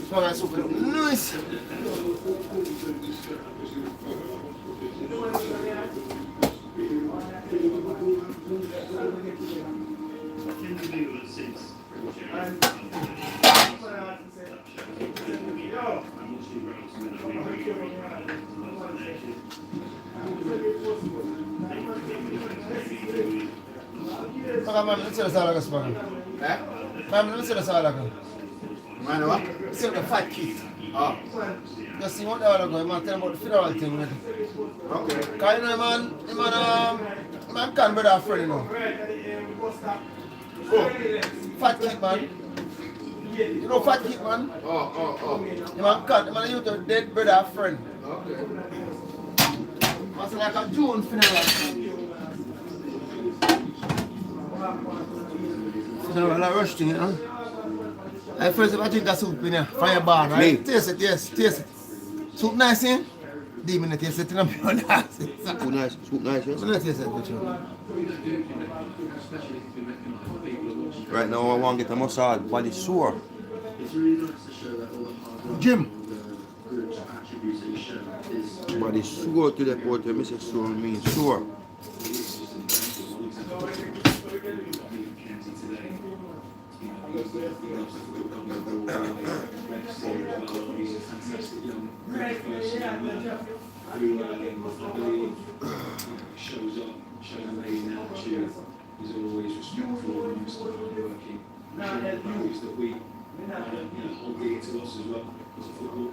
So that's super nice. Man, let's see the salad, Spraggabenz. Man, let's see the salad. Man, what? Let's see the fat kid. Oh. Just see what they want to go. Man, tell them about the funeral thing. Man. Okay. Because you know, man can't be that friend, you know. Oh. Fat kid, man. You know fat kid, man? Oh. The man can't. The man used to dead brother friend. Okay. It's like a June funeral. So I rush thing, you know. I first I drink a soup in here, fire bar, right? Taste it, yes, taste it. Soup nice, eh? Demon it, taste it, and I'm Soup nice, yes? I'm not taste it, but you. Right now I want to get a massage, body sore. Jim. Body sore to the port, I miss it sore means sore. Shows up, shows amazing attitude. He's always respectful and used to working. The values that we hold dear to us as well as a football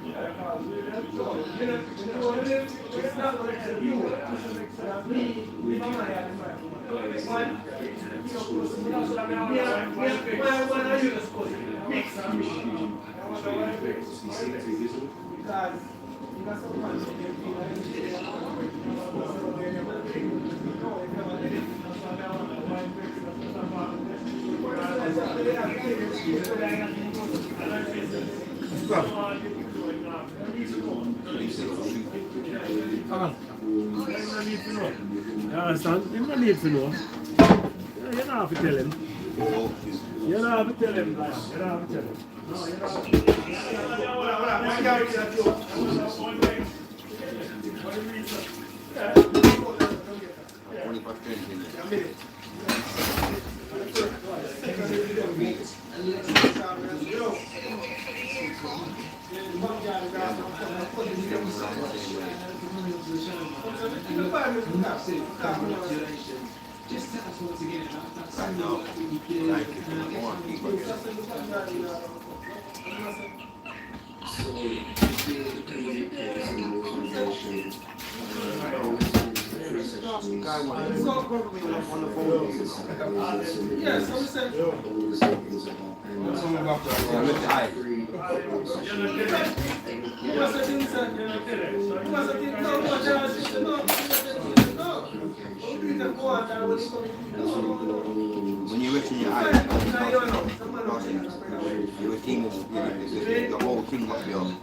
You understand? You don't need to know. You don't have to tell him. You don't have to tell him, Brian. You don't have to tell him. No, you don't have to Just tell us once again about that same work that you did. When you rest in your eyes, everything is the whole thing must be on.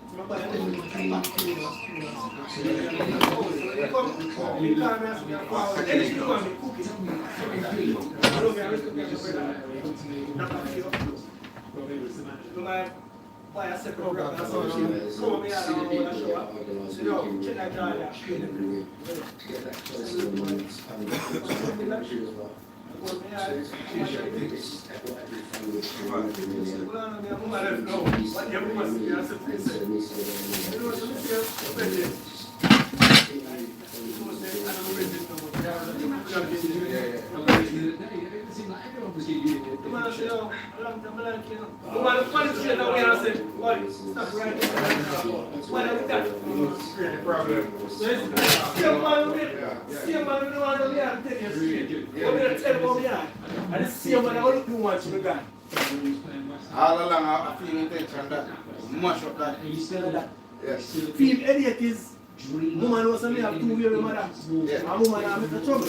Buy a separate wrap and so she come here and I want to show up. You know, check that guy there. All along I feel intention that much of that. Feel idiot is woman was only have 2 years mother. A woman have a trouble.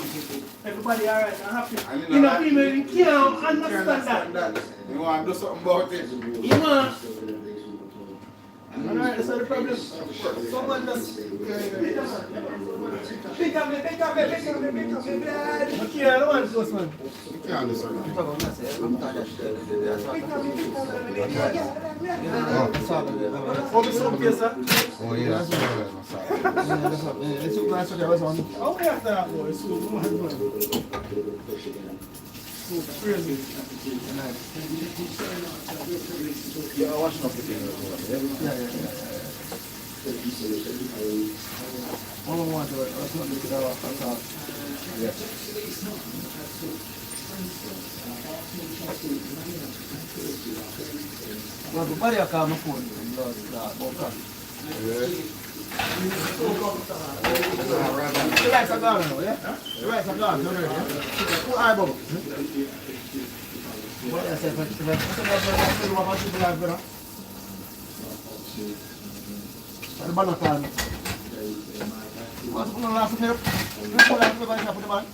Everybody alright and happy. You know, female you can't understand that. You want to do something about it. You want. Alright, that's not the problem. Someone just pick up me, blood. Okay, I don't want this man. Yeah, this one. Oh, this one, yes, sir. Oh, yeah, that's what Okay, after that, boy, it's so mad, man. So crazy. Yeah, watch not the thing. Yeah. I don't want to, that's not the kid I thought. Yeah. Well, the body I call my phone, blood, Yeah. The rice are gone now, yeah? The rice are gone, don't worry, yeah? Put eye bubble. What I said, if I said you want to live, brother. The banana time. What's the last here? You put out the banana for the man.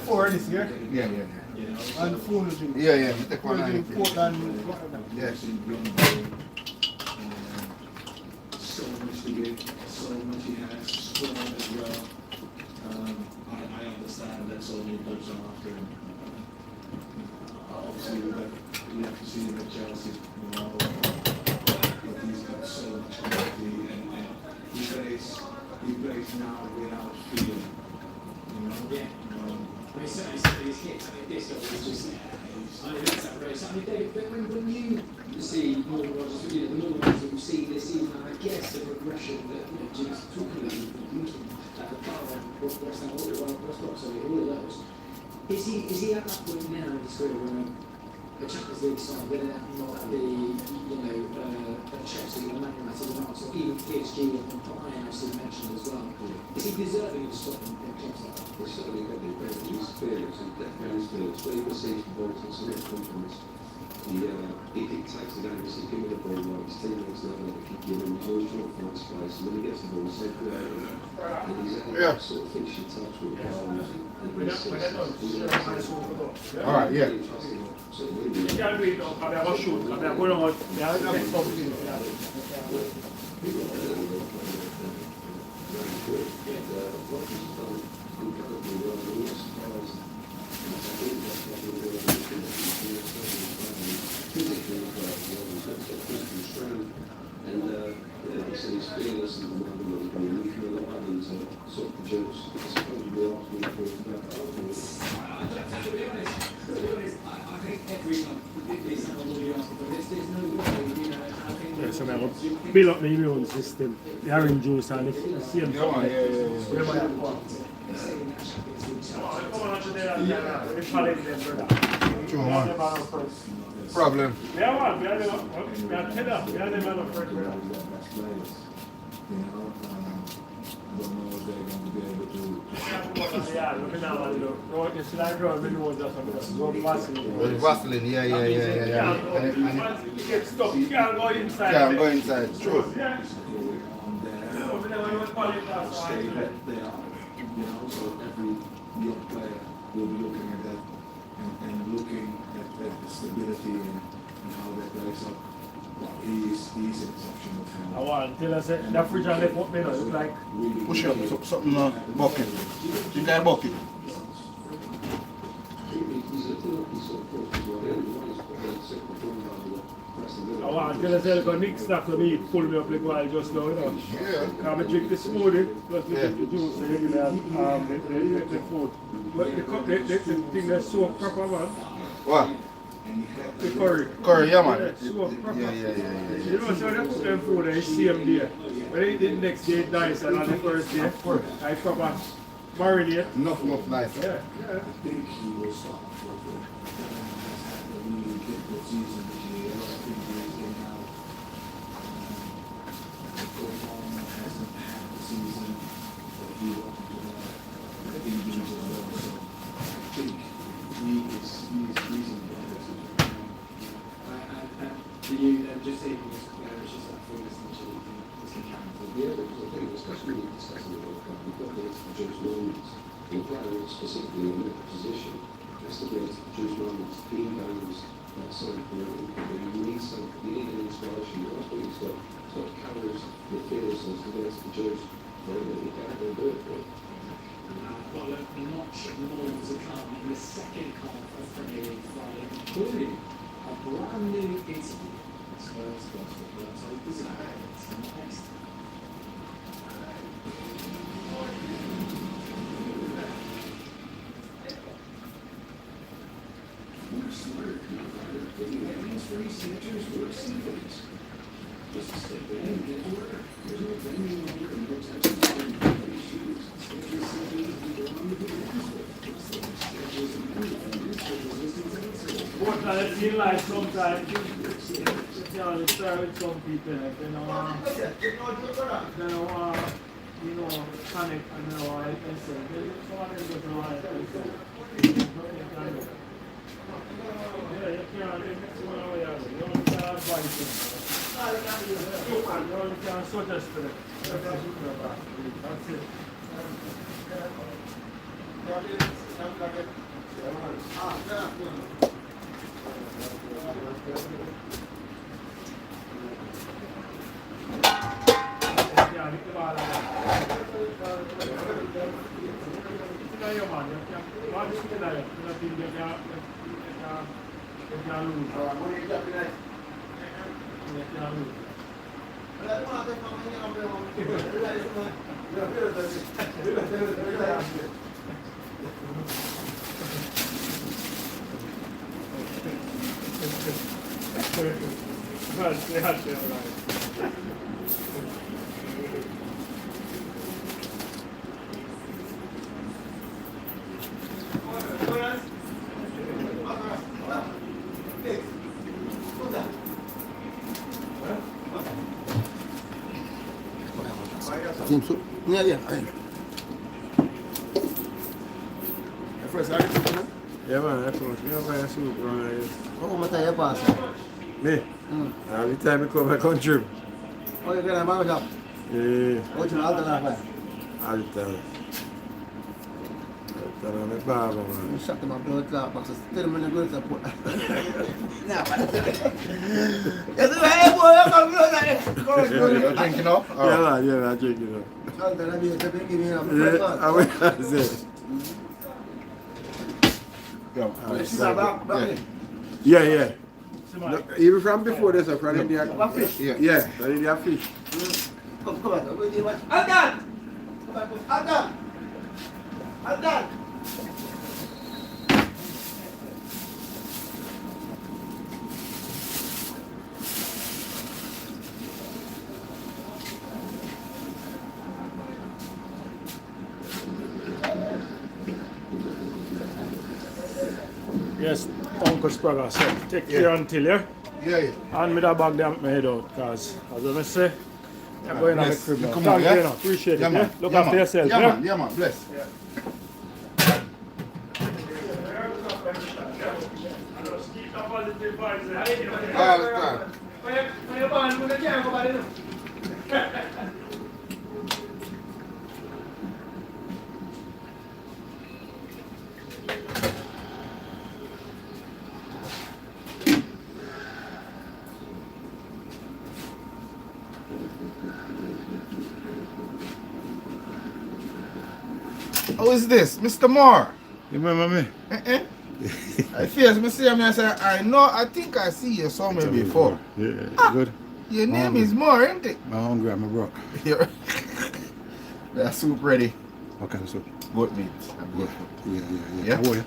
Four this year? Yeah. And phone is in. Yeah, take one in line. Portland. Yeah. So much to give, so much he has, scored as well. I understand that's all he goes on after him. Obviously, we have to see him at Chelsea, you know, but he's got so much quality and he plays now without fear, you know. Yeah. I mean, certainly some of these hits, I mean, this guy was just, I mean, that's outrageous. I mean, David, when you see Morgan Rogers, the Morgan Rogers that we've seen this season, I guess the progression that, Jim's talking about, looking at the power of West Ham, all of those, is he at that point now in his career where a Champions League side, whether that not be, Chelsea or Man United or not, or even PSG and Bayern, as you mentioned as well, is he deserving of stopping clubs like that? He's certainly got the ability, he's fearless, he's definitely fearless. When he receives the ball, it's a confidence. He dictates the game, he says, give me the ball, right, his teammates level, they keep giving him, he's always trying to find space, and when he gets the ball, he's so good at it. And he's at that sort of finishing touch with the ball, and Alright, yeah. You can't do it though, because I have a shoot, because I have going out, I have to make something. So he's fearless and the one who can rely on to sort of produce. I suppose we'll ask me for that. To be honest, I think every club is now already asking for this. There's no way, I think. Yeah, so now build up the immune system, the orange juice and the same Yeah. Problem. Vaseline, yeah. You get stuck, you can't go inside. Can't go inside, true. Yeah. Stay there, so every young player will be looking at that and looking at the stability and how that plays up. He's exceptional. I want to tell us that fridge and left what me look like. Push up something bucket. You got a bucket. I want to tell us that Nick Stack to me pull me up like while just now, you know. Yeah. I drink the smoothie, plus the juice, the food. But the thing that's so proper, man. What? The curry. Curry, yeah, man. Yeah, sure. Yeah. You know, so they cook them food and same day. But they did the next day it nice and on the first day, I proper marinate. Enough nice. Yeah. I think you will start for the really difficult season this year. A lot of people is getting out. Going on hasn't had the season that he wanted to have. Injuries as well. So I think he is reasonable. Just saying, it's just that for this initially, it's accountable. Yeah, because I think especially when you're discussing the World Cup, we've got the James Normans, the player specifically in that position, has to get James Normans, he knows that side forward. You need an inspiration. That's what he's got. So it covers the fears and to get the James Normans, he can't go do it. Well, a notch more to come in the second half of Premier League Friday, including a brand new interview. Spurs football, so this is next. Work smarter, getting hands-free signatures, work sequence. Just step in and get to work. There's no venue longer and no types of issues. Schedules something you don't want to put your hands with. Schedules and schedules listings and so on. What I feel like sometimes, you know, it's with some people, like, you know, panic and they don't want to listen. Some of them just don't want to listen. Yeah, you can't advise them. You only can suggest to them. That's it. Yeah. First, yeah, man, that's what I'm soup, man. How much are you passing? Me? Every time I come, I come trip. Oh, you're going to barber shop? Yeah. What's your other life? All the time. I'm a barber, man. You shut them up, blood clot box. Still, I'm going to put. Nah, but You're drinking up? Yeah, I'm drinking up. Yeah. No, even from before this, from India. Yeah, from India fish. Come back. I'm done. Yes, Uncle Spragga said, take care until you. Yeah. And me that bag them my head out, because as I say, I'm going to the crib now. Come on, Thank you, you know. Appreciate it. Yeah? Look after yourself. Yeah, man. Bless. All the time. Who is this? Mr. Moore? You remember me? I feel me see him and say, I think I see you somewhere before. Yeah, good. Your name is Moore, isn't it? I'm hungry, I'm broke. The soup ready. What kind of soup? Goat meat. Good. Yeah. Yeah? How are you?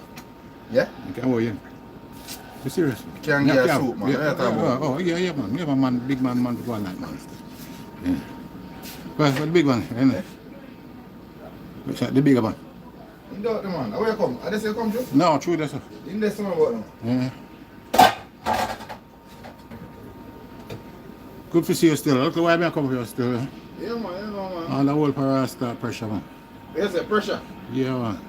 Yeah? How are you? You serious? Can't get a soup, man. Yeah, oh, yeah, man. Yeah, man. Big man to go on like man. Yeah. Well, the big one, anyway. What's that? The bigger one. In the man. Where you come? Are they say come to? No, true, that's all. In the summer about them. Yeah. Good to see you still. Look why I come here still. Yeah, man, you know, man. All the whole para start pressure, man. Yes, sir, pressure. Yeah, man.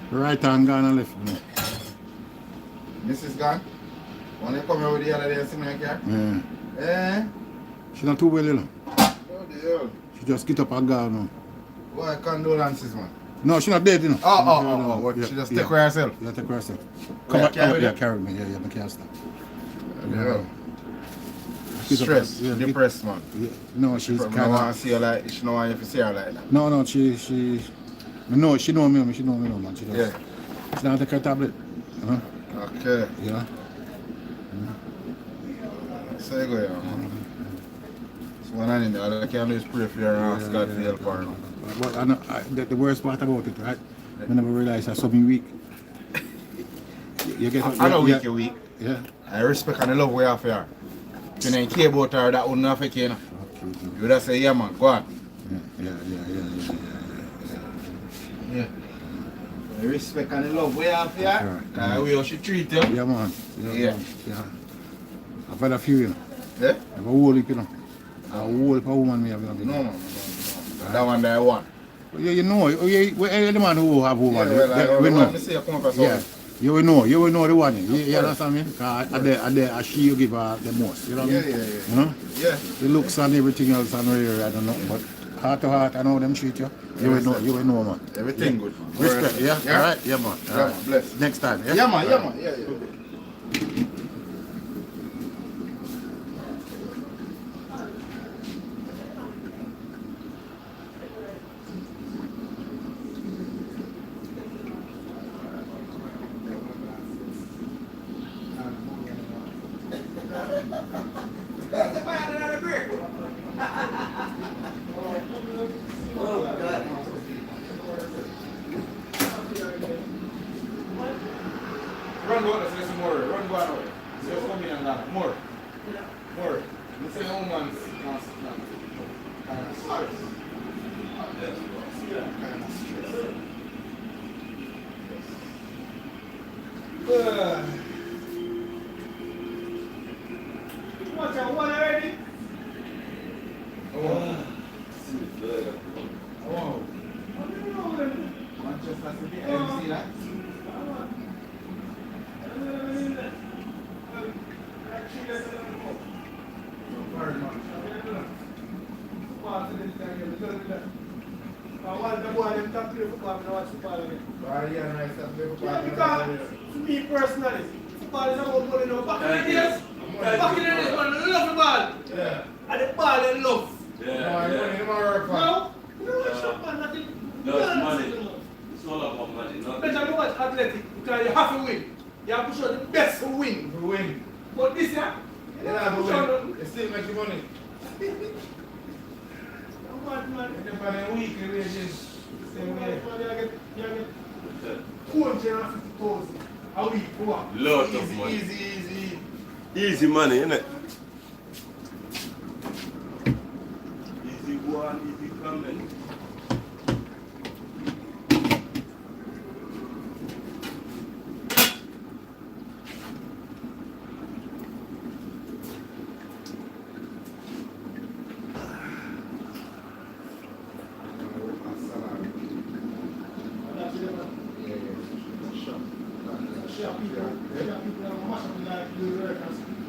Right hand gone and left, man. Mrs. gone? When you come here with the other day and see me again? Yeah. Eh? She not too well, you know. Oh, the hell. She just get up and go now. Why condolences, man? No, she not dead, you know. Oh. She just take care of herself? Yeah, take care of herself. Come back here with yeah, you? carry me. Yeah, I can't stop. Yeah. She's Stressed, depressed, man. Yeah. No, she's kind kind of... of... see her like... She don't want you to see her like that. No, she... No, she know me, no, man. She just... Yeah. She don't take her tablet. Okay. Yeah. So you go here, man. So one I can do is pray for her and ask God to help her. But I know, the worst part about it, right? I never realized that something weak. You get... I know you're weak. Yeah. I respect and I love what you have for her. If you don't care about her, that wouldn't affect you, you know. You would have say, yeah, man, go on. Yeah. I respect and I love what you have for her. The way you should treat you. Yeah, man. Yeah. I've had a few, you know. Yeah? I've a whole heap, you know. A whole heap of woman me have, you know. No. That one that I want. Yeah, you know. You're the man who have woman. Yeah, well, we know. Let me see you come up as well. You will know the one. You understand me? Because she you give her the most. You know what I mean? Yeah. You know? Yeah. The looks and everything else and rare, I don't know. But heart to heart, I know them treat you. You will know, man. Everything good. Respect, yeah? Alright? Yeah, man. Yeah, man. Bless. Next time, yeah? Yeah, man. Yeah. Run go to say more. Run go away. Just come in and that. More. You say woman's kind of stress. Yeah, kind of stress. What's your one already? Oh. Manchester City, you see that? To me personally, football is about money now. Back in the days, man, I love the ball. Yeah. And the ball I love. Yeah. Now, you know what shop man, nothing. No, it's money. It's all about money. Better than watch athletic because you have to win. You have to show the best to win. But this year, you don't have to show them. You still make the money. Man. Depending on week, you wages. Same way. You get 250,000 a week for what? Lot of money. Easy money, innit? Easy one, easy coming.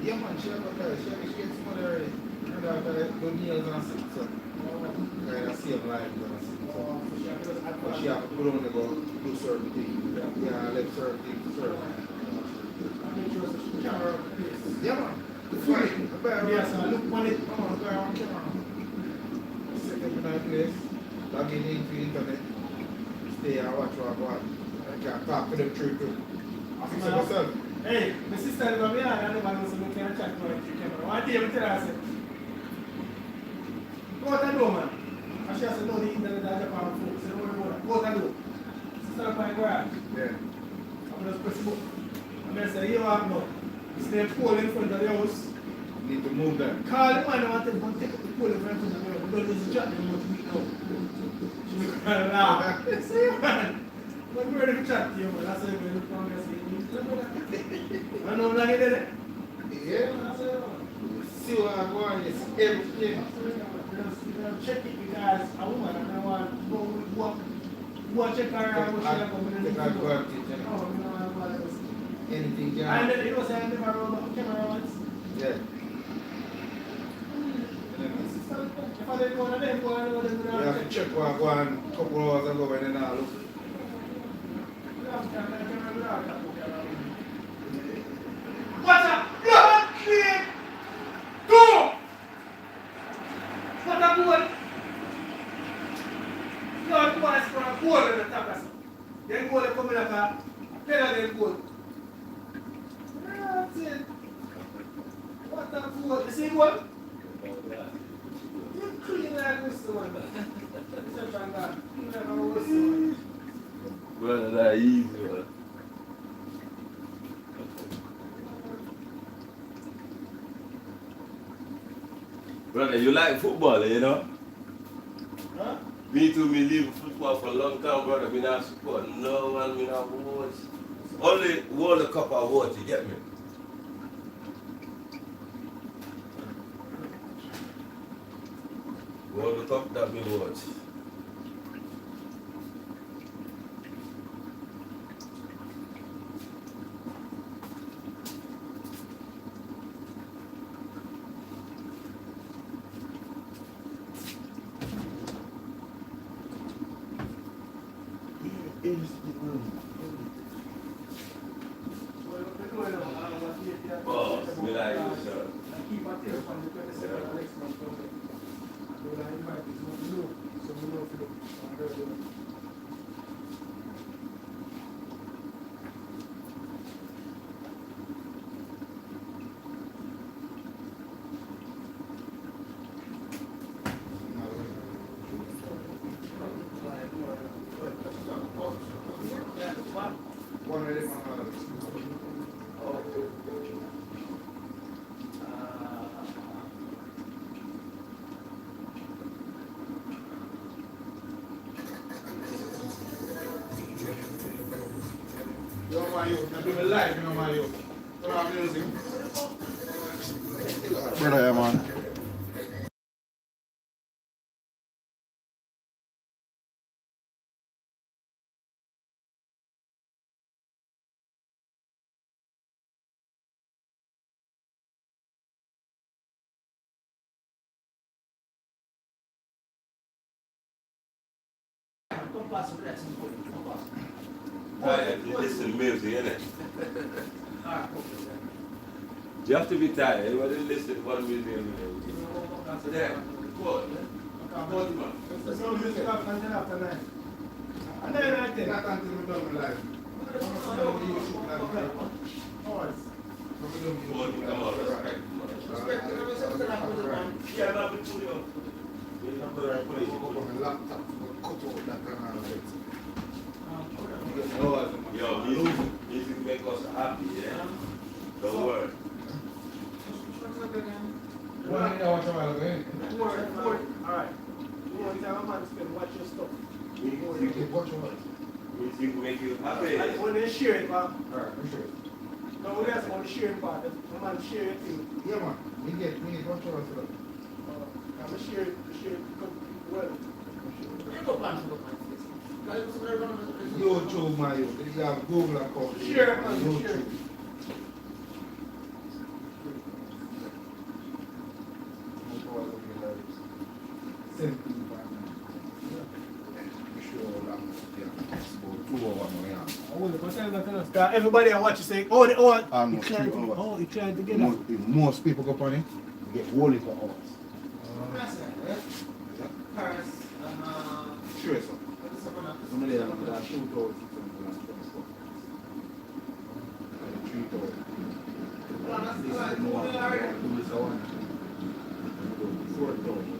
Yeah, man, she gets money already. And good meals and stuff. So, kind of save lives and stuff. But she have to put on to go do certain things. Yeah, let certain things serve. Yeah, man. It's fine. Yes, look money. Come on, go around camera. Set up in our place. Log in into the internet. Stay and watch what I want. I can talk to them through too. I fix it myself. Hey, my sister is over here and I never know so we can chat to her through camera. One day I tell her, I said, go out and do, man. And she said, no, the internet is Japan folks. Go out and do. Sister up on the garage. Yeah. I'm just press book. I'm and say, you have no. It's their pole in front of the house. Need to move that. Call the man and want to go take the pole in front of the house. Because there's a chat in the now. She's going to laugh. Say, man. But we're ready to chat to you, man. That's why we're going to say, I know I'm not here. Yeah. See what I'm going is everything. Check it because a woman and I want to go check her out. Anything can And then you know, say I never roll up camera once. Yeah. If I didn't go on them, go on them. You have to check what go on a couple hours ago when they now look. What's up? Blood clean! Go! What up, boy? Blood was for a goal in the top of it. Then goal come in like a penalty then goal. That's it. What up, fool? You see what? You clean like this one. This is a guy. Clean like a horse. Brother, that easy, man. Brother, you like football, you know? Huh? Me too, me leave football for a long time, brother. Me not support no one, me not watch. Only World Cup I watch, you get me? World Cup that me watch. Boss, me like you, sir. One of them. Yo, man, you do me live, you know, man, you. Turn on music. Brother, yeah, man. Tired, you listen to music, innit? You have to be tired. Everybody listen to one music every day. So there, record. Record, man. There's no music after 9. And then I think. Not until we done live. Come on, respect. Yeah, man, we put it up. Yo, music make us happy, yeah? Don't worry. Alright. You want to tell a man to watch your stuff. Music make you happy. When they share it, man. Alright, share it. No, we ask about the sharing part. The man share it thing. Yeah, man. We get watch our stuff. I'm share it well. YouTube, man. You have Google account. Share it, man. Share it. Everybody I watch you say, oh, almost 3 hours. Oh, you tried to get it. Most people go on it, you get whole for hours. Sure, sir. Some of them are 2,000, some are 3,000. 4,000.